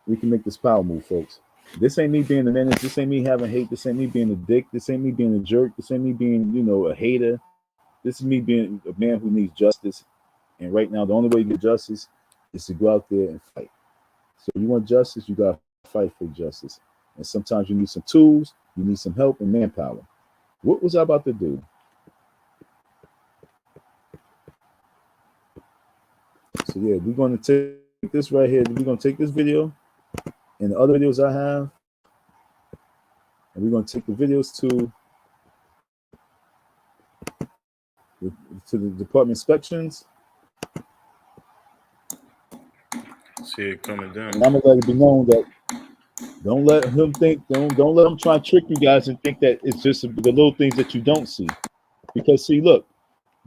we can make this power move, folks. This ain't me being a menace. This ain't me having hate. This ain't me being a dick. This ain't me being a jerk. This ain't me being, a hater. This is me being a man who needs justice. And right now, the only way you get justice is to go out there and fight. So you want justice, you got to fight for justice. And sometimes you need some tools, you need some help and manpower. What was I about to do? So yeah, we're going to take this right here. We're going to take this video and the other videos I have, and we're going to take the videos to the department inspections. See it coming down. And I'm going to let it be known that don't let him try and trick you guys and think that it's just the little things that you don't see. Because see, look,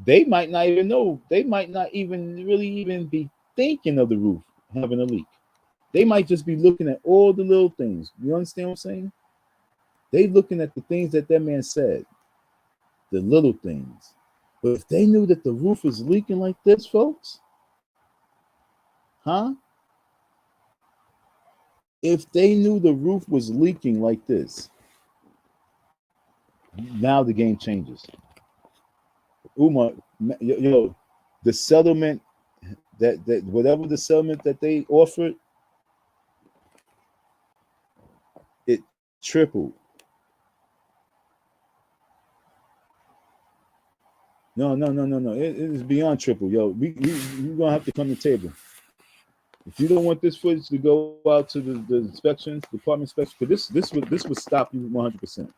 they might not even know. They might not even really be thinking of the roof having a leak. They might just be looking at all the little things. You understand what I'm saying? They looking at the things that man said, the little things. But if they knew that the roof was leaking like this, folks, if they knew the roof was leaking like this, now the game changes. Umar, the settlement that whatever the settlement that they offered, it tripled. No. It is beyond triple, yo. You're gonna have to come to the table. If you don't want this footage to go out to the inspections, department inspections, because this would stop you 100%.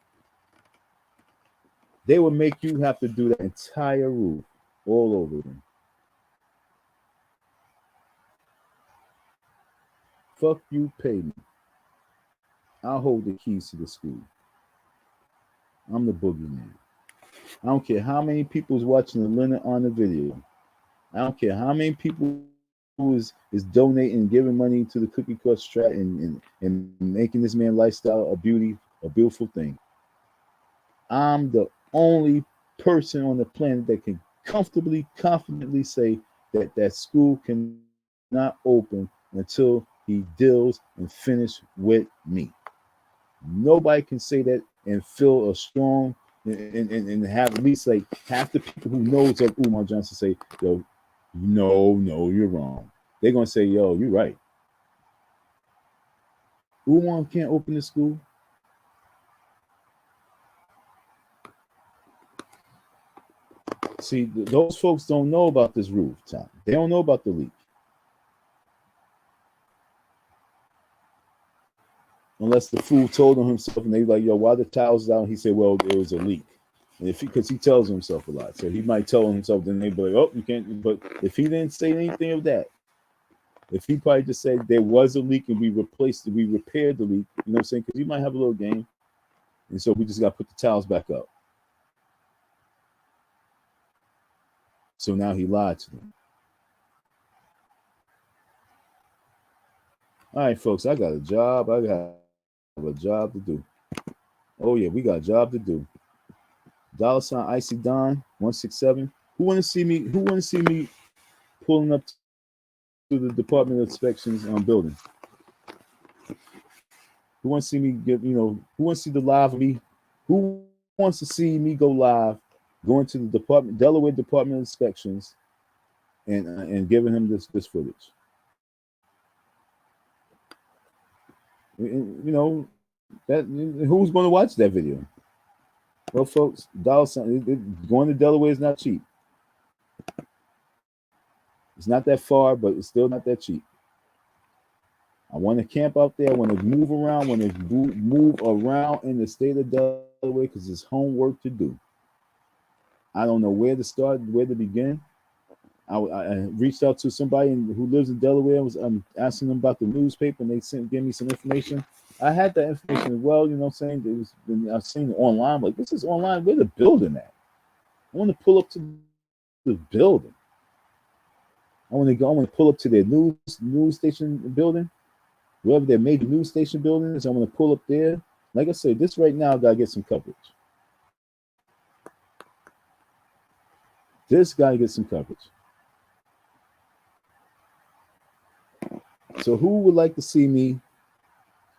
They would make you have to do that entire roof all over again. Fuck you, pay me. I'll hold the keys to the school. I'm the boogeyman. I don't care how many people's watching the Leonard on the video. I don't care how many people who is donating and giving money to the Cookie Cut Strat and making this man lifestyle a beautiful thing. I'm the only person on the planet that can comfortably, confidently say that that school cannot open until he deals and finish with me. Nobody can say that and feel a strong and have at least like half the people who knows of Umar Johnson say, yo, no, you're wrong. They're gonna say, yo, you're right. Umar can't open the school. See, those folks don't know about this roof, Tom. They don't know about the leak. Unless the fool told him himself, and they like, yo, why the tiles down? He said, well, it was a leak. And because he tells himself a lot, so he might tell himself, then they be like, oh, you can't. But if he didn't say anything of that, if he probably just said there was a leak and we repaired the leak, you know what I'm saying? Because he might have a little game, and so we just got to put the tiles back up. So now he lied to them. All right, folks, I got a job. I got a job to do. Oh yeah, we got a job to do. $ Icy Don 167. Who want to see me? Who want to see me pulling up to the Department of Inspections building? Who wants to see me get? You know, who wants to see the live of me? Who wants to see me go live, going to the Delaware Department of Inspections, and giving him this footage? You know, that who's going to watch that video? Well, folks, $ going to Delaware is not cheap. It's not that far, but it's still not that cheap. I want to camp out there. I want to move around. I want to move around in the state of Delaware because there's homework to do. I don't know where to start, where to begin. I reached out to somebody who lives in Delaware. I was asking them about the newspaper, and they gave me some information. I had that information as well, you know what I'm saying? I've seen it online, but this is online. Where the building at? I want to pull up to the building. I want to pull up to their news station building, wherever their major news station building is. I want to pull up there. Like I said, this right now gotta get some coverage. This gotta get some coverage. So who would like to see me,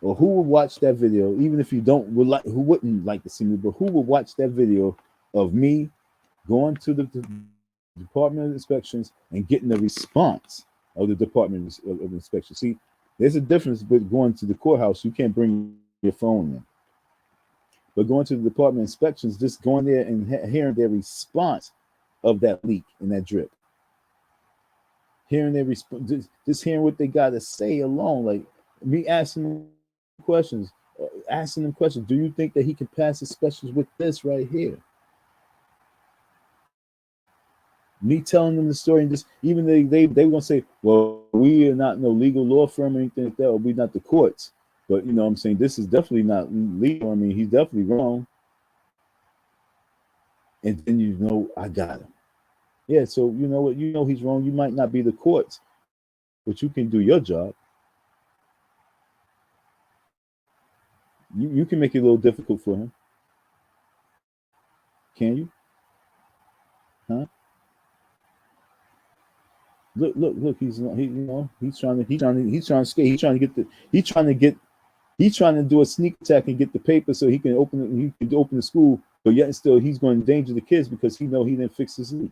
or who would watch that video, even if you who wouldn't like to see me, but who would watch that video of me going to the Department of Inspections and getting the response of the Department of Inspection? See, there's a difference with going to the courthouse. You can't bring your phone in. But going to the Department of Inspections, just going there and hearing their response of that leak and that drip. Hearing their response, just hearing what they got to say alone, like me asking them questions. Do you think that he can pass inspections with this right here? Me telling them the story, and just even they were gonna say, well, we are not no legal law firm or anything like that, or we're not the courts. But you know what I'm saying, this is definitely not legal. I mean, he's definitely wrong. And then you know I got him. Yeah, so you know what, you know he's wrong. You might not be the courts, but you can do your job. You can make it a little difficult for him. Can you? Huh? Look, he's trying to do a sneak attack and get the paper so he can open the school, but yet still he's going to endanger the kids because he didn't fix his leak.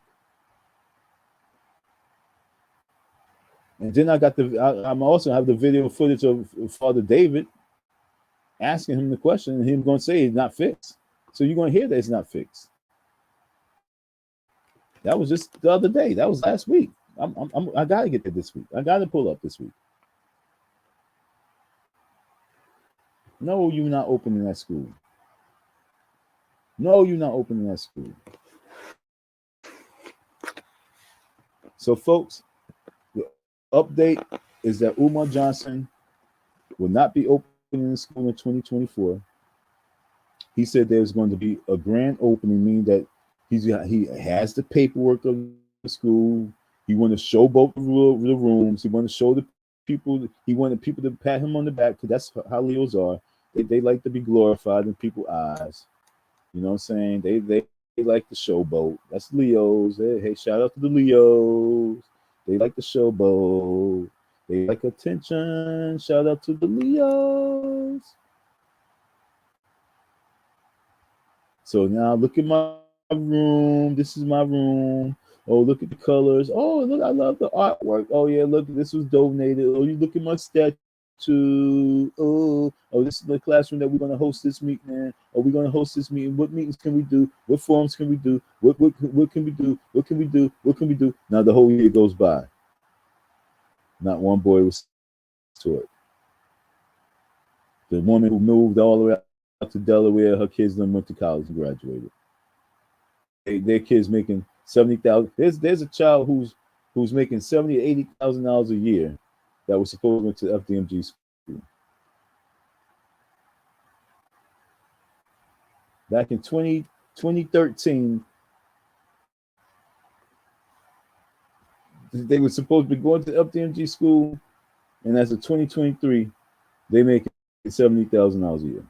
And then I'm also have the video footage of Father David asking him the question, and him going to say it's not fixed. So you're going to hear that it's not fixed. That was just the other day. That was last week. I got to get there this week. I got to pull up this week. No, you're not opening that school. No, you're not opening that school. So, folks, the update is that Umar Johnson will not be opening the school in 2024. He said there's going to be a grand opening, meaning that he has the paperwork of the school. He want to showboat the rooms. He want to show the people. He wanted people to pat him on the back because that's how Leos are. They like to be glorified in people's eyes. You know what I'm saying? They like the showboat. That's Leos. Hey, shout out to the Leos. They like the showboat. They like attention. Shout out to the Leos. So now look at my room. This is my room. Oh, look at the colors. Oh, look, I love the artwork. Oh, yeah, look, this was donated. Oh, you look at my statue. Oh, this is the classroom that we're going to host this meeting in. Are we going to host this meeting? What meetings can we do? What forums can we do? What can we do? What can we do? What can we do? Now the whole year goes by. Not one boy was to it. The woman who moved all the way out to Delaware, her kids then went to college and graduated. Their kids making $70,000. There's a child who's making $70,000 to $80,000 a year that was supposed to go to FDMG school. Back in 2013, they were supposed to be going to FDMG school, and as of 2023, they make $70,000 a year.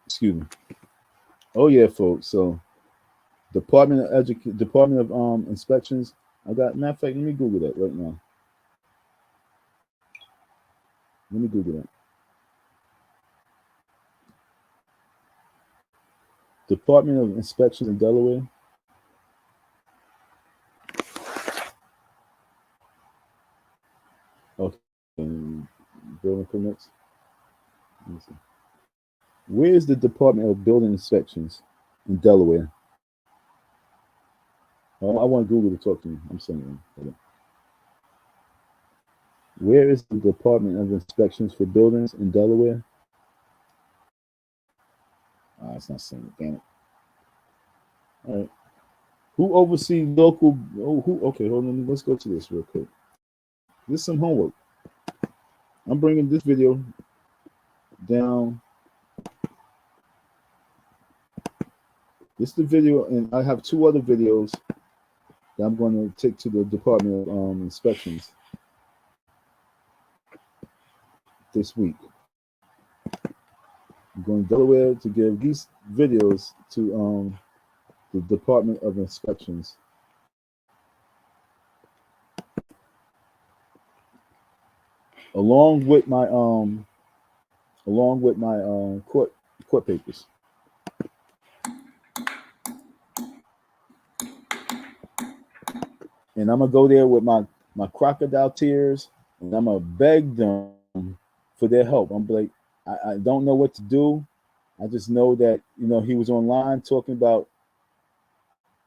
Excuse me. Oh yeah, folks. So, Department of Inspections. I got. Matter of fact, let me Google that right now. Let me Google that. Department of Inspections in Delaware. Okay. Building permits. Let me see. Where is the Department of Building Inspections in Delaware? Oh, I want Google to talk to me. I'm saying it. Where is the Department of Inspections for Buildings in Delaware? It's not saying it. Damn it. All right. Who oversees local? Okay, hold on. Let's go to this real quick. This is some homework. I'm bringing this video down. This is the video, and I have two other videos that I'm going to take to the Department of Inspections this week. I'm going to Delaware to give these videos to the Department of Inspections. Along with my court papers. And I'm gonna go there with my crocodile tears, and I'm gonna beg them for their help. I'm like, I don't know what to do. I just know that, you know, he was online talking about,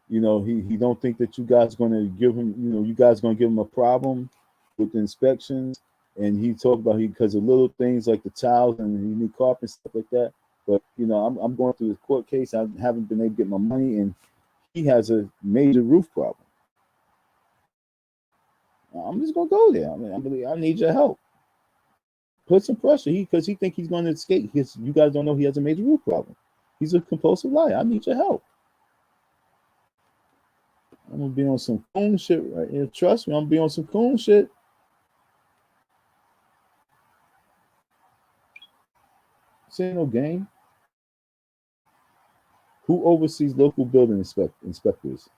you know, he don't think that you guys gonna give him, you know, you guys gonna give him a problem with the inspections. And he talked about because of little things like the tiles and he need carpet and stuff like that. But you know, I'm going through this court case. I haven't been able to get my money, and he has a major roof problem. I'm just gonna go there. I mean, I need your help. Put some pressure. Because he think he's going to escape. Because you guys don't know he has a major roof problem. He's a compulsive liar. I need your help. I'm gonna be on some coon shit right here. Trust me, I'm gonna be on some coon shit. This ain't no game. Who oversees local building inspectors?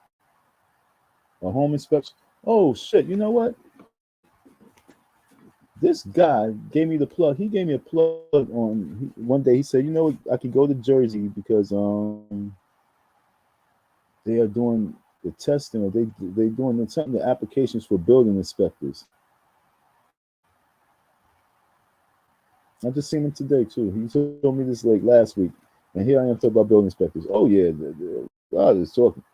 A home inspection? Oh shit! You know what? This guy gave me the plug. He gave me a plug on one day. He said, "You know, I could go to Jersey because they are doing the testing, or they doing something, the applications for building inspectors." I just seen him today too. He told me this like last week, and here I am talking about building inspectors. Oh yeah, God is talking.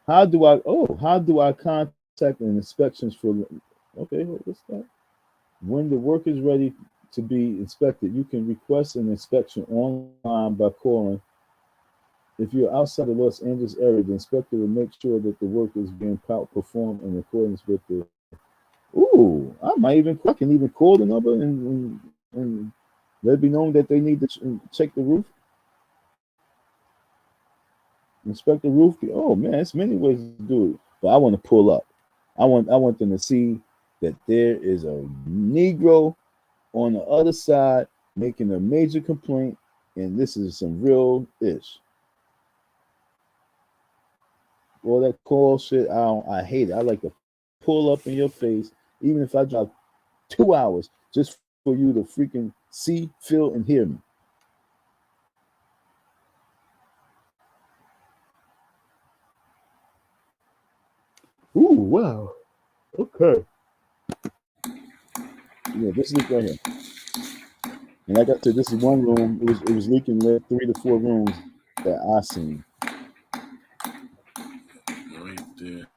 How do I contact an inspections for Okay, what's that? When the work is ready to be inspected, you can request an inspection online by calling. If you're outside the Los Angeles area, the inspector will make sure that the work is being performed in accordance with the. Ooh, I can even call the number and let it be known that they need to check the roof, inspect the roof. Oh man, there's many ways to do it, but I want to pull up. I want them to see that there is a Negro on the other side making a major complaint, and this is some real ish. All that call shit, I hate it. I like to pull up in your face, even if I drive 2 hours just for you to freaking see, feel, and hear me. Ooh, wow. Okay. Yeah, this leak right here. And like I said, this is one room. It was leaking 3 to 4 rooms that I seen. Right there.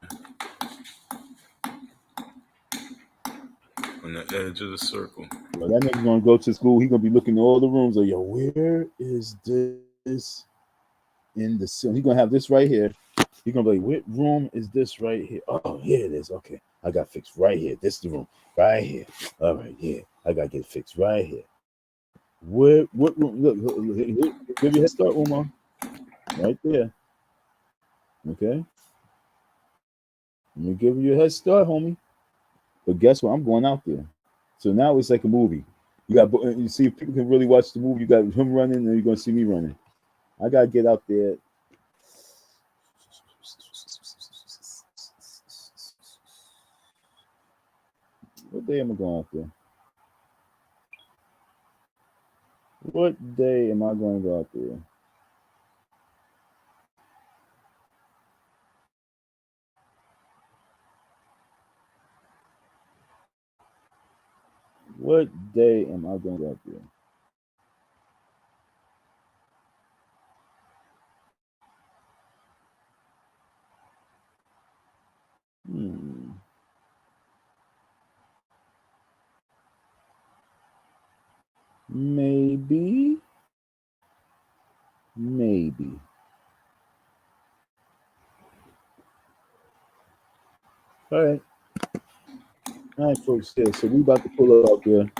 On the edge of the circle. Well, that nigga gonna go to school. He gonna be looking at all the rooms. Like, yo, where is this in the ceiling? He gonna have this right here. He gonna be like, what room is this right here? Oh, here it is. Okay, I got fixed right here. This is the room right here. All right, yeah, I gotta get fixed right here. What room? Look, here, give you a head start, Umar. Right there. Okay. Let me give you a head start, homie. But guess what? I'm going out there. So now it's like a movie. You see, if people can really watch the movie. You got him running, and you're gonna see me running. I gotta get out there. What day am I going out there? What day am I going to go out there? What day am I going to go out there? Maybe. All right, folks. Yeah, so we about to pull up out there.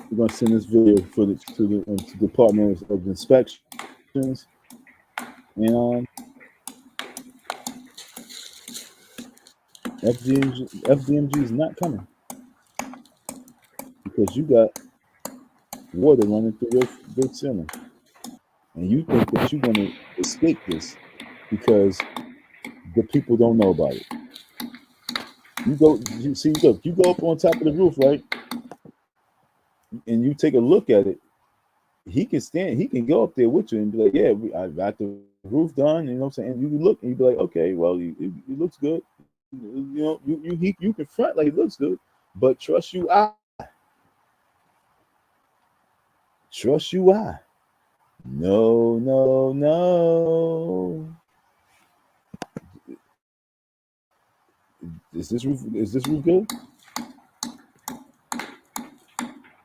We're gonna send this video to the Department of Inspections, and FDMG is not coming because you got water running through your ceiling, and you think that you're gonna escape this because the people don't know about it. You go up on top of the roof, right? And you take a look at it. He can go up there with you and be like, yeah, I got the roof done. You know what I'm saying? And you look and you be like, okay, well, it looks good. You know, you can front like it looks good, but trust you, I. No. Is this roof good?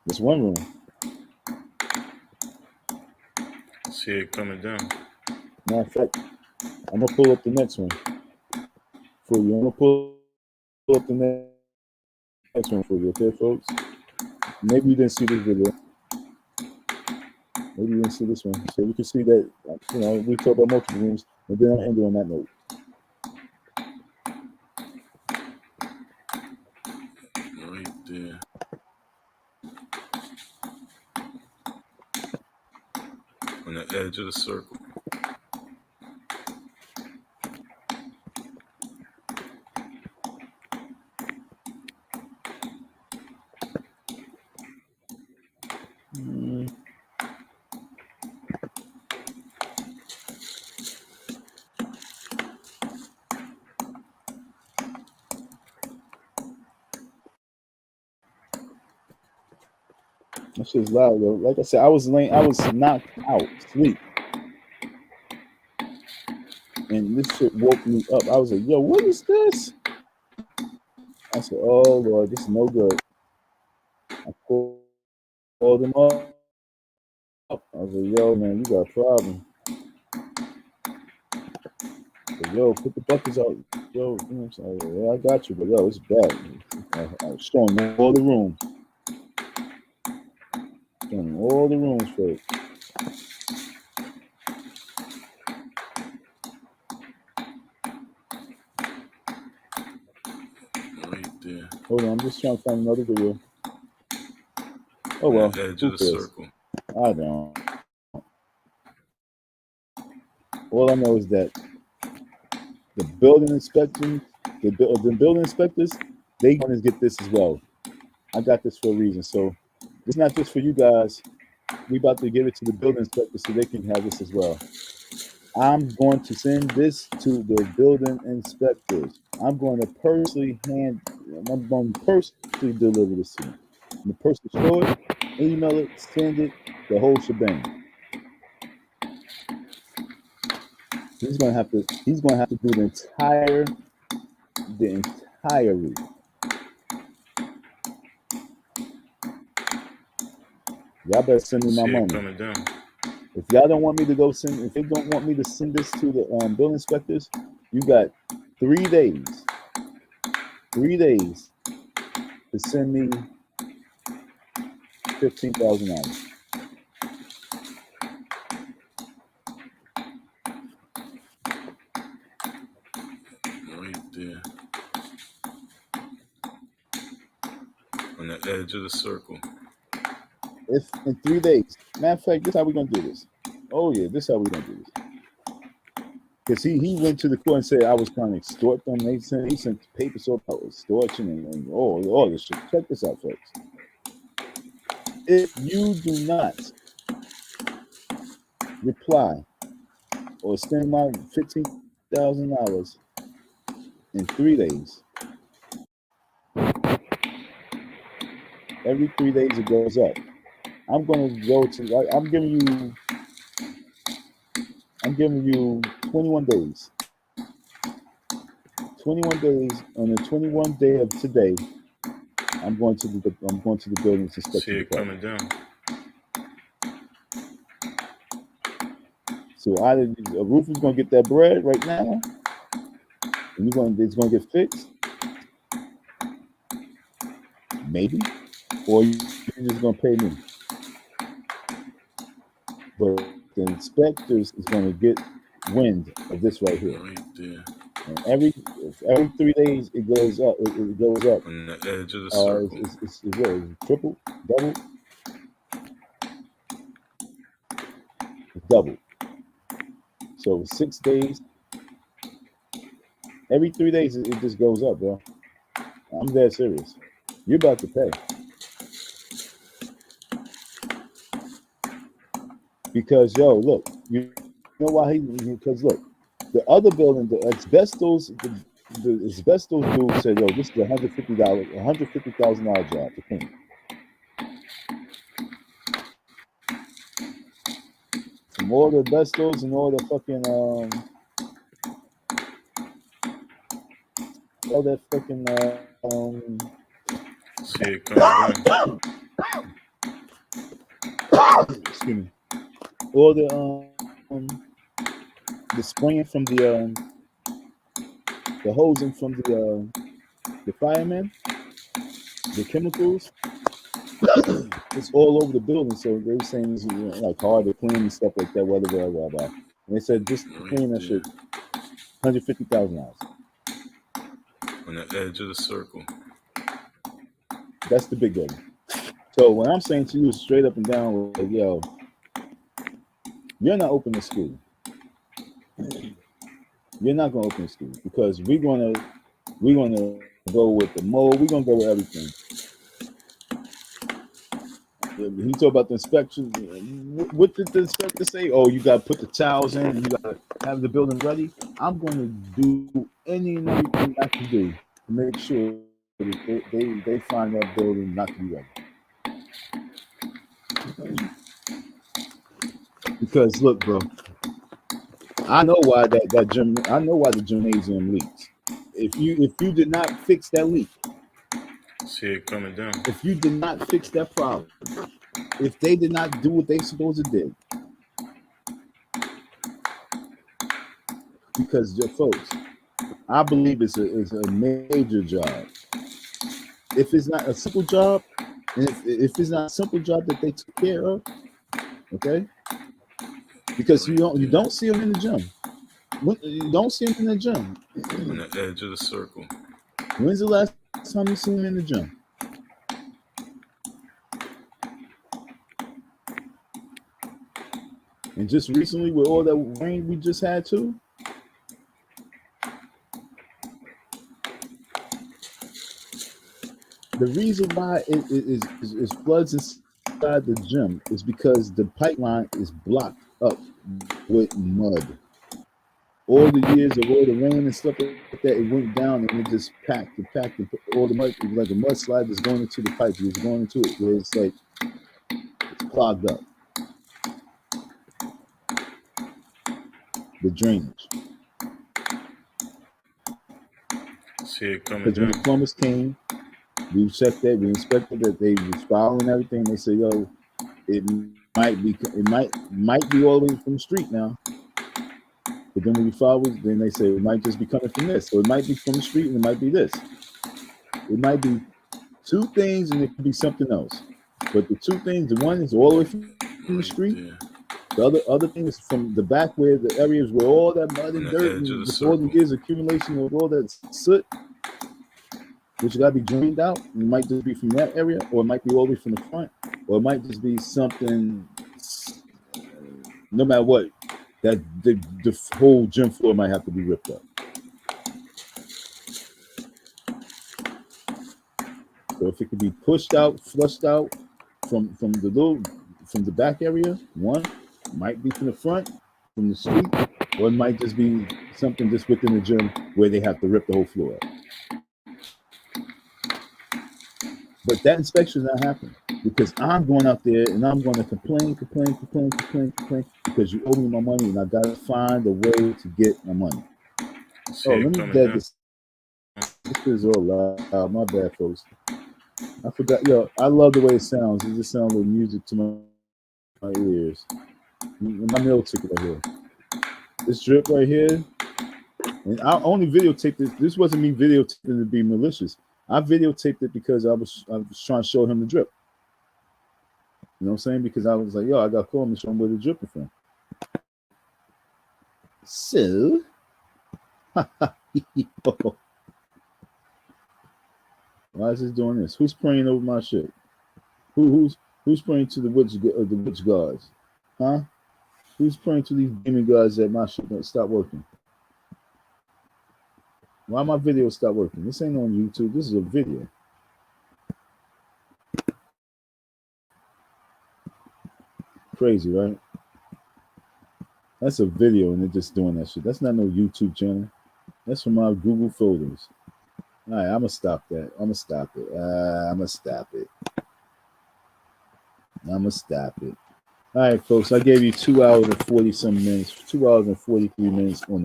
This one room. See it coming down. Matter of fact, I'm gonna pull up the next one for you. I'm gonna pull up the next one for you, okay, folks? Maybe you didn't see this video. Maybe you didn't see this one. So you can see that, you know, we talk about multiple rooms, and then I'll end on that note. Right there. On the edge of the circle. That shit's loud, though. Like I said, I was knocked out, sleep. And this shit woke me up. I was like, yo, what is this? I said, oh Lord, this is no good. I called him up. I was like, yo, man, you got a problem. Said, yo, put the buckets out. Yo, you know what I'm saying? Yeah, I got you, but yo, it's bad. I was showing all the rooms. Showing all the rooms for it. Right there. Hold on, I'm just trying to find another video. Oh On well, the edge who of the cares? circle. I don't. All I know is that the building inspections, the building inspectors, they want to get this as well. I got this for a reason. So it's not just for you guys. We about to give it to the building inspectors so they can have this as well. I'm going to send this to the building inspectors. I'm going to personally deliver this to them. The person show it, email it, send it, the whole shebang. He's gonna have to do the entire route. Y'all better send me my See it money. coming down. If y'all don't want me to go send, if they don't want me to send this to the building inspectors, you got 3 days. 3 days to send me $15,000. Right there. On the edge of the circle. If in 3 days, matter of fact, this is how we're gonna do this. Oh yeah, this is how we're gonna do this. Because he went to the court and said I was trying to extort them. He sent papers about extortion and all this shit. Check this out, folks. If you do not reply or send my $15,000 in 3 days, every 3 days it goes up. I'm gonna go to. I'm giving you 21 days. 21 days. On the 21st day of today, I'm going to the building to inspect See the it department. coming down. So either a roof is going to get that bread right now, and it's going to get fixed, maybe, or you're just going to pay me. But the inspectors is going to get wind of this right here. Right there. And every 3 days it goes up. It goes up. On the edge of the circle. It's triple, double, double. So 6 days. Every 3 days it just goes up, bro. I'm dead serious. You're about to pay. Because look, you know why because look, the other building, the asbestos dude said, yo, this is $150,000 job to clean. From all the asbestos and all the fucking all that fucking See it coming down. excuse me. All the spraying from the hosing from the firemen, the chemicals, it's all over the building. So they were saying it's like hard to clean and stuff like that, blah, blah, blah, blah. And they said just to clean that shit, $150,000. On the edge of the circle. That's the big building. So what I'm saying to you is straight up and down, like, yo, you're not opening school. You're not gonna open school because we're gonna go with the mold. We're gonna go with everything. He talked about the inspection. What did the inspector say? Oh, you got to put the towels in. And you got to have the building ready. I'm going to do any and everything I can do to make sure that they find that building not to be ready. Because look, bro, I know why the gymnasium leaks. If you did not fix that leak, See it coming down. If you did not fix that problem, if they did not do what they supposed to do, because folks, I believe it's a major job. If it's not a simple job, and if it's not a simple job that they took care of, okay, because you don't see them in the gym. You don't see them in the gym. On the edge of the circle. When's the last time you seen them in the gym? And just recently, with all that rain we just had too. The reason why it is floods inside the gym is because the pipeline is blocked up with mud. All the years of all the rain and stuff like that, it went down and it just packed and all the mud. It was like a mudslide that's going into the pipe. It's going into it where it's like it's clogged up. The drainage. See it coming Because down. when the plumbers came, we checked that, we inspected that they was following everything. They said, "Yo, it might be all the way from the street now." But then when we followed, then they say it might just be coming from this. So it might be from the street and it might be this. It might be two things and it could be something else. But the two things, the one is all the way from the street. The other thing is from the back where the areas where all that mud and dirt and all the years accumulation of all that soot, which got to be drained out. It might just be from that area, or it might be all the way from the front, or it might just be something, no matter what, that the whole gym floor might have to be ripped up. So if it could be pushed out, flushed out from the back area, one might be from the front, from the street, or it might just be something just within the gym where they have to rip the whole floor out. But that inspection is not happening because I'm going out there and I'm going to complain because you owe me my money and I got to find a way to get my money. Oh, let me dead this. This is all loud. My bad, folks. I forgot. Yo, I love the way it sounds. It just sounds like music to my ears. My meal ticket right here. This drip right here. And I only videotaped this. This wasn't me videotaping to be malicious. I videotaped it because I was trying to show him the drip. You know what I'm saying? Because I was like, yo, I got to call him and show him where the drip is from. So, why is this doing this? Who's praying over my shit? Who's praying to the witch gods? Huh? Who's praying to these demon gods that my shit don't stop working? Why my video stop working? This ain't on YouTube. This is a video. Crazy, right? That's a video and they're just doing that shit. That's not no YouTube channel. That's from my Google photos. All right, I'm going to stop that. I'm going to stop it. I'm going to stop it. All right, folks, I gave you 2 hours and 40-some minutes, 2 hours and 43 minutes on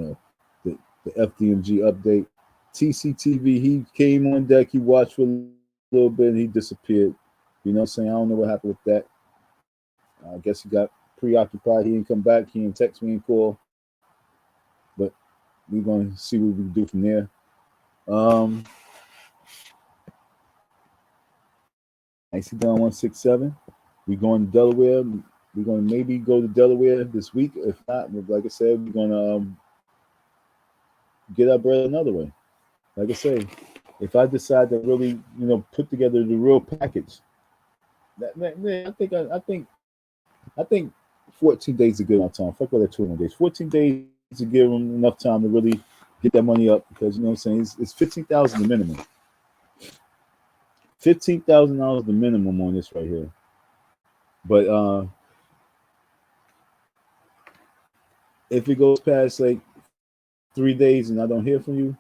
the FDMG update. TCTV, he came on deck, he watched for a little bit, and he disappeared. You know what I'm saying? I don't know what happened with that. I guess he got preoccupied. He didn't come back. He didn't text me and call. But we're going to see what we can do from there. IC down 167. We're going to Delaware. We're going to maybe go to Delaware this week. If not, like I said, we're going to get our bread another way. Like I say, if I decide to really, put together the real package, I think 14 days is a good enough time. Fuck all that 21 days. 14 days to give them enough time to really get that money up because you know what I'm saying. It's $15,000 the minimum. $15,000 the minimum on this right here. But if it goes past like 3 days and I don't hear from you,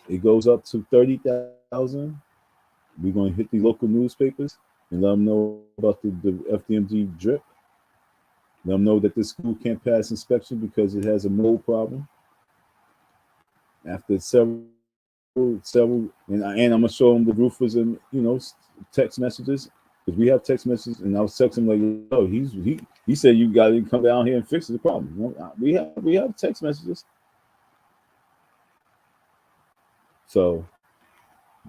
it goes up to 30,000. We're going to hit the local newspapers and let them know about the FDMG drip. Let them know that this school can't pass inspection because it has a mold problem. After several several, and I'm gonna show him the roofers and text messages, because we have text messages, and I was texting him like, oh, he said you got to come down here and fix the problem. We have text messages, so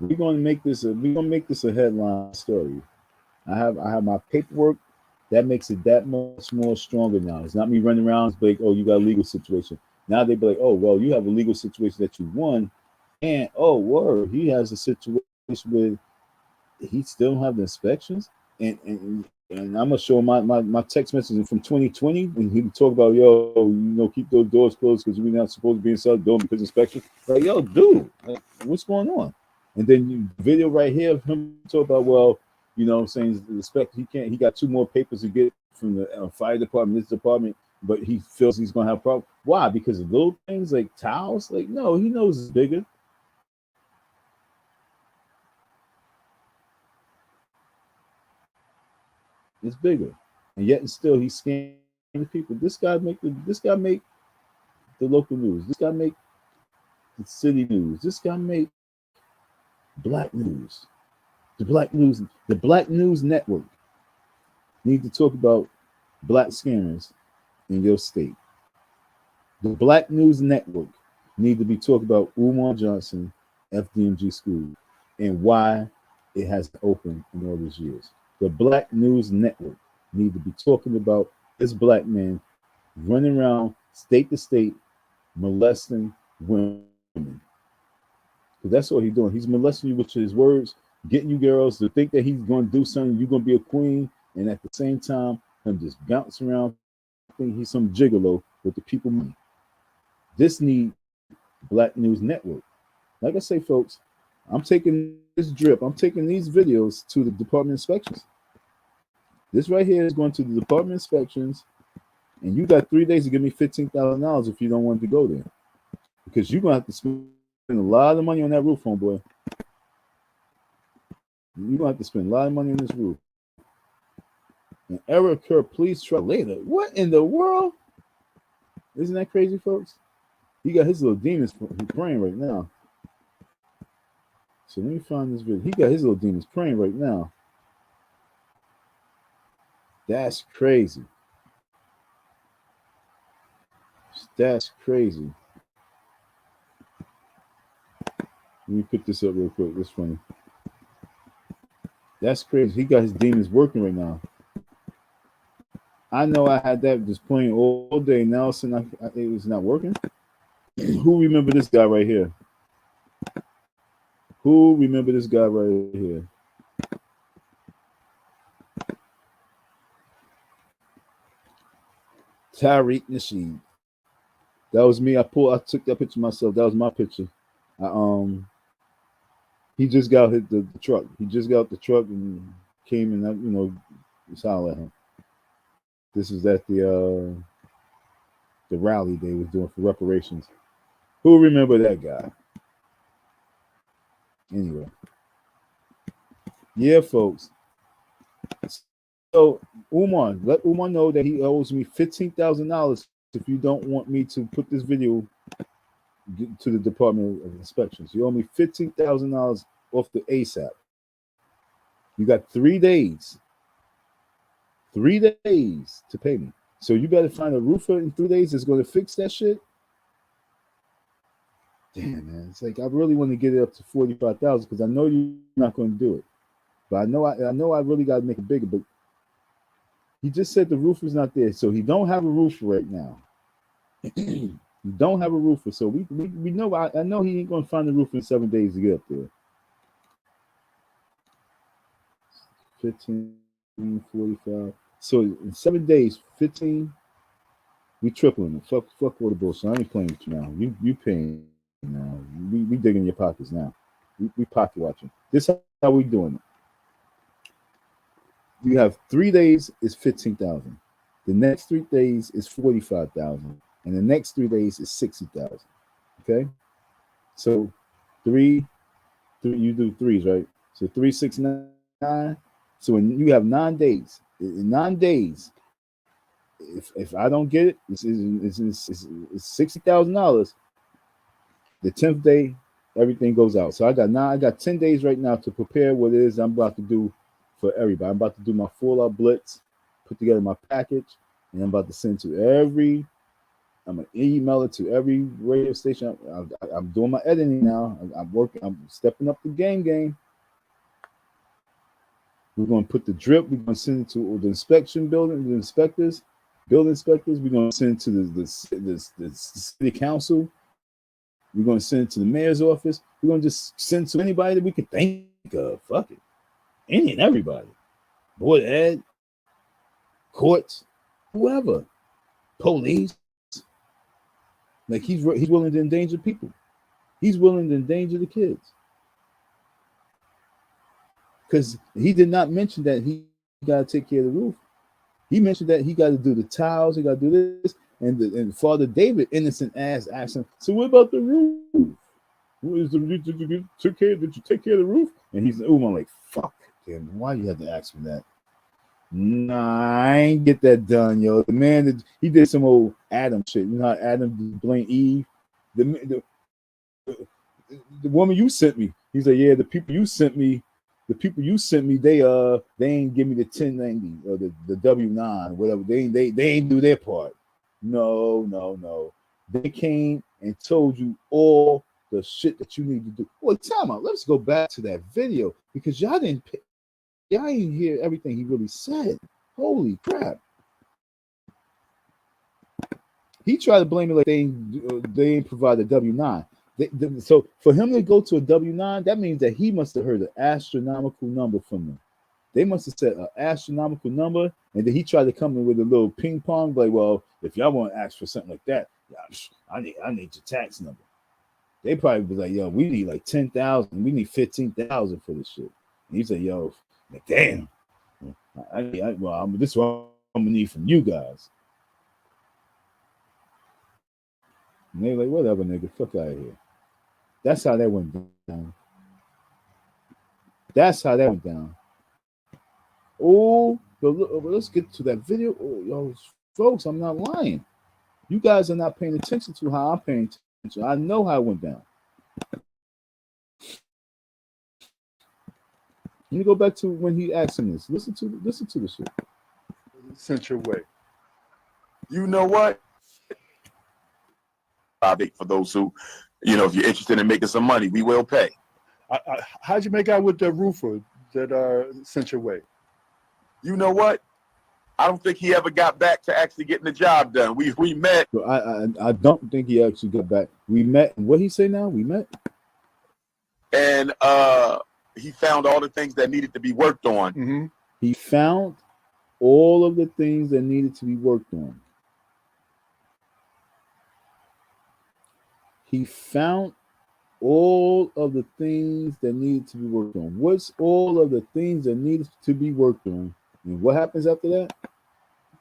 we're gonna make this a headline story. I have my paperwork. That makes it that much more stronger now. It's not me running around like, oh, you got a legal situation. Now they be like, oh, well, you have a legal situation that you won, and oh, word, he has a situation where he still don't have the inspections, and I'm gonna show him my text messaging from 2020 when he talk about, yo, keep those doors closed because we're not supposed to be inside the door because inspection. Like, yo, dude, like, what's going on? And then video right here of him talk about, well, saying the inspector, he got 2 more papers to get from the fire department, this department, but he feels he's gonna have a problem. Why? Because of little things like towels. Like, no, he knows it's bigger. It's bigger, and yet and still he's scamming people. This guy make the local news. This guy make the city news. This guy make black news. The Black News Network need to talk about black scammers in your state. The Black News Network need to be talking about Umar Johnson FDMG school and why it hasn't opened in all these years. The Black News Network need to be talking about this black man running around state to state molesting women. Because that's what he's doing. He's molesting you with his words, getting you girls to think that he's going to do something, you're going to be a queen, and at the same time, him just bouncing around, think he's some gigolo with the people money. This need Black News Network. Like I say, folks, I'm taking this drip, I'm taking these videos to the department inspections. This right here is going to the department inspections, and you got 3 days to give me $15,000 if you don't want to go there, because you're going to have to spend a lot of money on that roof, homeboy. You're going to have to spend a lot of money on this roof. And error occur, please try later. What in the world? Isn't that crazy, folks? He got his little demons praying right now. So let me find this video. He got his little demons praying right now. That's crazy. That's crazy. Let me put this up real quick. It's funny. That's crazy. He got his demons working right now. I know I had that just playing all day. Now it was not working. Who remember this guy right here? Who remember this guy right here? Tariq Nasheed. That was me. I took that picture myself. That was my picture. He just got hit the truck. He just got the truck and came and just holler at him. This is at the rally they was doing for reparations. Who remember that guy? Anyway. Yeah, folks. So Umar, let Umar know that he owes me $15,000 if you don't want me to put this video to the Department of Inspections. You owe me $15,000 off the ASAP. You got 3 days. 3 days to pay me. So you better find a roofer in 3 days that's going to fix that shit. Damn, man. It's like I really want to get it up to 45,000 because I know you're not going to do it. But I know I really got to make it bigger. But he just said the roofer's not there, so he don't have a roofer right now. He don't have a roofer, so we know. I know he ain't going to find the roofer in 7 days to get up there. 15, 45. So in 7 days, 15. We tripling it. Fuck all the bullshit. I ain't playing with you now. You paying now. We digging your pockets now. We pocket watching. This is how we doing it. You have 3 days is 15,000. The next 3 days is 45,000, and the next 3 days is 60,000. Okay, so three. You do threes, right? So 3, 6, 9. So when you have 9 days, in 9 days, if I don't get it, it's $60,000. The 10th day everything goes out. So I got 10 days right now to prepare what it is I'm about to do for everybody. I'm about to do my full-out blitz, put together my package, and I'm about to send to every. I'm gonna email it to every radio station. I'm doing my editing now. I'm working. I'm stepping up the game. We're gonna put the drip. We're gonna send it to the inspection building, the inspectors, building inspectors. We're gonna send it to the city council. We're gonna send it to the mayor's office. We're gonna just send it to anybody that we can think of. Fuck it, any and everybody. Board of Ed, courts, whoever, police. Like he's willing to endanger people. He's willing to endanger the kids. Because he did not mention that he got to take care of the roof. He mentioned that he got to do the tiles, he got to do this. And Father David, innocent ass, asked him, so what about the roof? Did you take care of the roof? And he's I'm like, fuck him. Why you have to ask me that? Nah, I ain't get that done, yo. The man, he did some old Adam shit. You know how Adam blamed Eve? The woman you sent me. He's like, yeah, the people you sent me, they ain't give me the 1090 or the W9, whatever. They ain't do their part. No. They came and told you all the shit that you need to do. Well, time out. Let's go back to that video because y'all didn't hear everything he really said. Holy crap. He tried to blame it like they ain't provide a W9. So for him to go to a W9, that means that he must have heard an astronomical number from them. They must have said an astronomical number, and then he tried to come in with a little ping pong, like, well, if y'all want to ask for something like that, I need your tax number. They probably be like, yo, we need like 10,000, we need 15,000 for this shit. And he said, yo, damn, this is what I'm gonna need from you guys. And they like, whatever, nigga, fuck out of here. That's how that went down. Oh, let's get to that video. Oh, yo, folks, I'm not lying. You guys are not paying attention to how I'm paying attention. I know how it went down. Let me go back to when he asked him this. Listen to the shit. Sent your way. You know what? For those who, if you're interested in making some money, we will pay. How'd you make out with the roofer that sent your way? You know what? I don't think he ever got back to actually getting the job done. We met. So I don't think he actually got back. We met. What he say now? We met. And he found all the things that needed to be worked on. Mm-hmm. He found all of the things that needed to be worked on. He found all of the things that needed to be worked on. What's all of the things that needed to be worked on? And what happens after that?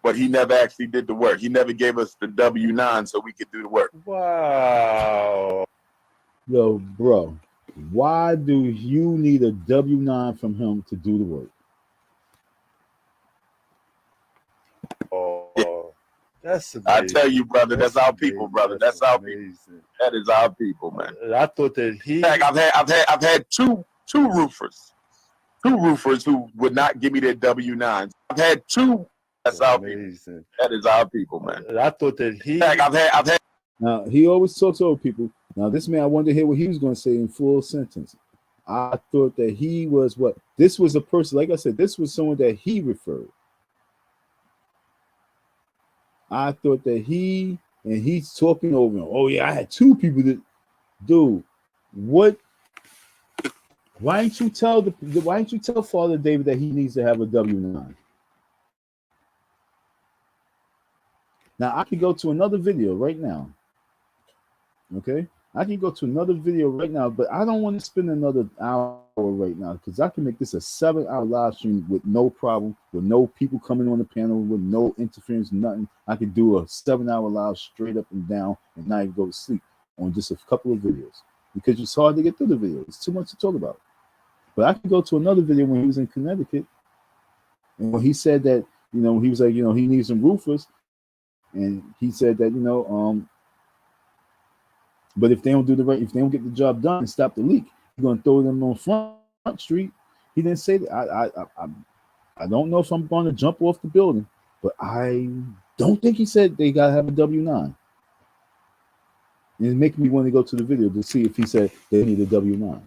But he never actually did the work. He never gave us the W-9 so we could do the work. Wow. Yo, bro, why do you need a W-9 from him to do the work? Oh, that's amazing. I tell you, brother, that's our people, brother. That's our people. That is our people, man. I thought that he. In fact, I've had two roofers who would not give me their W-9s. I've had two. That's our people. That is our people, man. I thought that he. In fact, I've had. Now he always talks over people. Now this man, I wanted to hear what he was going to say in full sentence. I thought that he was what? This was a person. Like I said, this was someone that he referred. I thought that he's talking over him. Oh yeah, I had two people that, dude. What? Why didn't you tell Father David that he needs to have a W-9? Now I can go to another video right now. Okay, I can go to another video right now, but I don't want to spend another hour right now because I can make this a 7-hour live stream with no problem, with no people coming on the panel, with no interference, nothing. I could do a 7-hour live straight up and down and not even go to sleep on just a couple of videos because it's hard to get through the video. It's too much to talk about. But I could go to another video when he was in Connecticut and when he said that, he was like, he needs some roofers. And he said that, But if they don't do the right, if they don't get the job done and stop the leak, he's gonna throw them on Front Street. He didn't say that. I don't know if I'm going to jump off the building, but I don't think he said they gotta have a W-9. And it's making me want to go to the video to see if he said they need a W-9.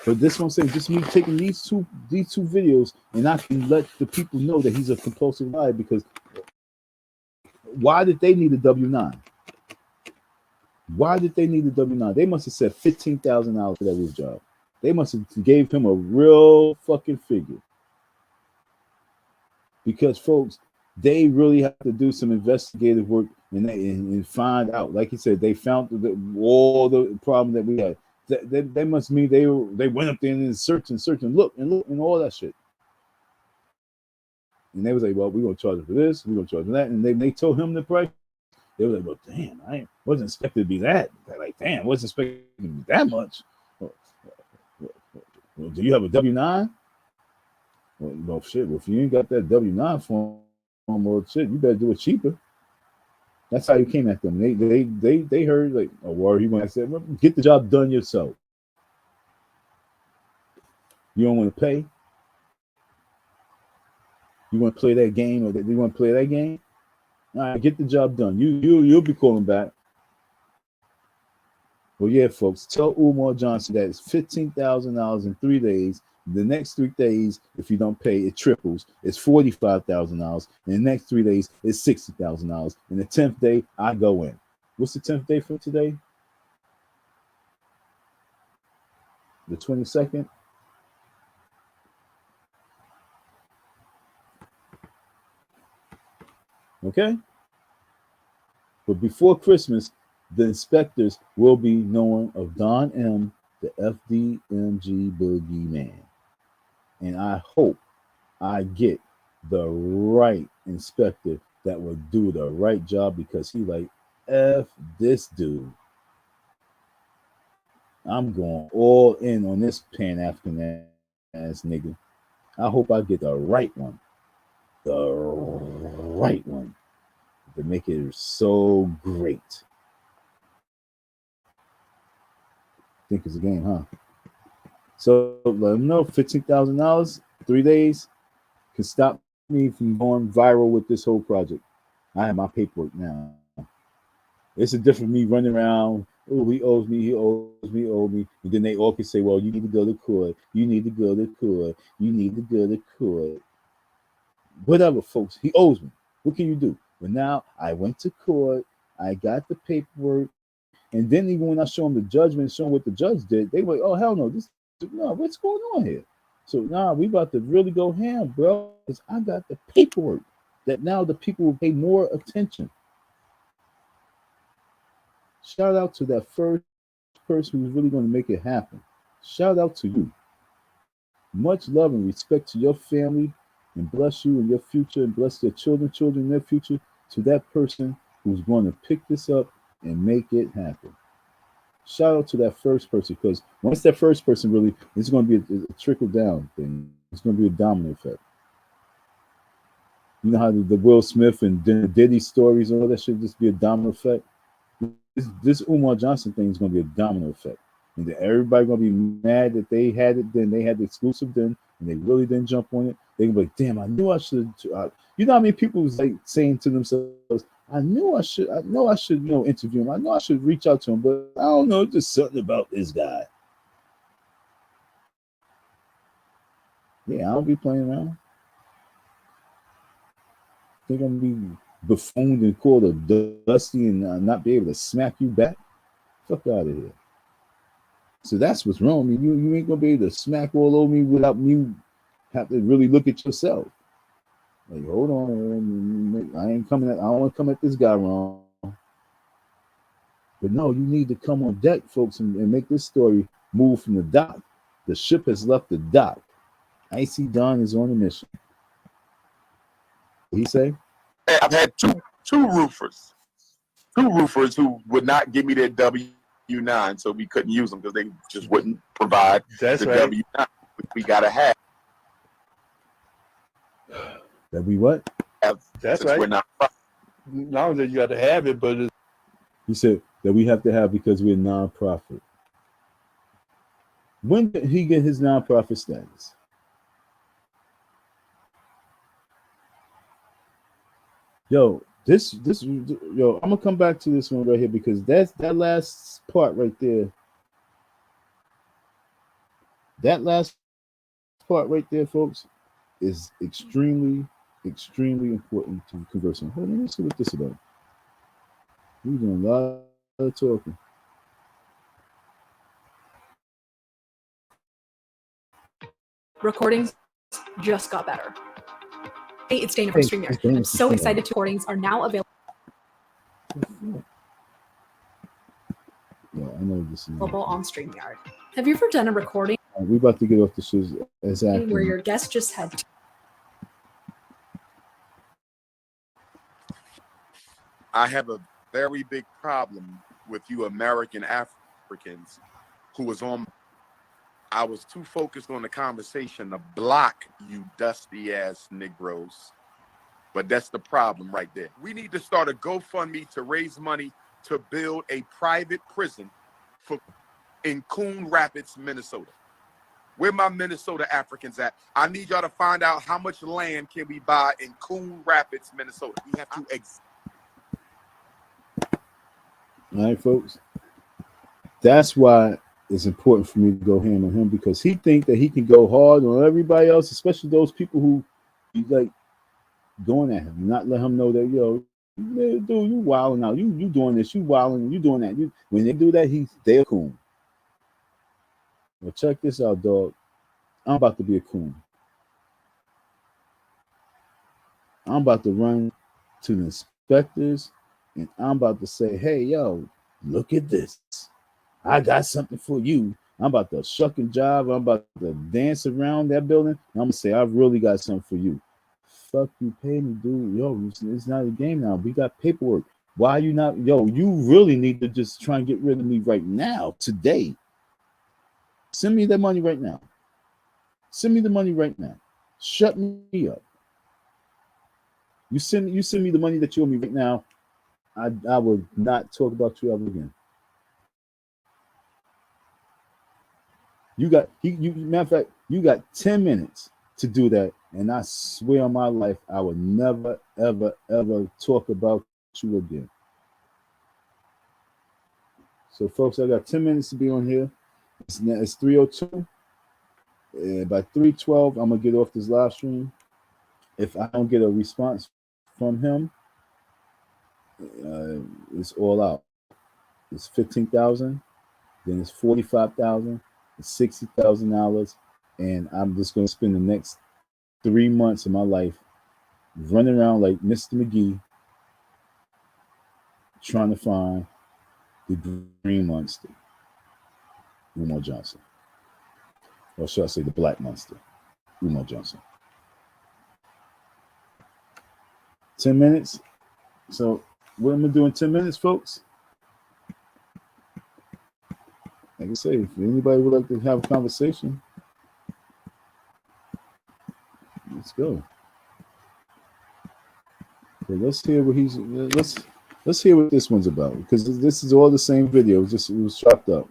But this one saying just me taking these two videos, and I can let the people know that he's a compulsive liar, because why did they need a W-9? Why did they need a W-9? They must have said $15,000 for that his job. They must have gave him a real fucking figure. Because folks, they really have to do some investigative work and find out. Like he said, they found all the problem that we had. They must mean they went up there and search and look and all that shit. And they was like, well, we're gonna charge for this, we're gonna charge for that, and they told him the price. They were like, well, damn, I wasn't expected to be that. They're like, damn, wasn't expected to be that much. Well, do you have a W-9? Well, shit. Well, if you ain't got that W-9 form, well, shit, you better do it cheaper. That's how he came at them. They heard like, oh, word. He went and said, well, get the job done yourself. You don't want to pay. You want to play that game, or you want to play that game? All right, get the job done. You'll be calling back. Well, yeah, folks. Tell Umar Johnson that it's $15,000 in 3 days. The next 3 days, if you don't pay, it triples. It's $45,000. In the next 3 days, it's $60,000. And the 10th day, I go in. What's the 10th day for today? The 22nd. Okay. But before Christmas, the inspectors will be knowing of Don M, the FDMG Boogieman. And I hope I get the right inspector that will do the right job, because he like, F this dude. I'm going all in on this Pan-African ass nigga. I hope I get the right one. The right one. To make it so great. Think it's a game, huh? So let them know $15,000, 3 days can stop me from going viral with this whole project. I have my paperwork now. It's a different me running around. Oh, he owes me, and then they all can say, well, you need to go to court. You need to go to court. You need to go to court. Whatever, folks. He owes me. What can you do? But now I went to court. I got the paperwork. And then even when I show them the judgment, show them what the judge did, they were like, oh, hell no. What's going on here? So now we about to really go ham, bro. Because I got the paperwork that now the people will pay more attention. Shout out to that first person who's really going to make it happen. Shout out to you. Much love and respect to your family, and bless you in your future, and bless your children in their future, to that person who's going to pick this up and make it happen. Shout out to that first person, because once that first person really, it's going to be a trickle down thing. It's going to be a domino effect. You know how the Will Smith and Diddy stories and all that should just be a domino effect? This Umar Johnson thing is going to be a domino effect. And then everybody going to be mad that they had it then, they had the exclusive then, and they really didn't jump on it. They're going to be like, damn, I knew I should. You know how many people was like saying to themselves, I know I should, interview him. I know I should reach out to him, but I don't know, just something about this guy. Yeah, I don't be playing around. Think I'm going to be buffooned and called a dusty and not be able to smack you back? Fuck out of here. So that's what's wrong with me. You ain't going to be able to smack all over me without me have to really look at yourself. Like, hold on, I don't want to come at this guy wrong. But no, you need to come on deck, folks, and make this story move from the dock. The ship has left the dock. Icy Don is on a mission. What he say? I've had two roofers who would not give me their W-9, so we couldn't use them because they just wouldn't provide That's the right. W-9 we gotta have. That we what? That's right. We're not. Not only that you got to have it, but He said, that we have to have because we're nonprofit. When did he get his nonprofit status? Yo, yo, I'm gonna come back to this one right here because that's that last part right there. That last part right there, folks, is extremely, extremely important to converse on. Hold on, let's see what this is about. We're doing a lot of talking. Recordings just got better. Hey, it's Dana from StreamYard. I'm so excited to recordings are now available. Yeah, I know this is On StreamYard. Have you ever done a recording we're about to get off the shoes exactly where your guest just had I have a very big problem with you American Africans who was on. I was too focused on the conversation to block you dusty ass Negroes. But that's the problem right there. We need to start a GoFundMe to raise money to build a private prison in Coon Rapids, Minnesota. Where my Minnesota Africans at? I need y'all to find out how much land can we buy in Coon Rapids, Minnesota. We have to all right, folks. That's why it's important for me to go hand on him because he think that he can go hard on everybody else, especially those people who like going at him, not let him know that yo, dude, you wilding out, you doing this, you wilding, you doing that. When they do that, they're a coon. Well, check this out, dog. I'm about to be a coon. I'm about to run to the inspectors and I'm about to say, hey, yo, look at this. I got something for you. I'm about to shuck and jive. I'm about to dance around that building. I'm going to say, I've really got something for you. Fuck you, pay me, dude. Yo, it's not a game now. We got paperwork. Why are you not? Yo, you really need to just try and get rid of me right now, today. Send me that money right now. Send me the money right now. Shut me up. You send me the money that you owe me right now. I will not talk about you ever again. Matter of fact, you got 10 minutes to do that, and I swear on my life, I will never, ever, ever talk about you again. So, folks, I got 10 minutes to be on here. It's 3:02. By 3:12, I'm gonna get off this live stream. If I don't get a response from him, it's all out. It's 15,000, then it's 45,000, it's $60,000, and I'm just gonna spend the next 3 months of my life running around like Mr. McGee, trying to find the green monster, Umar Johnson, or should I say the black monster, Umar Johnson. 10 minutes. So what I'm gonna do in 10 minutes, folks? Like I say, if anybody would like to have a conversation, let's go. Okay, let's hear what let's hear what this one's about, because this is all the same video, just it was chopped up.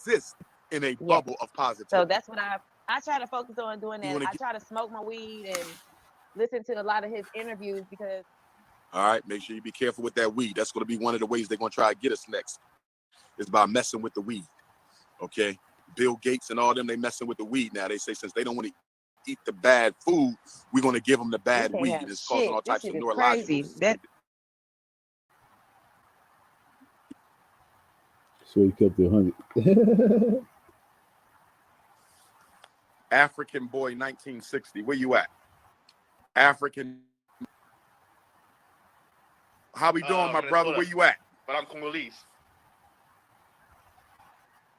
exist in a bubble of positivity. So that's what I try to focus on doing that. I try to smoke my weed and listen to a lot of his interviews because. All right, make sure you be careful with that weed. That's going to be one of the ways they're going to try to get us next. It's by messing with the weed. Okay, Bill Gates and all them, they messing with the weed now. They say since they don't want to eat the bad food, we're going to give them the bad weed. It's causing all types of neurological. So he kept it 100. African boy, 1960. Where you at? African. How we doing, my brother? Where you at? But I'm Congolese.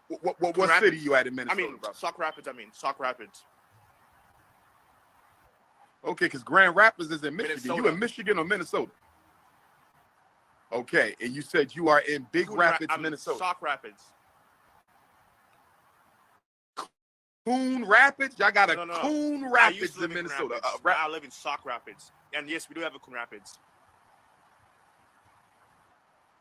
What city you at in Minnesota? I mean, Sauk Rapids. Sauk Rapids. Okay, because Grand Rapids is in Michigan. Minnesota. You in Michigan or Minnesota? Okay, and you said you are in Big Rapids, Minnesota. Sauk Rapids. Coon Rapids? Y'all got a No. Coon I Rapids used to live in in Minnesota. Rapids. I live in Sauk Rapids. And yes, we do have a Coon Rapids.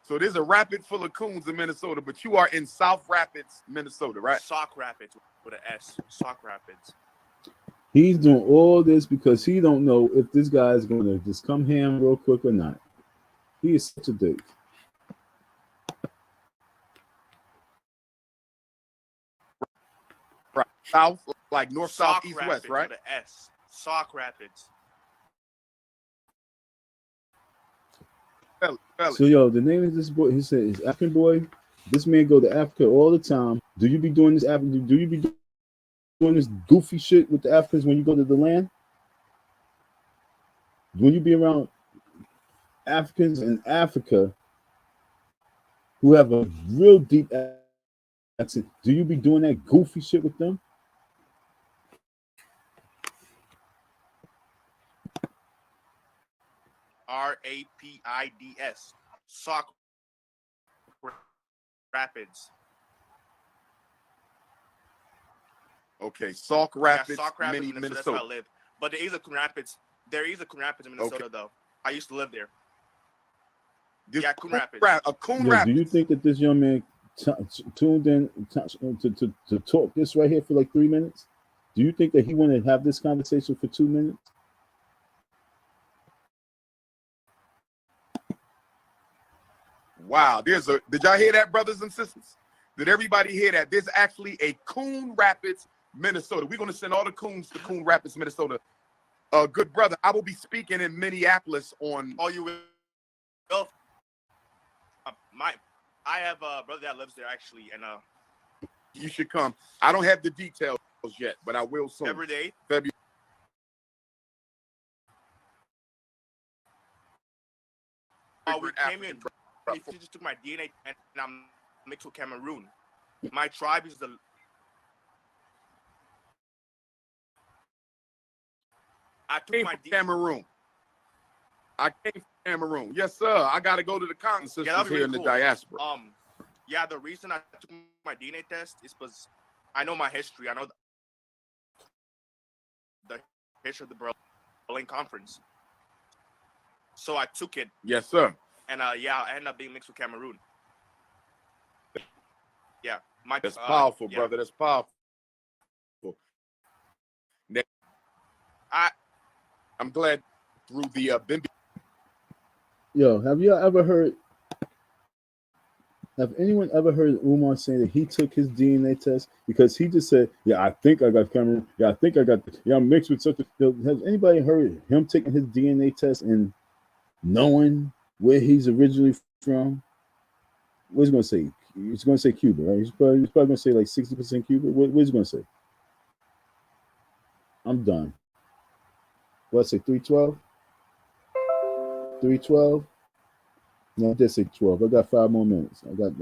So there's a rapid full of coons in Minnesota, but you are in South Rapids, Minnesota, right? Sauk Rapids with an S. Sauk Rapids. He's doing all this because he don't know if this guy is going to just come ham real quick or not. He is such a dick. Right. South, like north, Sauk south, east, Rapids west, right? with an S. Sauk Rapids. So yo, the name of this boy, he said, is African boy. This man go to Africa all the time. Do you be doing this? Do you be doing this goofy shit with the Africans when you go to the land? When you be around Africans in Africa who have a real deep accent, do you be doing that goofy shit with them? Rapids. Sauk Rapids. Okay, Sauk Rapids, yeah, Sauk Rapids, Minnesota. That's where I live. But there is a Coon Rapids. There is a Coon Rapids in Minnesota, though. I used to live there. Yeah, Coon Rapids. A Coon Yo, Rapids. do you think that this young man tuned in to talk this right here for like 3 minutes? Do you think that he wanted to have this conversation for 2 minutes? Wow, did y'all hear that, brothers and sisters? Did everybody hear that? There's actually a Coon Rapids, Minnesota. We're going to send all the coons to Coon Rapids, Minnesota. Good brother, I will be speaking in Minneapolis on. Oh, you will? I have a brother that lives there actually, and you should come. I don't have the details yet, but I will soon. Every day. February. We came in. He just took my DNA, and I'm mixed with Cameroon. My tribe is the. I took my Cameroon. I came from Cameroon. Yes, sir. I got to go to the Congo sisters here really in the diaspora. Yeah, the reason I took my DNA test is because I know my history. I know the history of the Berlin Conference. So I took it. Yes, sir. And yeah, I ended up being mixed with Cameroon. Yeah, that's powerful, brother. That's powerful. I'm glad through the Bimby. Yo, have anyone ever heard Umar saying that he took his DNA test because he just said, "Yeah, I think I got Cameroon. Yeah, I think I got. Yeah, I'm mixed with such a." Has anybody heard him taking his DNA test and knowing where he's originally from? What's he gonna say? He's gonna say Cuba, right? He's probably gonna say like 60% Cuba. What's he gonna say? I'm done. What's it? 312. 312. No, I did say 12. I got 5 more minutes. I got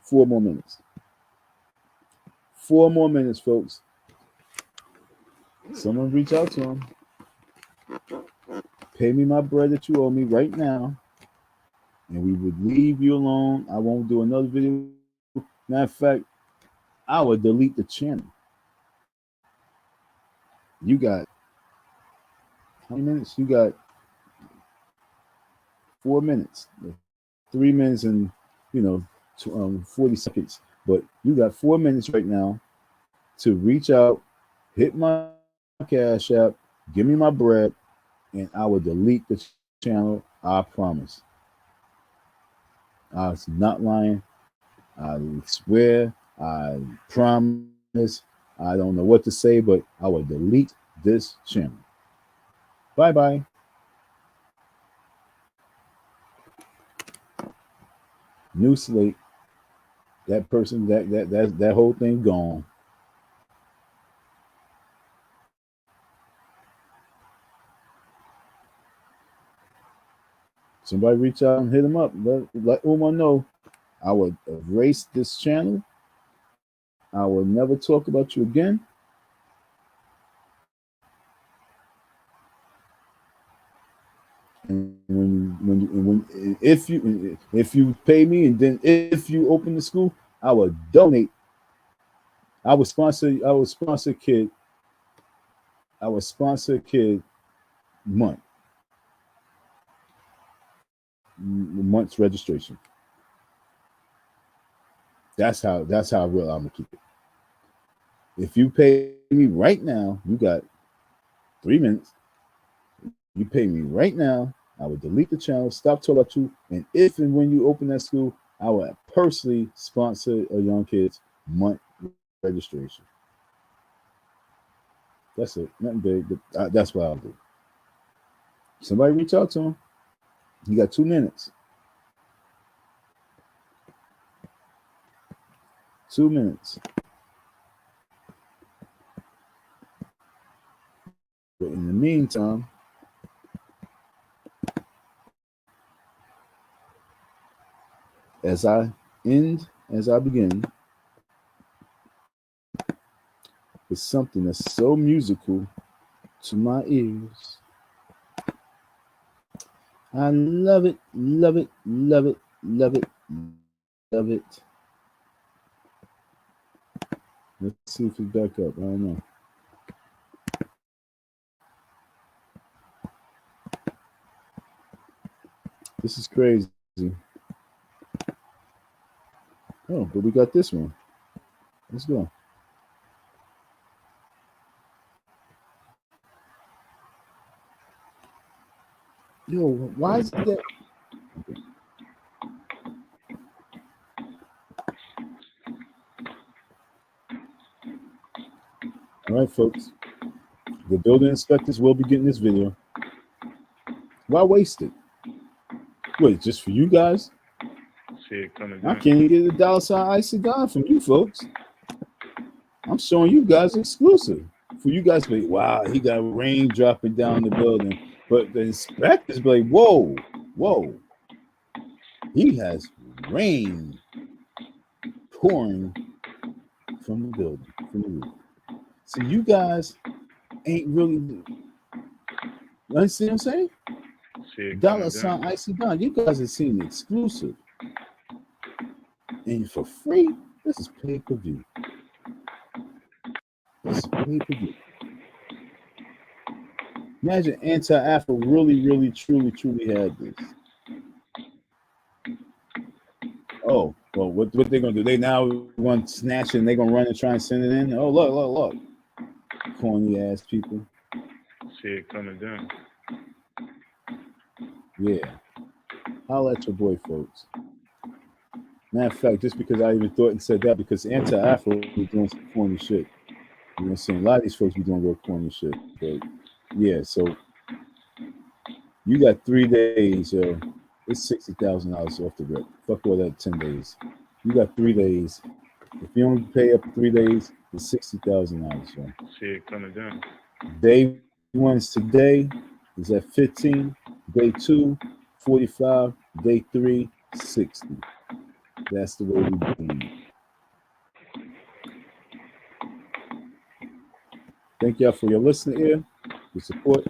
4 more minutes. 4 more minutes, folks. Someone reach out to him. Pay me my bread that you owe me right now, and we would leave you alone. I won't do another video. Matter of fact, I would delete the channel. You got how many minutes? You got 4 minutes. 3 minutes and 40 seconds. But you got 4 minutes right now to reach out, hit my Cash App, give me my bread, and I will delete the channel. I promise. I was not lying. I swear. I promise. I don't know what to say, but I will delete this channel. Bye-bye. New slate. That person, that whole thing gone. Somebody reach out and hit him up. Let Umar know. I would erase this channel. I will never talk about you again. And when if you pay me, and then if you open the school, I will donate. I would sponsor a kid. I would sponsor a kid month's registration. That's how real I'm gonna keep it. If you pay me right now, you got 3 minutes. You pay me right now, I will delete the channel, stop talking about you, and if and when you open that school, I will personally sponsor a young kid's month registration. That's it. Nothing big, but that's what I'll do. Somebody reach out to him. You got 2 minutes. 2 minutes. But in the meantime, as I begin, it's something that's so musical to my ears. I love it, love it, love it, love it, love it. Let's see if it's back up. I don't know. This is crazy. Oh, but we got this one. Let's go. Yo, why is that? Okay. All right, folks. The building inspectors will be getting this video. Why waste it? Wait, just for you guys? See it coming I down. can't even get a $$ icy dime from you folks. I'm showing you guys exclusive. For you guys, like, wow, he got rain dropping down the building. But the inspectors be like, whoa, whoa. He has rain pouring from the building, from the roof. See, you guys ain't really, you see what I'm saying? See it coming $$ down. icy dime. You guys have seen the exclusive. And for free, this is pay-per-view. This is pay-per-view. Imagine Anti-Afro really, really, truly, truly had this. Oh, well, what they gonna do? They now want to snatch it and they gonna run and try and send it in? Oh, look. Corny ass people. See it coming down. Yeah. Holla at your boy, folks. Matter of fact, just because I even thought and said that, because Anti-Afro was doing some corny shit. You know what I'm saying? A lot of these folks be doing real corny shit. But yeah, so you got 3 days, yo. It's $60,000 off the rip. Fuck all that 10 days. You got 3 days. If you only pay up 3 days, it's $60,000, yo. See it coming down. Day 1's today is at 15. Day 2, 45. Day 3, 60. That's the way we do it. Thank y'all for your listening here, your support.